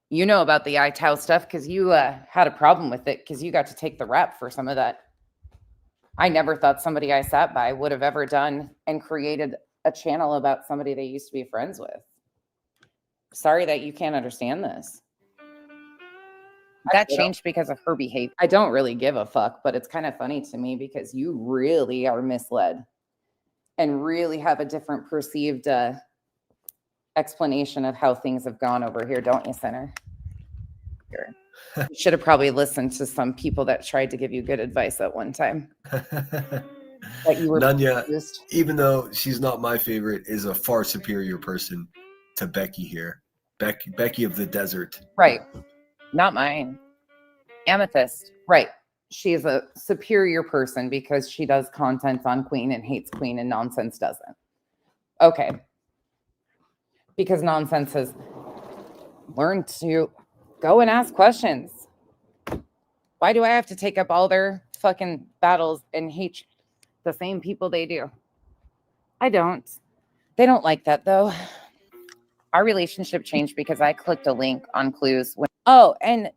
You know about the ITOW stuff because you had a problem with it because you got to take the rap for some of that. I never thought somebody I sat by would have ever done and created a channel about somebody they used to be friends with. Sorry that you can't understand this. That changed because of her behavior. I don't really give a fuck, but it's kind of funny to me because you really are misled and really have a different perceived explanation of how things have gone over here, don't you, Center? You should have probably listened to some people that tried to give you good advice at one time. But you were Nanya, confused. even though she's not my favorite, is a far superior person to Becky here. Becky of the desert. Right. Not mine. Amethyst. Right. She is a superior person because she does content on Queen and hates Queen and Nonsense doesn't. Okay. Because Nonsense has learned to go and ask questions. Why do I have to take up all their fucking battles and hate the same people they do? I don't. They don't like that though. Our relationship changed because I clicked a link on Clues. And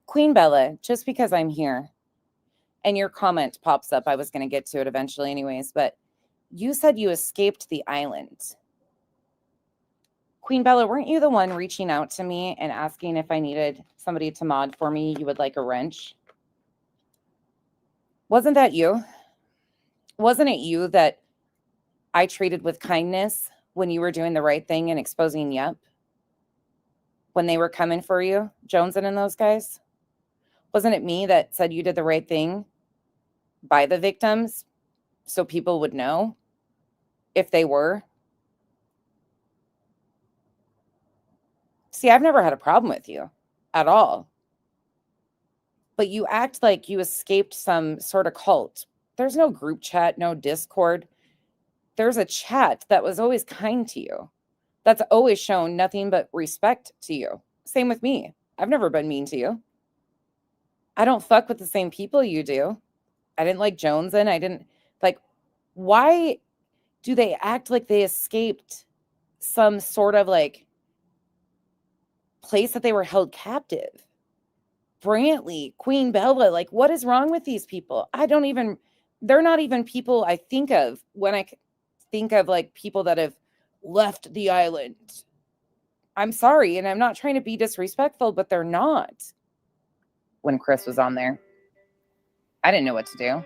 Queen Bella, just because I'm here and your comment pops up, I was going to get to it eventually anyways, but you said you escaped the island. Queen Bella, weren't you the one reaching out to me and asking if I needed somebody to mod for me? You would like a wrench? Wasn't that you? Wasn't it you that I treated with kindness when you were doing the right thing and exposing Yep? When they were coming for you, Joneson and those guys? Wasn't it me that said you did the right thing by the victims so people would know if they were? See, I've never had a problem with you at all. But you act like you escaped some sort of cult. There's no group chat, no Discord. There's a chat that was always kind to you. That's always shown nothing but respect to you. Same with me. I've never been mean to you. I don't fuck with the same people you do. I didn't like Joneson. I didn't like, why do they act like they escaped some sort of like place that they were held captive? Brantley, Queen Bella, like what is wrong with these people? They're not even people I think of when I think of like people that have left the island. I'm sorry, and I'm not trying to be disrespectful, but they're not. When Chris was on there, I didn't know what to do.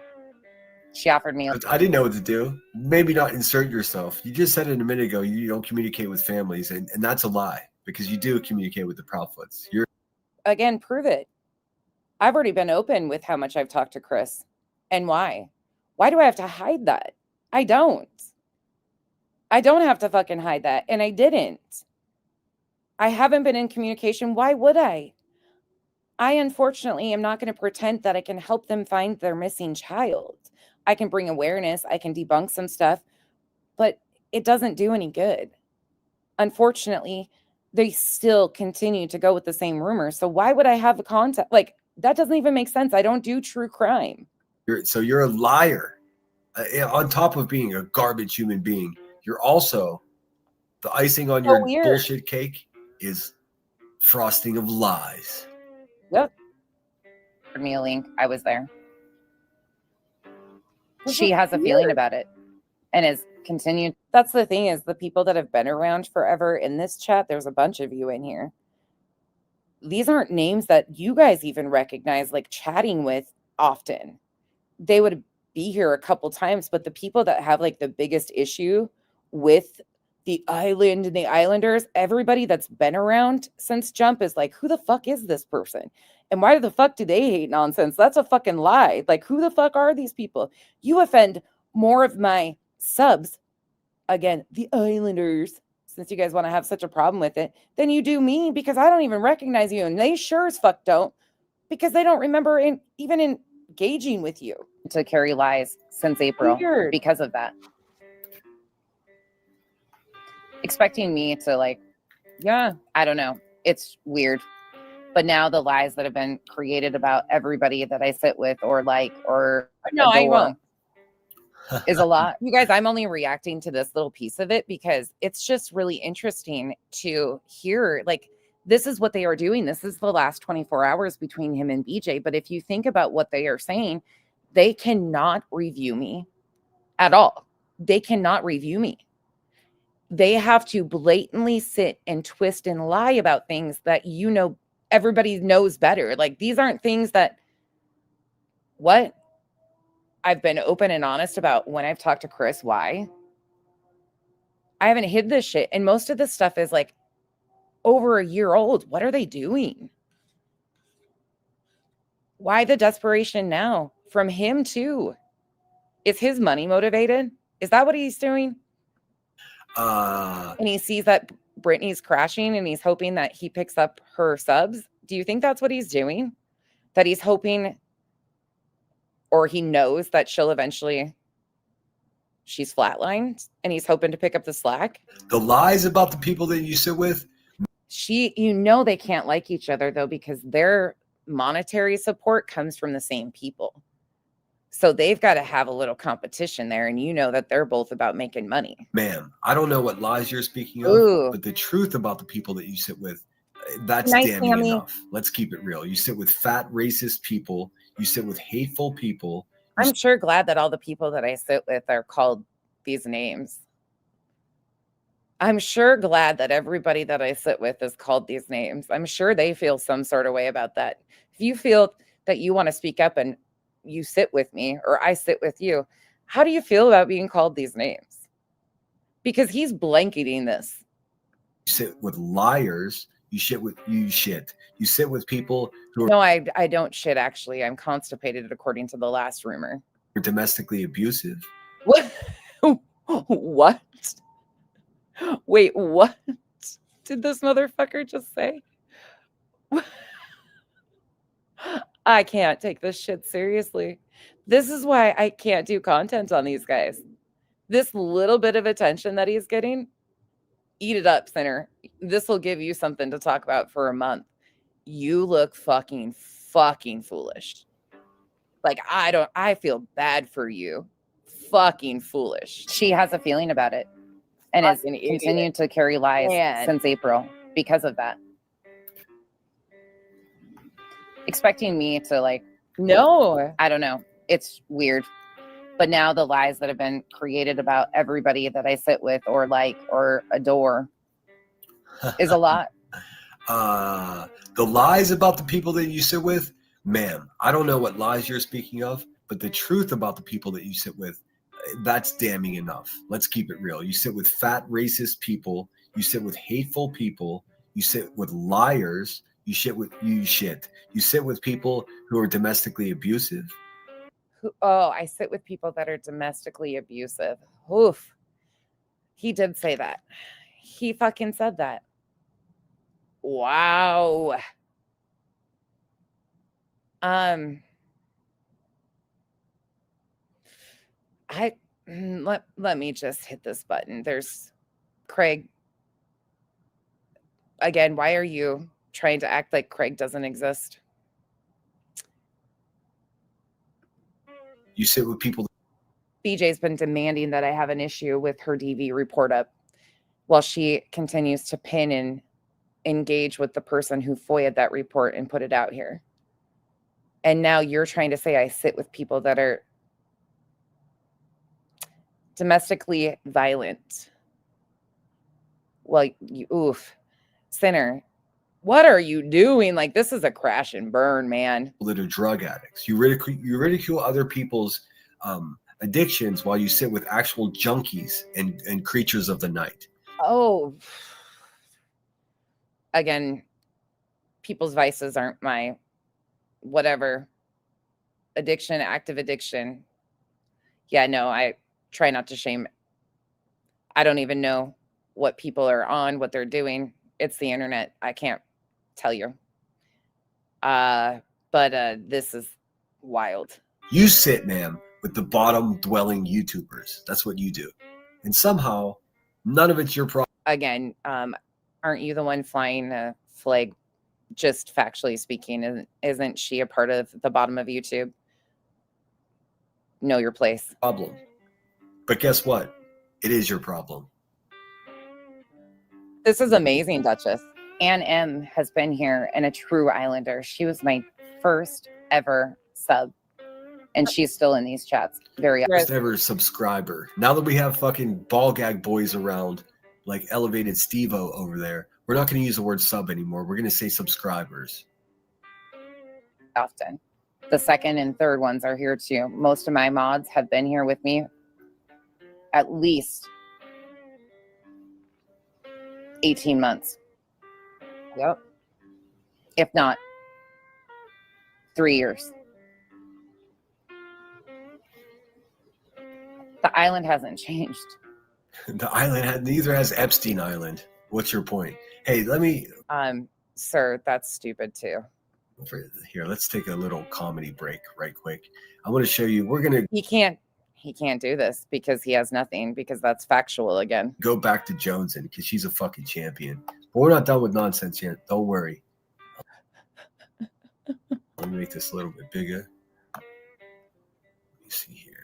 She offered me. I didn't know what to do. Maybe not insert yourself. You just said it a minute ago. You don't communicate with families, and that's a lie because you do communicate with the Proudfoots. Again, prove it. I've already been open with how much I've talked to Chris and why. Why do I have to hide that? I don't. I don't have to fucking hide that, and I didn't. I haven't been in communication. Why would I? I unfortunately am not going to pretend that I can help them find their missing child. I can bring awareness. I can debunk some stuff, but it doesn't do any good. Unfortunately, they still continue to go with the same rumors. So why would I have a contact? Like, that doesn't even make sense. I don't do true crime. You're a liar. On top of being a garbage human being, you're also the icing on your bullshit cake is frosting of lies. Yep. Give me a link. I was there. She has a feeling about it and has continued. That's the thing is the people that have been around forever in this chat, there's a bunch of you in here. these aren't names that you guys even recognize, like chatting with often. They would be here a couple times, but the people that have like the biggest issue with the island and the islanders, everybody that's been around since Jump is like, who the fuck is this person? And why the fuck do they hate nonsense? That's a fucking lie. Like, who the fuck are these people? You offend more of my subs, again, the islanders, since you guys want to have such a problem with it, than you do me, because I don't even recognize you. And they sure as fuck don't, because they don't remember even engaging with you. To carry lies since April. Weird. Because of that. Expecting me to like, yeah, I don't know. It's weird. But now the lies that have been created about everybody that I sit with or like or no, I won't. Is a lot. You guys, I'm only reacting to this little piece of it because it's just really interesting to hear, like, this is what they are doing. This is the last 24 hours between him and BJ. But if you think about what they are saying, they cannot review me at all. They cannot review me. They have to blatantly sit and twist and lie about things that, you know, everybody knows better. Like, these aren't things that, what? I've been open and honest about when I've talked to Chris. Why? I haven't hid this shit. And most of this stuff is like over a year old. What are they doing? Why the desperation now? From him too. Is his money motivated? Is that what he's doing? And he sees that Brittany's crashing and he's hoping that he picks up her subs. Do you think that's what he's doing? That he's hoping, or he knows that she'll eventually, she's flatlined and he's hoping to pick up the slack? The lies about the people that you sit with. You know, they can't like each other though, because their monetary support comes from the same people. So they've got to have a little competition there. And you know that they're both about making money. Ma'am, I don't know what lies you're speaking of, but the truth about the people that you sit with, that's damning enough. Let's keep it real. You sit with fat, racist people. You sit with hateful people. I'm sure glad that all the people that I sit with are called these names. I'm sure glad that everybody that I sit with is called these names. I'm sure they feel some sort of way about that. If you feel that you want to speak up and you sit with me or I sit with you, how do you feel about being called these names? Because he's blanketing this. You sit with liars. You sit with people who are... No, I don't shit, actually. I'm constipated, according to the last rumor. Domestically abusive. What? What? Wait, what did this motherfucker just say? I can't take this shit seriously. This is why I can't do content on these guys. This little bit of attention that he's getting, eat it up, sinner. This will give you something to talk about for a month. You look fucking foolish. Like, I feel bad for you. Fucking foolish. She has a feeling about it and has continued to carry lies since April because of that. Expecting me to like, no, I don't know. It's weird. But now the lies that have been created about everybody that I sit with or like or adore is a lot. The lies about the people that you sit with, ma'am, I don't know what lies you're speaking of, but the truth about the people that you sit with, that's damning enough. Let's keep it real. You sit with fat, racist people. You sit with hateful people. You sit with liars. You sit with people who are domestically abusive. I sit with people that are domestically abusive. Oof. He did say that. He fucking said that. Wow. Let me just hit this button. There's Craig. Again, why are you trying to act like Craig doesn't exist? You sit with people. BJ's been demanding that I have an issue with her DV report up while she continues to pin and engage with the person who FOIA'd that report and put it out here. And now you're trying to say I sit with people that are domestically violent. Well, oof, sinner, what are you doing? Like, this is a crash and burn, man. that are drug addicts. You ridicule other people's addictions while you sit with actual junkies and creatures of the night. Oh, again, people's vices aren't my whatever addiction, active addiction. Yeah, no, I try not to shame. I don't even know what people are on, what they're doing. It's the internet. I can't tell you. But this is wild. You sit, ma'am, with the bottom dwelling YouTubers. That's what you do. And somehow none of it's your problem. Again, aren't you the one flying the flag? Just factually speaking, isn't she a part of the bottom of YouTube? Know your place. But guess what? It is your problem. This is amazing, Duchess. Ann M has been here and a true Islander. She was my first ever sub. And she's still in these chats. Very First ever subscriber. Now that we have fucking ball gag boys around, like elevated Steve-O over there, we're not going to use the word sub anymore. We're going to say subscribers. often. The second and third ones are here too. Most of my mods have been here with me at least 18 months. Yep. If not 3 years. The island hasn't changed. The island neither has Epstein Island. What's your point? Hey, let me. Sir, that's stupid too. Here, let's take a little comedy break right quick. I want to show you. We're gonna. He can't do this because he has nothing, because that's factual again. Go back to Joneson because she's a fucking champion. But we're not done with nonsense yet. Don't worry. Let me make this a little bit bigger. Let me see here.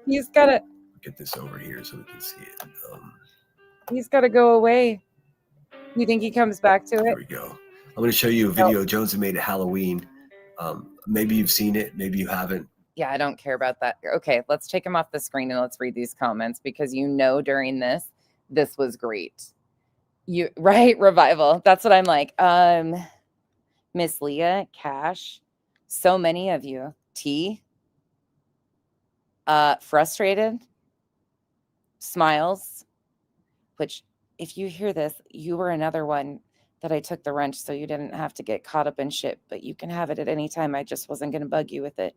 He's gotta Get this over here so we can see it. He's gotta go away. You think he comes back to There it? we go. I'm going to show you a video Jones made at Halloween. Maybe you've seen it. Maybe you haven't. Yeah, I don't care about that. Okay, let's take him off the screen and let's read these comments, because during this was great. You right, Revival. That's what I'm like. Miss Leah, Cash, so many of you. T. Frustrated. Smiles. Which, if you hear this, you were another one that I took the wrench so you didn't have to get caught up in shit, but you can have it at any time. I just wasn't going to bug you with it.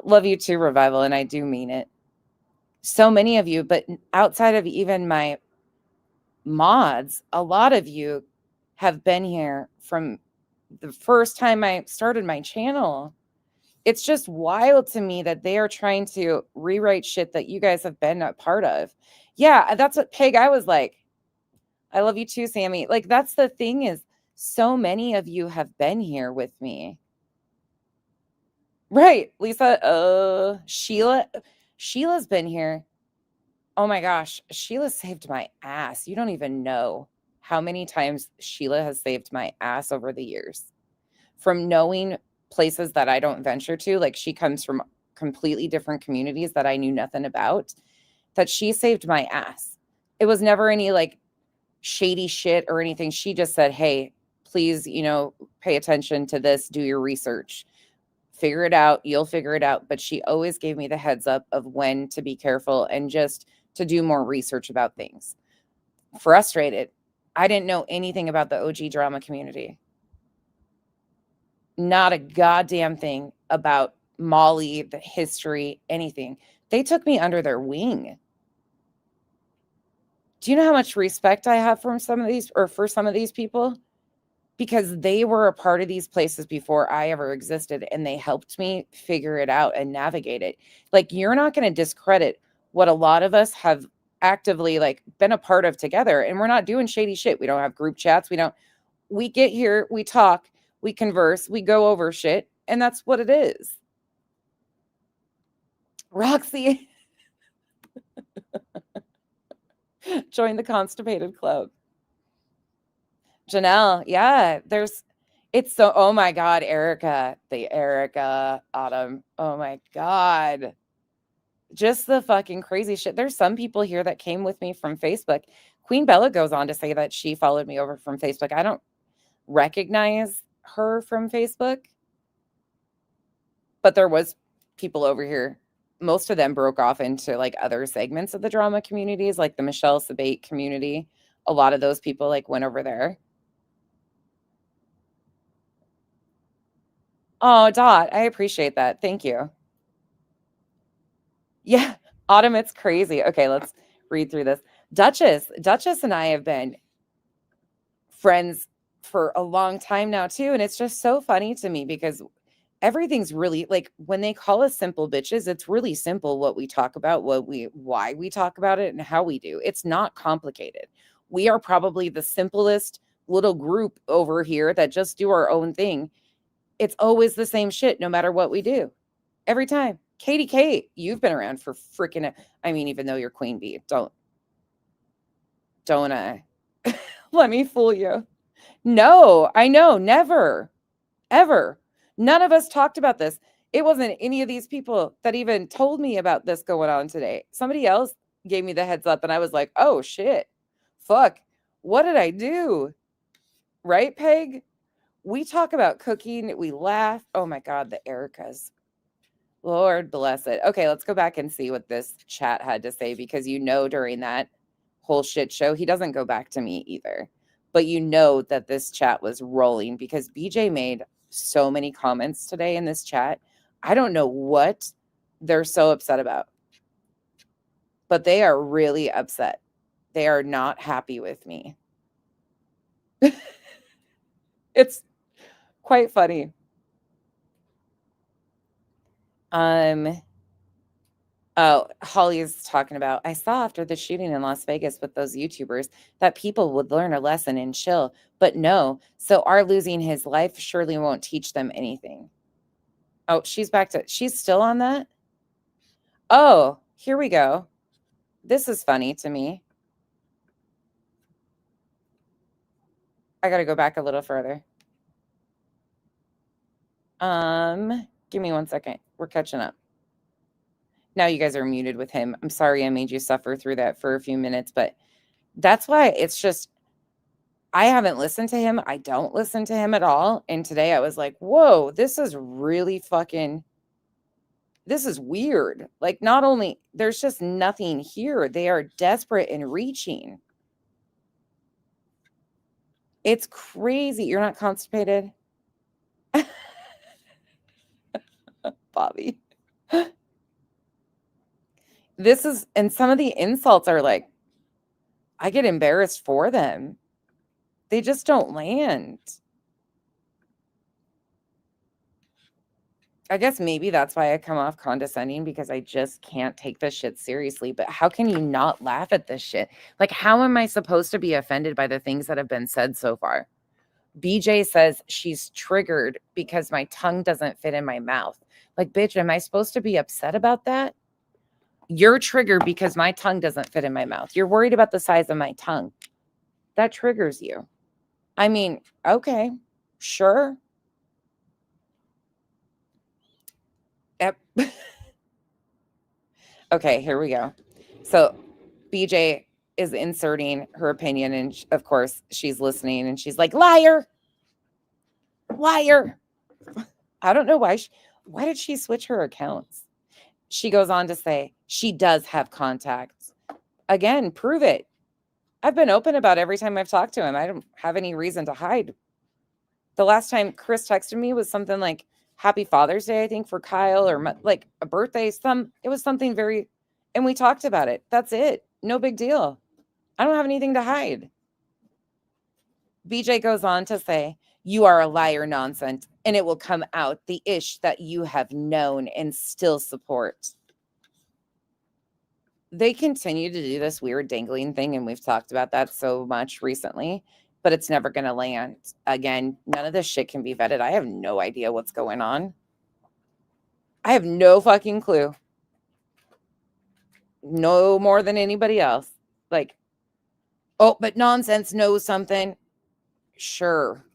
Love you too, Revival, and I do mean it. So many of you, but outside of even my mods, a lot of you have been here from the first time I started my channel. It's just wild to me that they are trying to rewrite shit that you guys have been a part of. Yeah, that's what Peg, I was like, I love you too, Sammy. Like, that's the thing, is so many of you have been here with me. Right, Lisa, Sheila's been here. Oh my gosh, Sheila saved my ass. You don't even know how many times Sheila has saved my ass over the years. From knowing places that I don't venture to, like she comes from completely different communities that I knew nothing about, that she saved my ass. It was never any like shady shit or anything. She just said, hey, please, pay attention to this, do your research, figure it out, you'll figure it out. But she always gave me the heads up of when to be careful and just to do more research about things. Frustrated. I didn't know anything about the OG drama community. Not a goddamn thing about Molly, the history, anything. They took me under their wing. Do you know how much respect I have for some of these people? Because they were a part of these places before I ever existed, and they helped me figure it out and navigate it. Like, you're not going to discredit what a lot of us have actively like been a part of together, and we're not doing shady shit. We don't have group chats. We get here, we talk, we converse, we go over shit, and that's what it is. Roxy. Join the Constipated Club. Janelle, yeah, oh my God, Erica, Autumn, oh my God. Just the fucking crazy shit. There's some people here that came with me from Facebook Queen Bella goes on to say that she followed me over from Facebook. I don't recognize her from Facebook, but there was people over here. Most of them broke off into like other segments of the drama communities, like the Michelle Sabate community. A lot of those people like went over there. Oh, Dot, I appreciate that. Thank you. Yeah, Autumn, it's crazy. Okay, let's read through this. Duchess and I have been friends for a long time now too, and it's just so funny to me because everything's really like when they call us simple bitches, it's really simple what we talk about, why we talk about it, and how we do. It's not complicated. We are probably the simplest little group over here that just do our own thing. It's always the same shit no matter what we do. Every time. Katie K, you've been around for freaking, I mean, even though you're Queen Bee, don't let me fool you. No, I know, never, ever. None of us talked about this. It wasn't any of these people that even told me about this going on today. Somebody else gave me the heads up and I was like, oh shit, fuck, what did I do? Right, Peg? We talk about cooking, we laugh. Oh my God, the Ericas. Lord bless it. Okay, let's go back and see what this chat had to say because during that whole shit show, he doesn't go back to me either. But that this chat was rolling because BJ made so many comments today in this chat. I don't know what they're so upset about, but they are really upset. They are not happy with me. It's quite funny. Oh, Holly is talking about, I saw after the shooting in Las Vegas with those YouTubers that people would learn a lesson and chill, but no. So our losing his life surely won't teach them anything. Oh, she's still on that? Oh, here we go. This is funny to me. I got to go back a little further. Give me 1 second. We're catching up. Now you guys are muted with him. I'm sorry I made you suffer through that for a few minutes, but that's why it's just, I haven't listened to him. I don't listen to him at all. And today I was like, whoa, this is really this is weird. Like, not only, there's just nothing here. They are desperate and reaching. It's crazy. You're not constipated? Bobby. And some of the insults are like, I get embarrassed for them. They just don't land. I guess maybe that's why I come off condescending because I just can't take this shit seriously. But how can you not laugh at this shit? Like, how am I supposed to be offended by the things that have been said so far? BJ says she's triggered because my tongue doesn't fit in my mouth. Like, bitch, am I supposed to be upset about that? You're triggered because my tongue doesn't fit in my mouth. You're worried about the size of my tongue. That triggers you. I mean, okay, sure. Yep. Okay, here we go. So BJ is inserting her opinion, and of course she's listening, and she's like, liar. I don't know why did she switch her accounts? She goes on to say she does have contacts. Again, prove it. I've been open about every time I've talked to him. I don't have any reason to hide. The last time Chris texted me was something like Happy Father's Day, I think, for Kyle, or like a birthday. It was something very, and we talked about it. That's it. No big deal. I don't have anything to hide. BJ goes on to say, you are a liar, nonsense, and it will come out, the ish that you have known and still support. They continue to do this weird dangling thing, and we've talked about that so much recently, but it's never going to land. Again, none of this shit can be vetted. I have no idea what's going on. I have no fucking clue. No more than anybody else. Like, oh, but Nonsense knows something. Sure.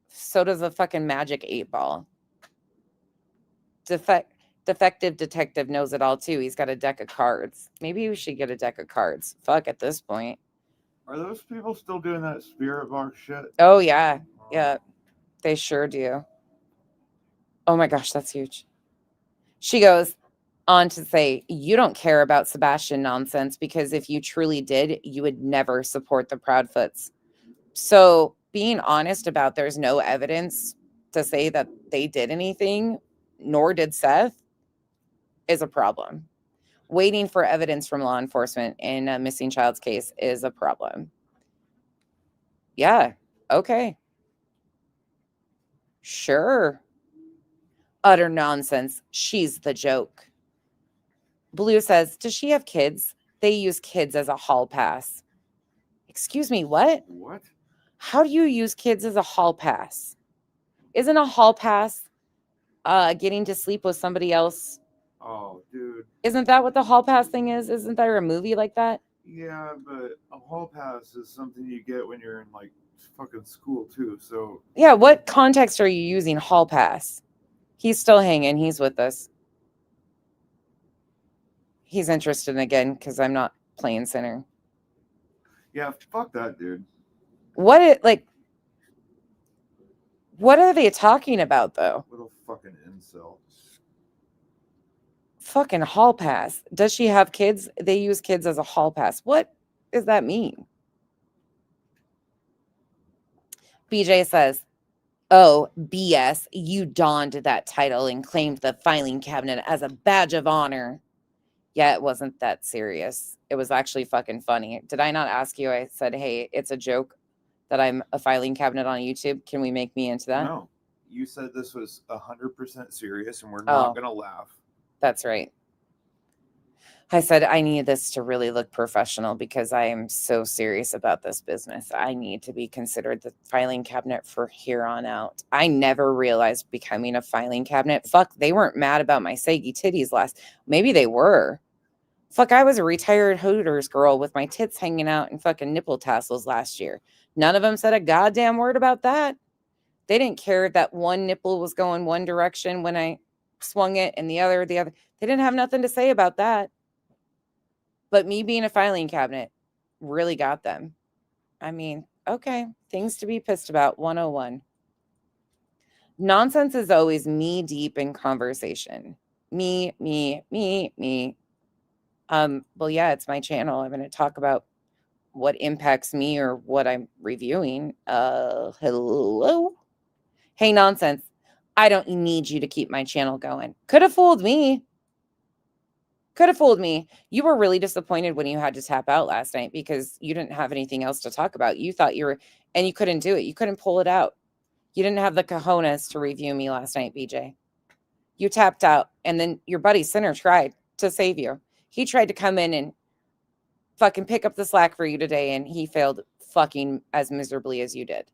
So does a fucking magic 8 ball. Defective detective knows it all too. He's got a deck of cards. Maybe we should get a deck of cards. Fuck at this point. Are those people still doing that spirit box shit? Oh yeah. Yeah. They sure do. Oh my gosh, that's huge. She goes on to say, you don't care about Sebastian nonsense because if you truly did, you would never support the Proudfoots. So being honest about there's no evidence to say that they did anything, nor did Seth, is a problem. Waiting for evidence from law enforcement in a missing child's case is a problem. Yeah, okay. Sure. Utter nonsense. She's the joke. Blue says, does she have kids? They use kids as a hall pass. Excuse me, what? What? How do you use kids as a hall pass? Isn't a hall pass getting to sleep with somebody else? Oh, dude. Isn't that what the hall pass thing is? Isn't there a movie like that? Yeah, but a hall pass is something you get when you're in like fucking school too. So Yeah, what context are you using hall pass? He's still hanging. He's with us. He's interested again because I'm not playing center. yeah, fuck that, dude. What are they talking about though? Little fucking incel. Fucking hall pass. Does she have kids? They use kids as a hall pass. What does that mean? BJ says, oh, BS, you donned that title and claimed the filing cabinet as a badge of honor. Yeah, it wasn't that serious. It was actually fucking funny. Did I not ask you? I said, hey, it's a joke that I'm a filing cabinet on YouTube. Can we make me into that? No, you said this was 100% serious and we're not going to laugh. That's right. I said, I need this to really look professional because I am so serious about this business. I need to be considered the filing cabinet for here on out. I never realized becoming a filing cabinet. Fuck, they weren't mad about my saggy titties last. Maybe they were. Fuck, I was a retired Hooters girl with my tits hanging out and fucking nipple tassels last year. None of them said a goddamn word about that. They didn't care that one nipple was going one direction when I swung it and the other. They didn't have nothing to say about that. But me being a filing cabinet really got them. I mean, okay, things to be pissed about, 101. Nonsense is always me deep in conversation. Me. Well, yeah, it's my channel. I'm going to talk about what impacts me or what I'm reviewing. Hello? Hey, nonsense. I don't need you to keep my channel going. Could have fooled me. You were really disappointed when you had to tap out last night because you didn't have anything else to talk about. You thought and you couldn't do it. You couldn't pull it out. You didn't have the cojones to review me last night, BJ. You tapped out, and then your buddy Sinner tried to save you. He tried to come in and fucking pick up the slack for you today, and he failed fucking as miserably as you did.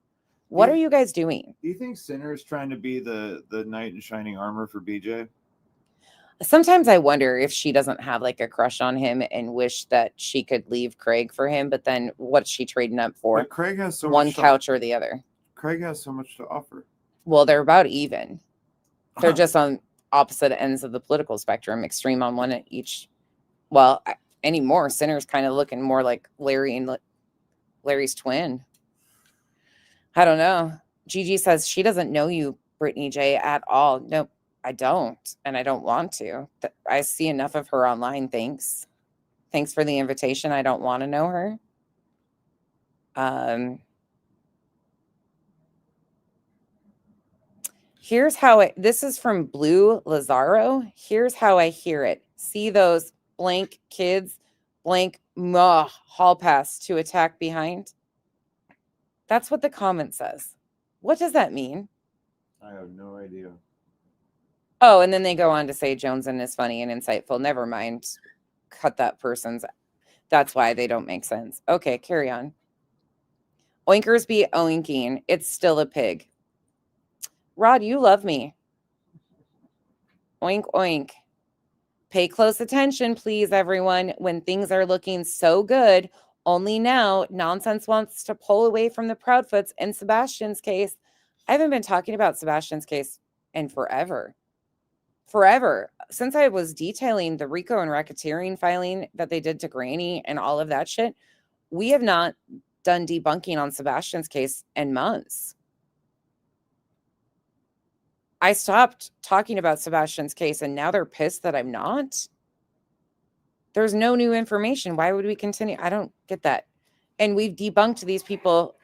What are you guys doing? Do you think Sinner is trying to be the knight in shining armor for BJ? Sometimes I wonder if she doesn't have like a crush on him and wish that she could leave Craig for him, but then what's she trading up for? But Craig has so one much couch or the other. Craig has so much to offer. Well, they're about even. They're just on opposite ends of the political spectrum, extreme on one at each. Well, anymore, Sinner's kind of looking more like Larry and Larry's twin. I don't know. Gigi says she doesn't know you, Brittany J, at all. Nope, I don't, and I don't want to. I see enough of her online. Thanks for the invitation. I don't want to know her. Here's how this is from Blue Lazaro. Here's how I hear it. See those blank kids, blank hall pass to attack behind. That's what the comment says. What does that mean? I have no idea. Oh, and then they go on to say Joneson is funny and insightful. Never mind. Cut that person's. That's why they don't make sense. Okay, carry on. Oinkers be oinking. It's still a pig. Rod, you love me. Oink, oink. Pay close attention, please, everyone. When things are looking so good, only now nonsense wants to pull away from the Proudfoots and Sebastian's case. I haven't been talking about Sebastian's case in forever. forever. Since I was detailing the RICO and racketeering filing that they did to Granny and all of that shit, we have not done debunking on Sebastian's case in months. I stopped talking about Sebastian's case, and now they're pissed that I'm not. There's no new information. Why would we continue? I don't get that. And we've debunked these people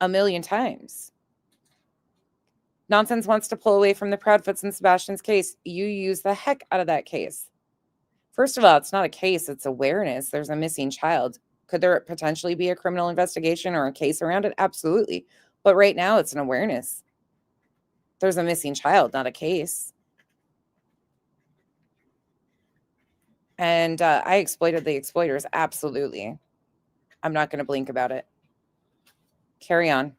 a million times. Nonsense wants to pull away from the Proudfoots in Sebastian's case. You use the heck out of that case. First of all, it's not a case, it's awareness. There's a missing child. Could there potentially be a criminal investigation or a case around it? Absolutely. But right now, it's an awareness. There's a missing child, not a case. And I exploited the exploiters. Absolutely. I'm not going to blink about it. Carry on.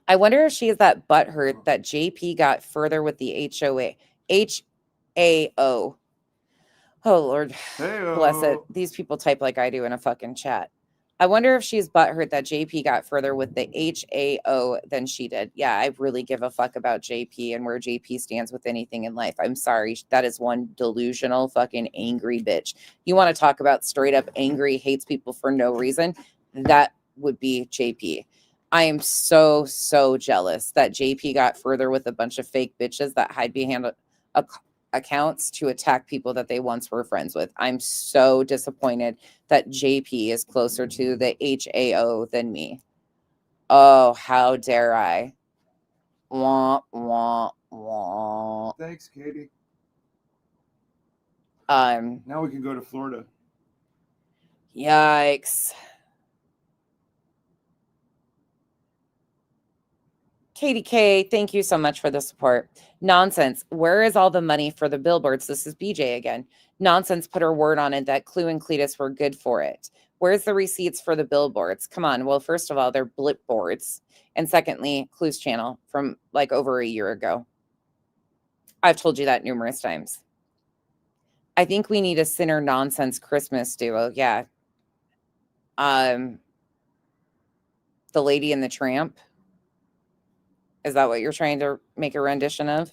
I wonder if she is that butthurt that JP got further with the HOA. HAO. Oh, Lord. Hey-o. Bless it. These people type like I do in a fucking chat. I wonder if she's butthurt that JP got further with the HAO than she did. Yeah, I really give a fuck about JP and where JP stands with anything in life. I'm sorry. That is one delusional fucking angry bitch. You want to talk about straight up angry, hates people for no reason? That would be JP. I am so, so jealous that JP got further with a bunch of fake bitches that hide behind accounts to attack people that they once were friends with. I'm so disappointed that JP is closer to the HAO than me. Oh, how dare I? Wah, wah, wah. Thanks, Katie. Now we can go to Florida. Yikes. Katie K, thank you so much for the support. Nonsense. Where is all the money for the billboards? This is BJ again. Nonsense put her word on it that Clue and Cletus were good for it. Where's the receipts for the billboards? Come on. Well, first of all, they're blip boards. And secondly, Clue's channel from like over a year ago. I've told you that numerous times. I think we need a Sinner Nonsense Christmas duo. Yeah. The Lady and the Tramp. Is that what you're trying to make a rendition of?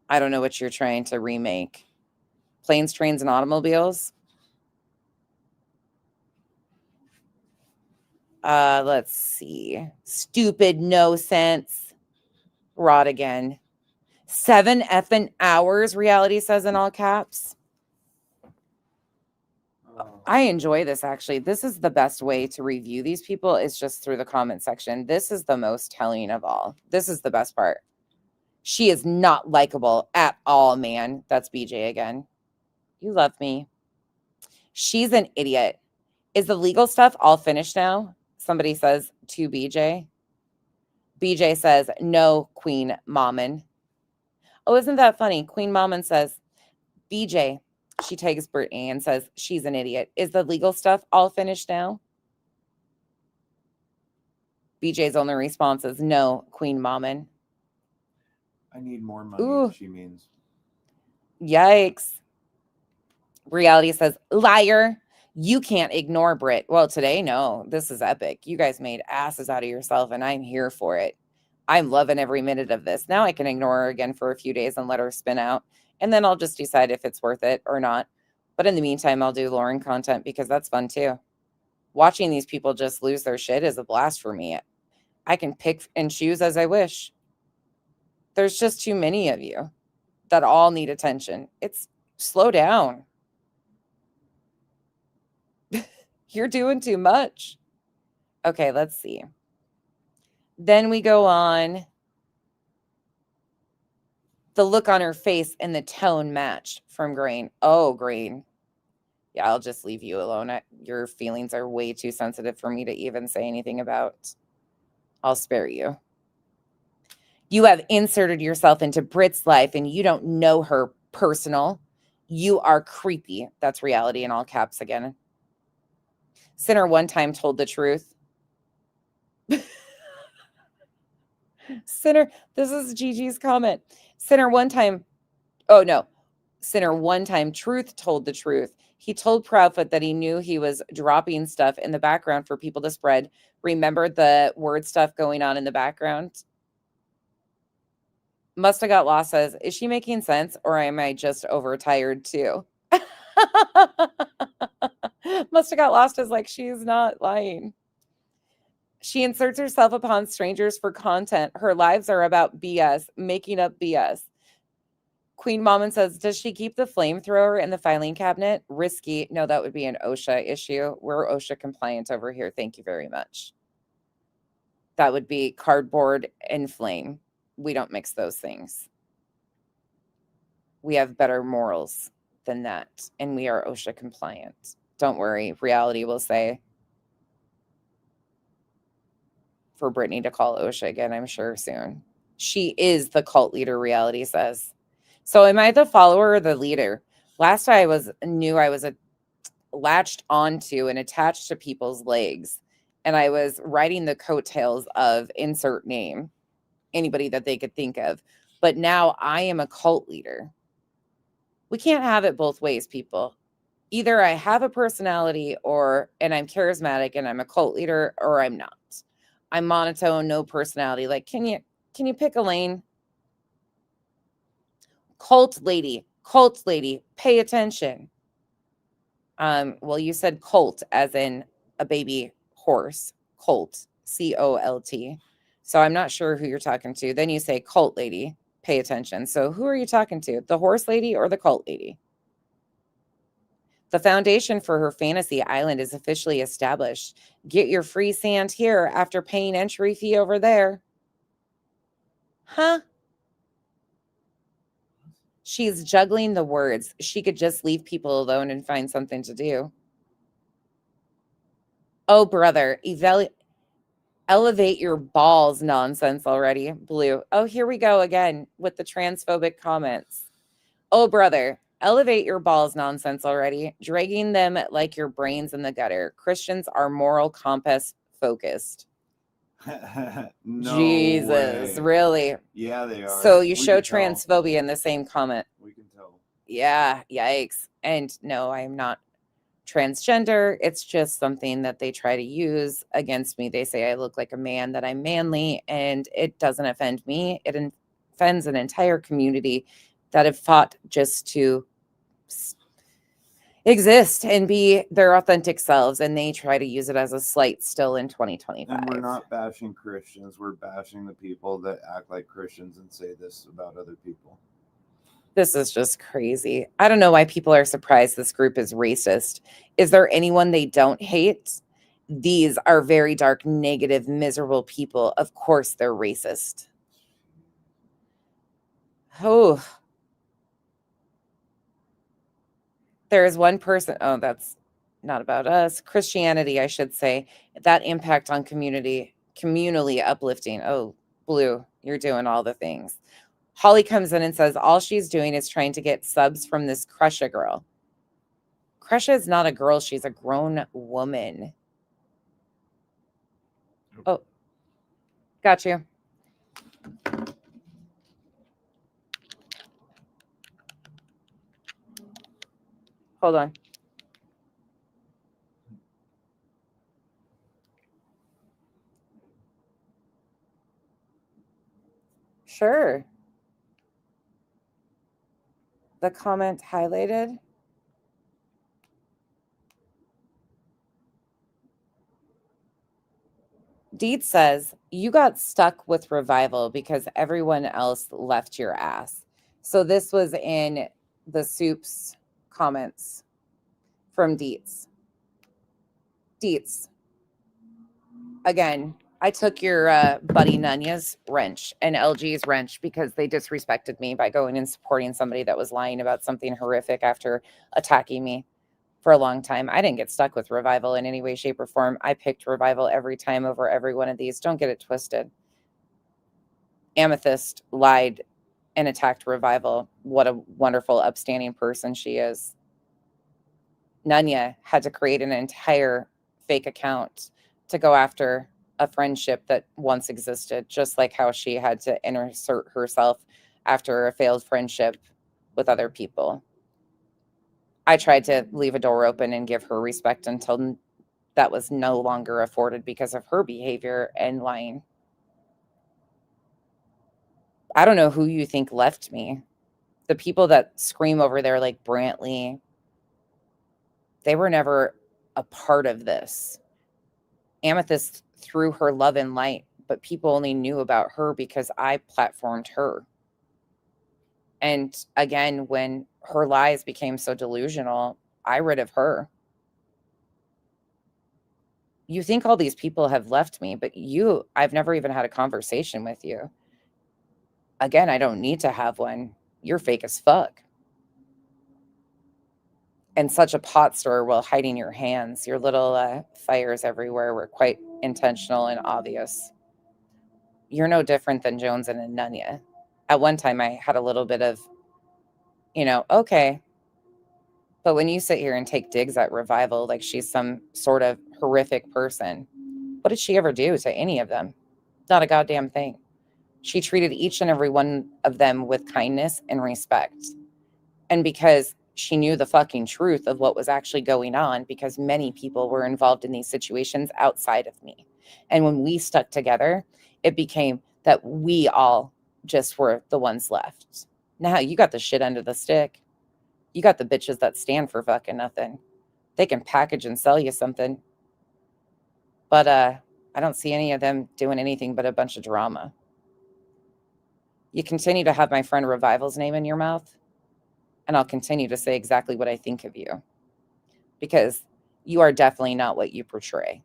I don't know what you're trying to remake. Planes, Trains, and Automobiles? Let's see. Stupid, no sense. Rot again. 7 effing hours, Reality says in all caps. I enjoy this, actually. This is the best way to review these people is just through the comment section. This is the most telling of all. This is the best part. She is not likable at all, man. That's BJ again. You love me. She's an idiot. Is the legal stuff all finished now? Somebody says to BJ. BJ says, no, Queen Mommin. Oh, isn't that funny? Queen Mommin says, BJ. She takes Brittany and says, she's an idiot. Is the legal stuff all finished now? BJ's only response is, no, Queen Mommin. I need more money, Ooh. she means. Yikes. Reality says, liar. You can't ignore Brit. Well, today, no. This is epic. You guys made asses out of yourself, and I'm here for it. I'm loving every minute of this. Now I can ignore her again for a few days and let her spin out. And then I'll just decide if it's worth it or not. But in the meantime, I'll do Lauren content because that's fun too. Watching these people just lose their shit is a blast for me. I can pick and choose as I wish. There's just too many of you that all need attention. It's slow down. You're doing too much. Okay, let's see. Then we go on. The look on her face and the tone matched from Green. Oh, Green. Yeah, I'll just leave you alone. Your feelings are way too sensitive for me to even say anything about. I'll spare you. You have inserted yourself into Brit's life and you don't know her personal. You are creepy. That's Reality in all caps again. Sinner one time told the truth. Sinner, this is Gigi's comment. Sinner one time Truth told the truth. He told Proudfoot that he knew he was dropping stuff in the background for people to spread. Remember the word stuff going on in the background? Must have got lost says, is she making sense or am I just overtired too? Must have got lost as like, she's not lying. She inserts herself upon strangers for content. Her lives are about BS, making up BS. Queen Mammon says, does she keep the flamethrower in the filing cabinet? Risky. No, that would be an OSHA issue. We're OSHA compliant over here. Thank you very much. That would be cardboard and flame. We don't mix those things. We have better morals than that, and we are OSHA compliant. Don't worry, reality will say for Brittany to call OSHA again, I'm sure soon. She is the cult leader, reality says. So am I the follower or the leader? Last I knew I was latched onto and attached to people's legs, and I was riding the coattails of insert name, anybody that they could think of. But now I am a cult leader. We can't have it both ways, people. Either I have a personality and I'm charismatic and I'm a cult leader, or I'm not. I'm monotone, no personality. Like, can you pick a lane? Cult lady, pay attention. Well, you said colt as in a baby horse, colt, COLT. So I'm not sure who you're talking to. Then you say cult lady, pay attention. So who are you talking to? The horse lady or the cult lady? The foundation for her fantasy island is officially established. Get your free sand here after paying entry fee over there. Huh? She's juggling the words. She could just leave people alone and find something to do. Oh, brother, elevate your balls nonsense already, Blue. Oh, here we go again with the transphobic comments. Oh, brother, elevate your balls nonsense already, dragging them like your brains in the gutter. Christians are moral compass focused. No Jesus, way. really? Yeah, they are. So you We show can tell. transphobia in the same comment. We can tell. Yeah, yikes. And no, I'm not transgender. It's just something that they try to use against me. They say I look like a man, that I'm manly, and it doesn't offend me. It offends an entire community that have fought just to exist and be their authentic selves, and they try to use it as a slight still in 2025. And we're not bashing Christians. We're bashing the people that act like Christians and say this about other people. This is just crazy. I don't know why people are surprised this group is racist. Is there anyone they don't hate? These are very dark, negative, miserable people. Of course they're racist. Oh. There is one person. Oh, that's not about us. Christianity, I should say. That impact on communally uplifting. Oh, Blue, you're doing all the things. Holly comes in and says all she's doing is trying to get subs from this Crusha girl. Crusha is not a girl. She's a grown woman. Oh, got you. Hold on. Sure. The comment highlighted. Deed says, you got stuck with Revival because everyone else left your ass. So this was in the Soup's comments from Deets. Deets. Again, I took your buddy Nunya's wrench and LG's wrench because they disrespected me by going and supporting somebody that was lying about something horrific after attacking me for a long time. I didn't get stuck with Revival in any way, shape, or form. I picked Revival every time over every one of these. Don't get it twisted. Amethyst lied and attacked Revival. What a wonderful, upstanding person she is. Nunya had to create an entire fake account to go after a friendship that once existed, just like how she had to insert herself after a failed friendship with other people. I tried to leave a door open and give her respect until that was no longer afforded because of her behavior and lying. I don't know who you think left me. The people that scream over there like Brantley, they were never a part of this. Amethyst threw her love and light, but people only knew about her because I platformed her. And again, when her lies became so delusional, I rid of her. You think all these people have left me, but I've never even had a conversation with you. Again, I don't need to have one. You're fake as fuck. And such a pot stirrer while hiding your hands. Your little fires everywhere were quite intentional and obvious. You're no different than Jones and Nunya. At one time, I had a little bit of, okay. But when you sit here and take digs at Revival like she's some sort of horrific person, what did she ever do to any of them? Not a goddamn thing. She treated each and every one of them with kindness and respect. And because she knew the fucking truth of what was actually going on, because many people were involved in these situations outside of me. And when we stuck together, it became that we all just were the ones left. Now you got the shit under the stick. You got the bitches that stand for fucking nothing. They can package and sell you something. But I don't see any of them doing anything but a bunch of drama. You continue to have my friend Revival's name in your mouth, and I'll continue to say exactly what I think of you. Because you are definitely not what you portray.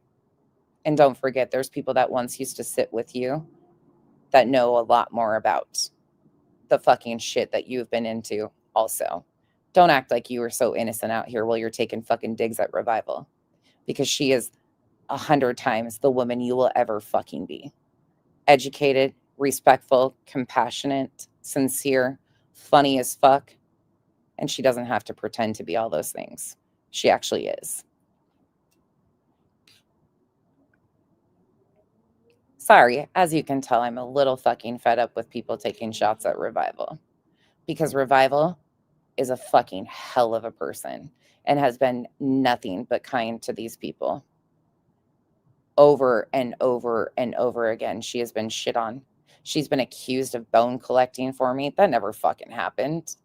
And don't forget, there's people that once used to sit with you that know a lot more about the fucking shit that you've been into also. Don't act like you were so innocent out here while you're taking fucking digs at Revival. Because she is 100 times the woman you will ever fucking be. Educated, respectful, compassionate, sincere, funny as fuck. And she doesn't have to pretend to be all those things. She actually is. Sorry, as you can tell, I'm a little fucking fed up with people taking shots at Revival. Because Revival is a fucking hell of a person and has been nothing but kind to these people. Over and over and over again, she has been shit on. She's been accused of bone collecting for me. That never fucking happened.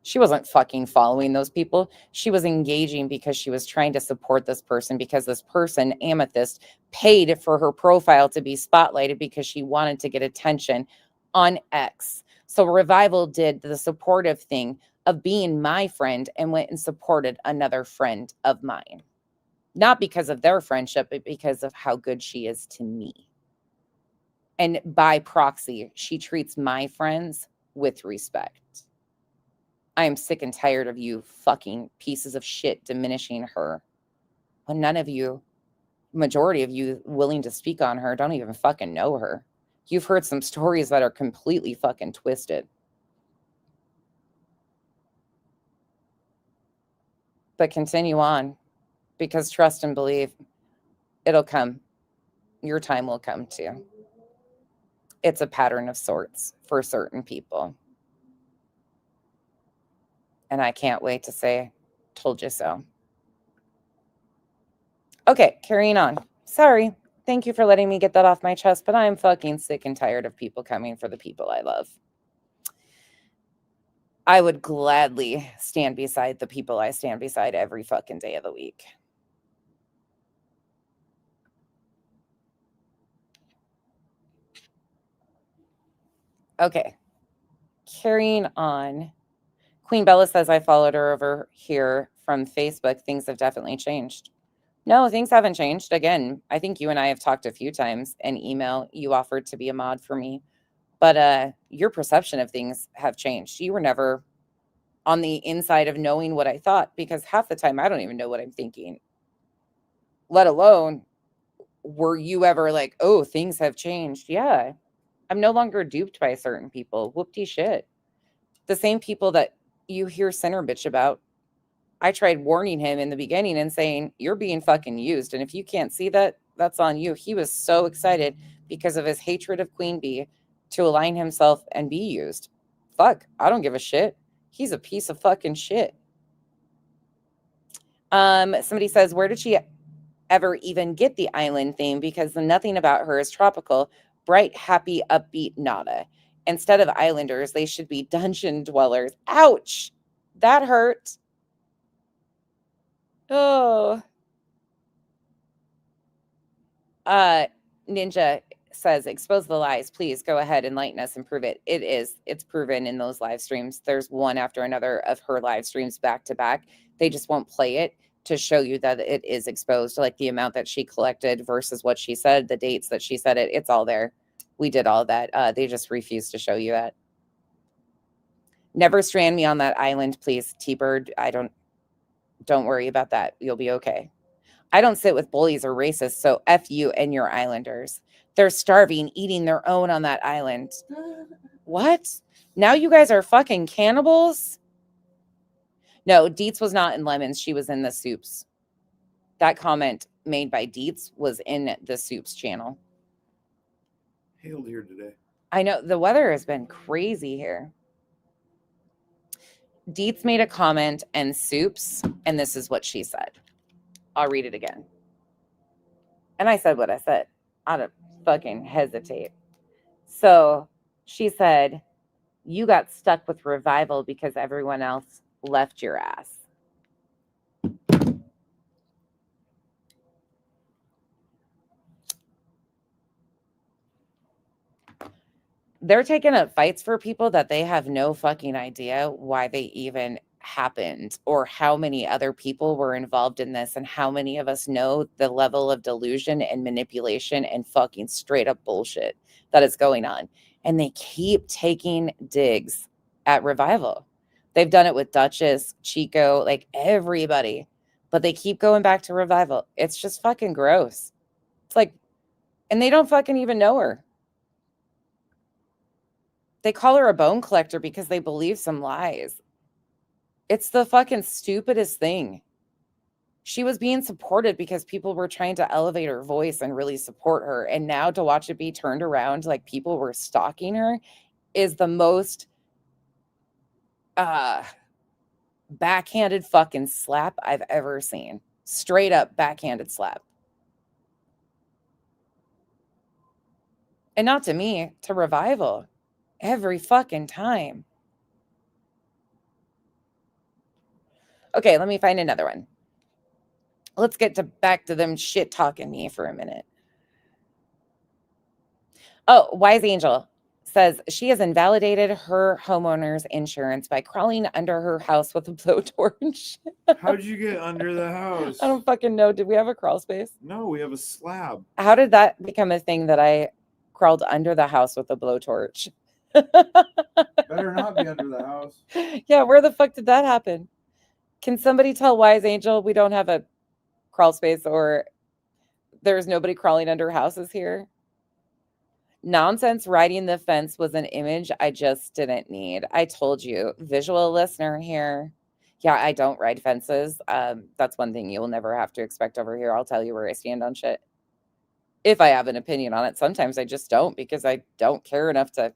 She wasn't fucking following those people. She was engaging because she was trying to support this person, because this person, Amethyst, paid for her profile to be spotlighted because she wanted to get attention on X. So Revival did the supportive thing of being my friend and went and supported another friend of mine. Not because of their friendship, but because of how good she is to me. And by proxy, she treats my friends with respect. I am sick and tired of you fucking pieces of shit diminishing her. When none of you, majority of you willing to speak on her, don't even fucking know her. You've heard some stories that are completely fucking twisted. But continue on, because trust and believe, it'll come. Your time will come too. It's a pattern of sorts for certain people. And I can't wait to say, told you so. Okay, carrying on. Sorry. Thank you for letting me get that off my chest, but I'm fucking sick and tired of people coming for the people I love. I would gladly stand beside the people I stand beside every fucking day of the week. Okay, carrying on. Queen Bella says I followed her over here from Facebook. Things have definitely changed. No, things haven't changed. Again, I think you and I have talked a few times. An email, you offered to be a mod for me. But your perception of things have changed. You were never on the inside of knowing what I thought, because half the time I don't even know what I'm thinking. Let alone, were you ever like, oh, things have changed? Yeah. I'm no longer duped by certain people. Whoop-de shit. The same people that you hear Sinner bitch about, I tried warning him in the beginning and saying, you're being fucking used. And if you can't see that, that's on you. He was so excited because of his hatred of Queen Bee to align himself and be used. Fuck, I don't give a shit. He's a piece of fucking shit. Somebody says, where did she ever even get the island theme? Because nothing about her is tropical, bright, happy, upbeat, nada. Instead of islanders, they should be dungeon dwellers. Ouch. That hurt. Oh. Ninja says, expose the lies. Please go ahead, enlighten us and prove it. It is. It's proven in those live streams. There's one after another of her live streams back to back. They just won't play it to show you that it is exposed, like the amount that she collected versus what she said, the dates that she said it. It's all there. We did all that. They just refuse to show you that. Never strand me on that island, please, T-Bird. Don't worry about that. You'll be okay. I don't sit with bullies or racists, so F you and your islanders. They're starving, eating their own on that island. What? Now you guys are fucking cannibals? No, Dietz was not in lemons. She was in the soups. That comment made by Dietz was in the soups channel. Hailed here today. I know the weather has been crazy here. Dietz made a comment and soups, and this is what she said. I'll read it again. And I said what I said. I don't fucking hesitate. So she said, you got stuck with Revival because everyone else left your ass. They're taking up fights for people that they have no fucking idea why they even happened or how many other people were involved in this and how many of us know the level of delusion and manipulation and fucking straight up bullshit that is going on. And they keep taking digs at Revival. They've done it with Duchess, Chico, like everybody, but they keep going back to Revival. It's just fucking gross. It's like, and they don't fucking even know her. They call her a bone collector because they believe some lies. It's the fucking stupidest thing. She was being supported because people were trying to elevate her voice and really support her. And now to watch it be turned around like people were stalking her is the most backhanded fucking slap I've ever seen. Straight up backhanded slap. And not to me, to Revival. Every fucking time. Okay, let me find another one. Let's get back to them shit talking me for a minute. Oh, Wise Angel says she has invalidated her homeowner's insurance by crawling under her house with a blowtorch. How'd you get under the house? I don't fucking know. Did we have a crawl space? No, we have a slab. How did that become a thing that I crawled under the house with a blowtorch? Better not be under the house. Yeah, where the fuck did that happen? Can somebody tell Wise Angel we don't have a crawl space or there's nobody crawling under houses here? Nonsense riding the fence was an image I just didn't need. I told you, visual listener here. Yeah, I don't ride fences. That's one thing you'll never have to expect over here. I'll tell you where I stand on shit. If I have an opinion on it, sometimes I just don't because I don't care enough to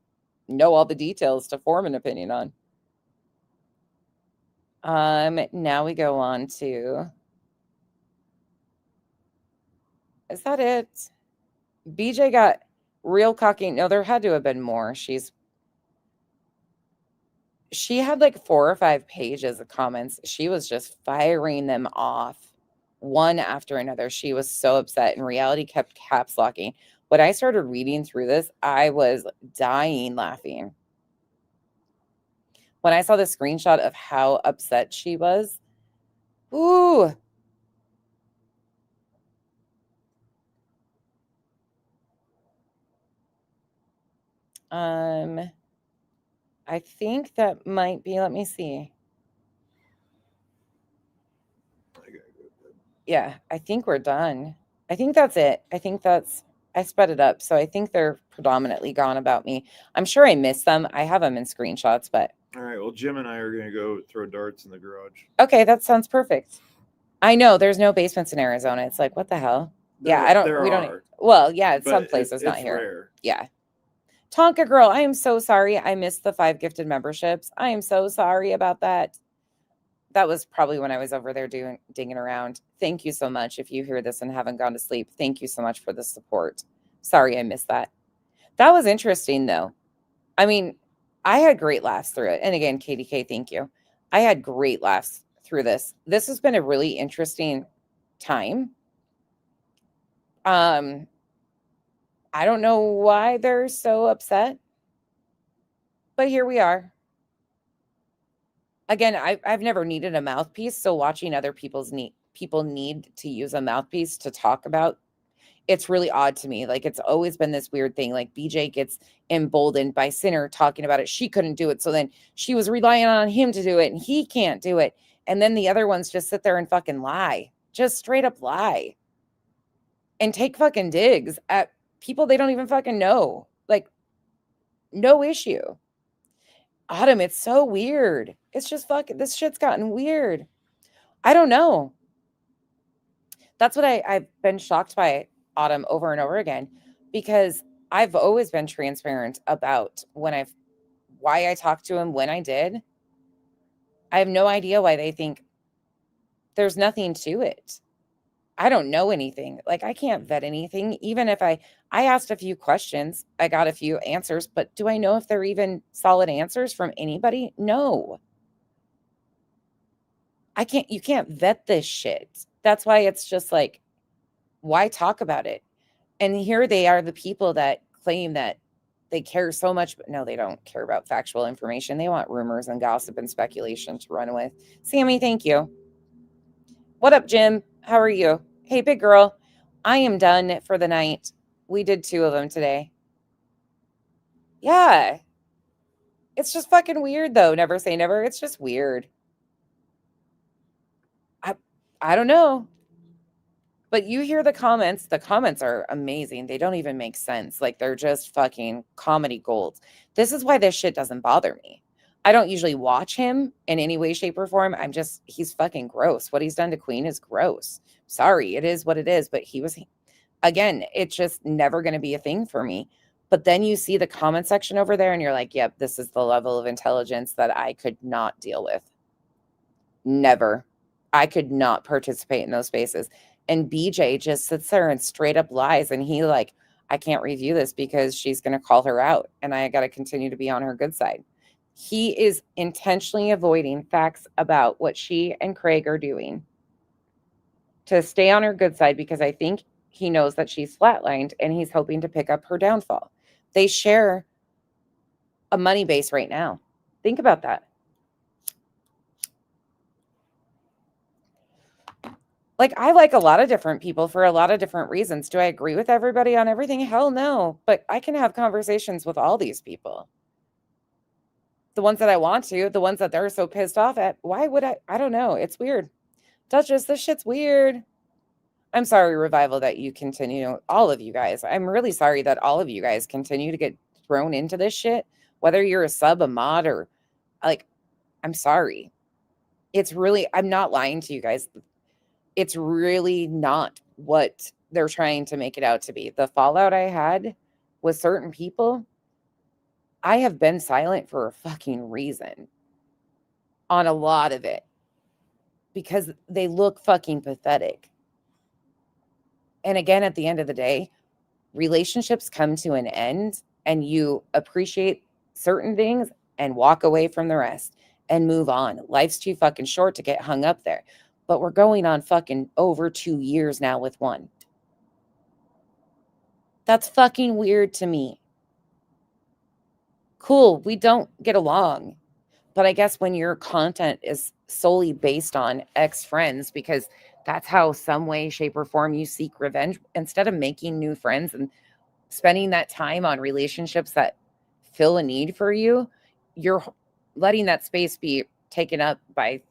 know all the details to form an opinion on. Now we go on to, is that it? BJ got real cocky. No, there had to have been more. She had like 4 or 5 pages of comments. She was just firing them off one after another. She was so upset and reality kept caps locking. When I started reading through this, I was dying laughing. When I saw the screenshot of how upset she was, ooh. I think that might be, let me see. Yeah, I think we're done. I think that's it. I sped it up. So I think they're predominantly gone about me. I'm sure I missed them. I have them in screenshots, but. All right. Well, Jim and I are going to go throw darts in the garage. Okay, that sounds perfect. I know there's no basements in Arizona. It's like, what the hell? Well, yeah, some places, not here. Rare. Yeah. Tonka girl, I am so sorry. I missed the 5 gifted memberships. I am so sorry about that. That was probably when I was over there dinging around. Thank you so much. If you hear this and haven't gone to sleep, thank you so much for the support. Sorry I missed that. That was interesting, though. I mean, I had great laughs through it. And again, KDK, thank you. I had great laughs through this. This has been a really interesting time. I don't know why they're so upset, but here we are. Again, I've never needed a mouthpiece, so watching other people need to use a mouthpiece to talk about, it's really odd to me. Like, it's always been this weird thing. Like, BJ gets emboldened by Sinner talking about it. She couldn't do it, so then she was relying on him to do it, and he can't do it. And then the other ones just sit there and fucking lie. Just straight up lie. And take fucking digs at people they don't even fucking know. Like, no issue. Autumn, it's so weird. It's just fucking, this shit's gotten weird. I don't know. That's what I've been shocked by Autumn over and over again, because I've always been transparent about why I talked to him when I did. I have no idea why they think there's nothing to it. I don't know anything. Like, I can't vet anything. Even if I asked a few questions, I got a few answers, but do I know if they're even solid answers from anybody? No. You can't vet this shit. That's why it's just like, why talk about it? And here they are, the people that claim that they care so much, but no, they don't care about factual information. They want rumors and gossip and speculation to run with. Sammy, thank you. What up, Jim? How are you? Hey, big girl. I am done for the night. We did 2 of them today. Yeah. It's just fucking weird, though. Never say never. It's just weird. I don't know. But you hear the comments. The comments are amazing. They don't even make sense. Like, they're just fucking comedy gold. This is why this shit doesn't bother me. I don't usually watch him in any way, shape, or form. He's fucking gross. What he's done to Queen is gross. Sorry, it is what it is. But again, it's just never going to be a thing for me. But then you see the comment section over there and you're like, yep, this is the level of intelligence that I could not deal with. Never. I could not participate in those spaces. And BJ just sits there and straight up lies. And he like, I can't review this because she's going to call her out. And I got to continue to be on her good side. He is intentionally avoiding facts about what she and Craig are doing to stay on her good side, because I think he knows that she's flatlined and he's hoping to pick up her downfall. They share a money base right now. Think about that. Like, I like a lot of different people for a lot of different reasons. Do I agree with everybody on everything? Hell no. But I can have conversations with all these people. The ones that I want to, the ones that they're so pissed off at. Why would I? I don't know. It's weird. Duchess, this shit's weird. I'm sorry, Revival, that you continue, all of you guys. I'm really sorry that all of you guys continue to get thrown into this shit. Whether you're a sub, a mod, or like, I'm sorry. It's really, I'm not lying to you guys. It's really not what they're trying to make it out to be. The fallout I had with certain people, I have been silent for a fucking reason on a lot of it, because they look fucking pathetic. And again, at the end of the day, relationships come to an end and you appreciate certain things and walk away from the rest and move on. Life's too fucking short to get hung up there. But we're going on fucking over 2 years now with one. That's fucking weird to me. Cool, we don't get along. But I guess when your content is solely based on ex-friends, because that's how some way, shape, or form you seek revenge, instead of making new friends and spending that time on relationships that fill a need for you, you're letting that space be taken up by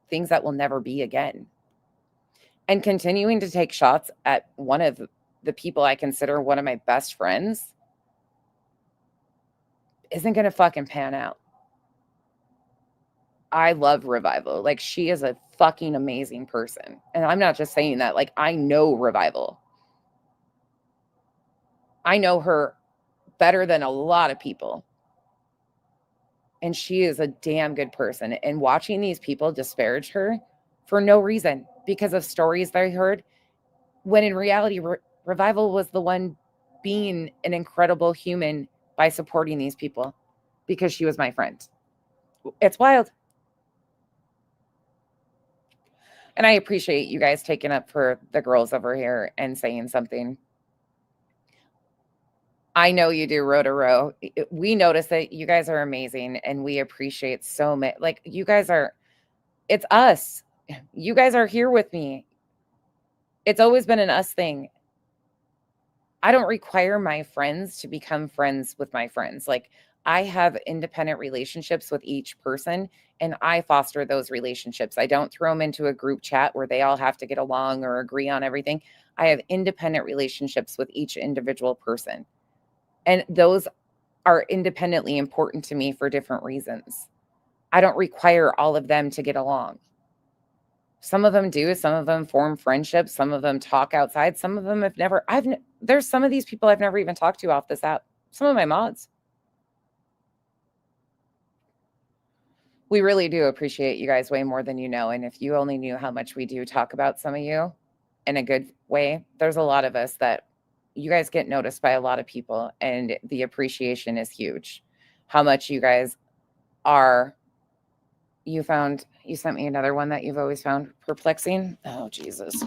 things that will never be again. And continuing to take shots at one of the people I consider one of my best friends isn't going to fucking pan out. I love Revival. Like, she is a fucking amazing person. And I'm not just saying that. Like, I know Revival. I know her better than a lot of people. And she is a damn good person. And watching these people disparage her for no reason because of stories they heard, when in reality, Revival was the one being an incredible human by supporting these people. because she was my friend. It's wild. And I appreciate you guys taking up for the girls over here and saying something. I know you do, row to row. We notice that you guys are amazing and we appreciate so much. Like, you guys are, it's us. You guys are here with me. It's always been an us thing. I don't require my friends to become friends with my friends. Like, I have independent relationships with each person and I foster those relationships. I don't throw them into a group chat where they all have to get along or agree on everything. I have independent relationships with each individual person. And those are independently important to me for different reasons. I don't require all of them to get along. Some of them do. Some of them form friendships. Some of them talk outside. Some of them have never, there's some of these people I've never even talked to off this app. Some of my mods. We really do appreciate you guys way more than you know. And if you only knew how much we do talk about some of you in a good way, there's a lot of us that you guys get noticed by a lot of people and the appreciation is huge. How much you guys are, you sent me another one that you've always found perplexing. Oh, Jesus.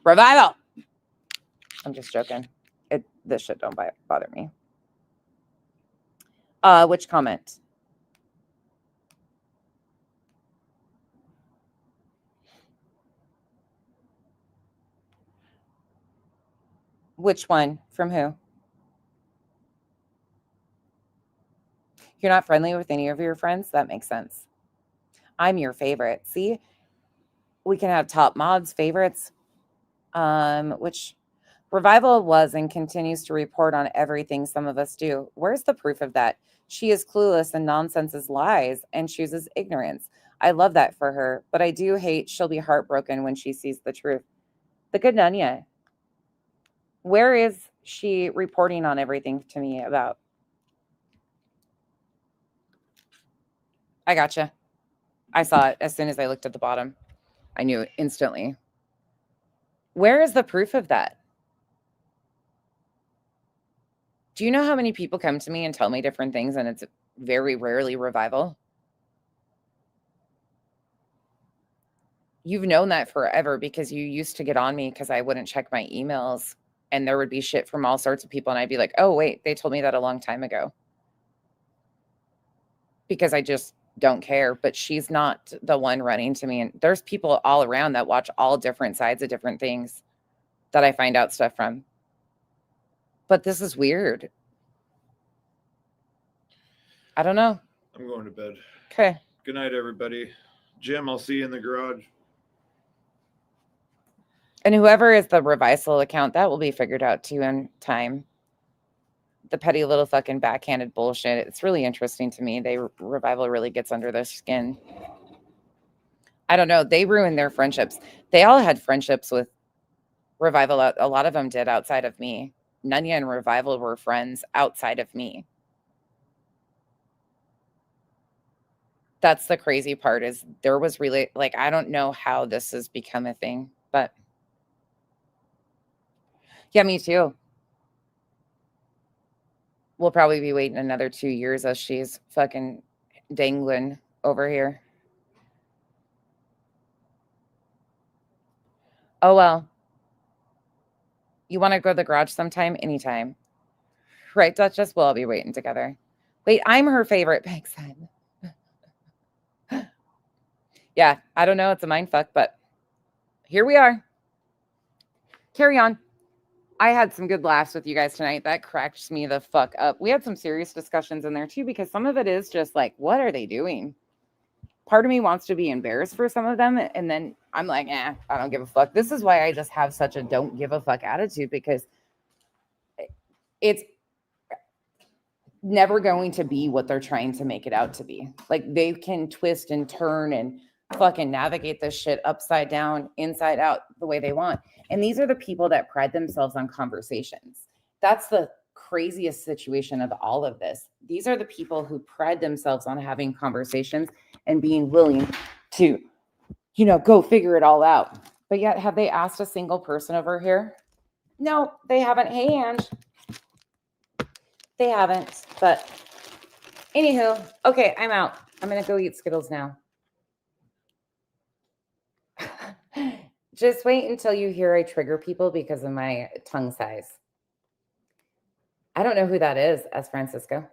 Revival. I'm just joking. This shit don't bother me. Which comment? Which one? From who? You're not friendly with any of your friends? That makes sense. I'm your favorite. See? We can have top mods, favorites. Which Revival was and continues to report on everything some of us do. Where's the proof of that? She is clueless and nonsense is lies and chooses ignorance. I love that for her, but I do hate she'll be heartbroken when she sees the truth. The good Nunya. Where is she reporting on everything to me about? I gotcha. I saw it as soon as I looked at the bottom. I knew it instantly. Where is the proof of that? Do you know how many people come to me and tell me different things and it's very rarely Revival? You've known that forever because you used to get on me because I wouldn't check my emails and there would be shit from all sorts of people and I'd be like, oh, wait, they told me that a long time ago. Because I just don't care, but she's not the one running to me. And there's people all around that watch all different sides of different things that I find out stuff from. But this is weird. I don't know. I'm going to bed. Okay. Good night, everybody. Jim, I'll see you in the garage. And whoever is the Revisal account, that will be figured out too in time. The petty little fucking backhanded bullshit. It's really interesting to me. Revival really gets under their skin. I don't know. They ruined their friendships. They all had friendships with Revival. A lot of them did outside of me. Nunya and Revival were friends outside of me. That's the crazy part is there was really, like, I don't know how this has become a thing, but yeah, me too. We'll probably be waiting another 2 years as she's fucking dangling over here. Oh, well. You want to go to the garage sometime? Anytime. Right, Duchess? We'll all be waiting together. Wait, I'm her favorite, Peg said. Yeah, I don't know. It's a mind fuck, but here we are. Carry on. I had some good laughs with you guys tonight. That cracked me the fuck up. We had some serious discussions in there too, because some of it is just like, what are they doing? Part of me wants to be embarrassed for some of them. And then I'm like, I don't give a fuck. This is why I just have such a don't give a fuck attitude, because it's never going to be what they're trying to make it out to be. Like, they can twist and turn and fucking navigate this shit upside down, inside out, the way they want. And these are the people that pride themselves on conversations. That's the craziest situation of all of this. These are the people who pride themselves on having conversations and being willing to, go figure it all out. But yet, have they asked a single person over here? No, they haven't. Hey, Ange. They haven't, but Anywho, okay, I'm out. I'm gonna go eat Skittles now. Just wait until you hear I trigger people because of my tongue size. I don't know who that is, as Francisco.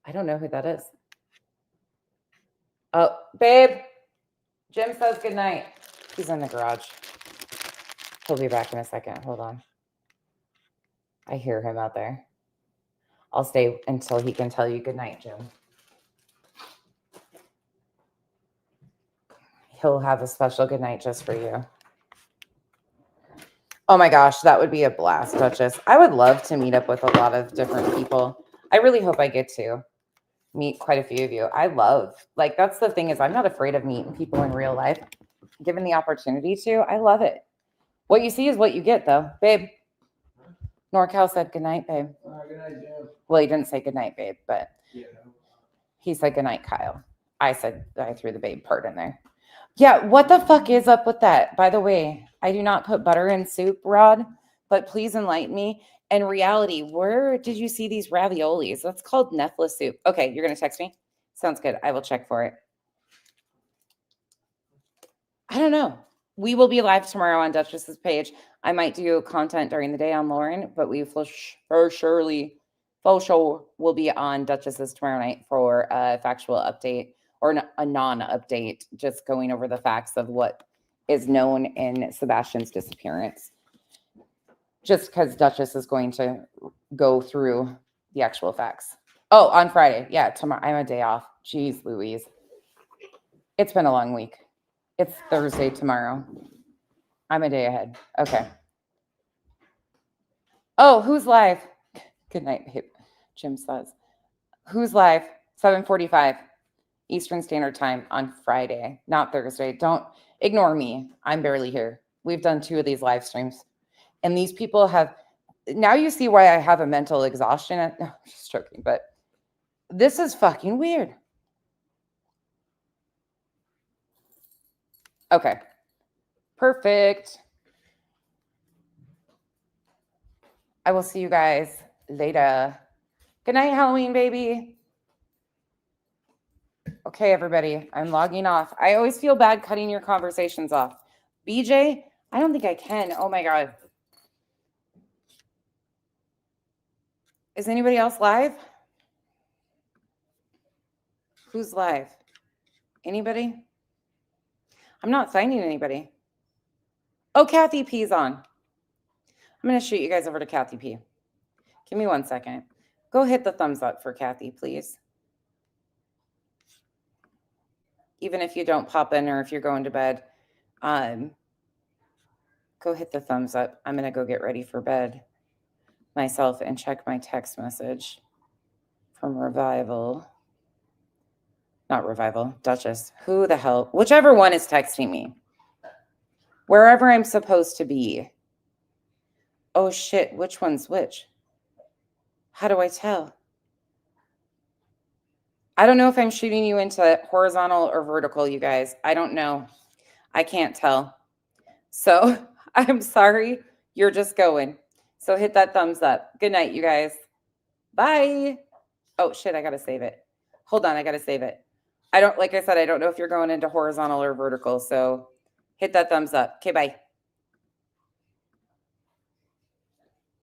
I don't know who that is. Oh, babe. Jim says goodnight. He's in the garage. He'll be back in a second. Hold on. I hear him out there. I'll stay until he can tell you goodnight, Jim. He'll have a special goodnight just for you. Oh my gosh, that would be a blast, Duchess. I would love to meet up with a lot of different people. I really hope I get to meet quite a few of you. I love, like, that's the thing is I'm not afraid of meeting people in real life. Given the opportunity to, I love it. What you see is what you get, though. Babe, NorCal said goodnight, babe. Good night, Jim. Well, he didn't say goodnight, babe, but Yeah. he said goodnight, Kyle. I threw the babe part in there. Yeah, what the fuck is up with that? By the way, I do not put butter in soup, Rod, but please enlighten me. In reality, where did you see these raviolis? That's called Nefla soup. Okay, you're going to text me? Sounds good. I will check for it. I don't know. We will be live tomorrow on Duchess's page. I might do content during the day on Lauren, but we for sure will be on Duchess's tomorrow night for a factual update or a non-update, just going over the facts of what is known in Sebastian's disappearance. Just because Duchess is going to go through the actual facts. Oh, on Friday. Yeah, tomorrow. I'm a day off. Jeez Louise. It's been a long week. It's Thursday tomorrow. I'm a day ahead. Okay. Oh, who's live? Good night, babe. Jim says. Who's live? 7:45 Eastern Standard Time on Friday, not Thursday. Don't ignore me. I'm barely here. We've done 2 of these live streams. And these people have, now you see why I have a mental exhaustion. No, I'm just joking, but this is fucking weird. Okay. Perfect. I will see you guys later. Good night, Halloween, baby. Okay, everybody, I'm logging off. I always feel bad cutting your conversations off. BJ, I don't think I can. Oh my God. Is anybody else live? Who's live? Anybody? I'm not finding anybody. Oh, Kathy P's on. I'm going to shoot you guys over to Kathy P. Give me 1 second. Go hit the thumbs up for Kathy, please. Even if you don't pop in or if you're going to bed, go hit the thumbs up. I'm going to go get ready for bed myself and check my text message from Revival. Not Revival, Duchess. Who the hell? Whichever one is texting me. Wherever I'm supposed to be. Oh shit, which one's which? How do I tell? I don't know if I'm shooting you into horizontal or vertical, you guys. I don't know. I can't tell. So I'm sorry. You're just going. So hit that thumbs up. Good night, you guys. Bye. Oh shit, I gotta save it. Hold on, I gotta save it. Like I said, I don't know if you're going into horizontal or vertical. So hit that thumbs up. Okay, bye.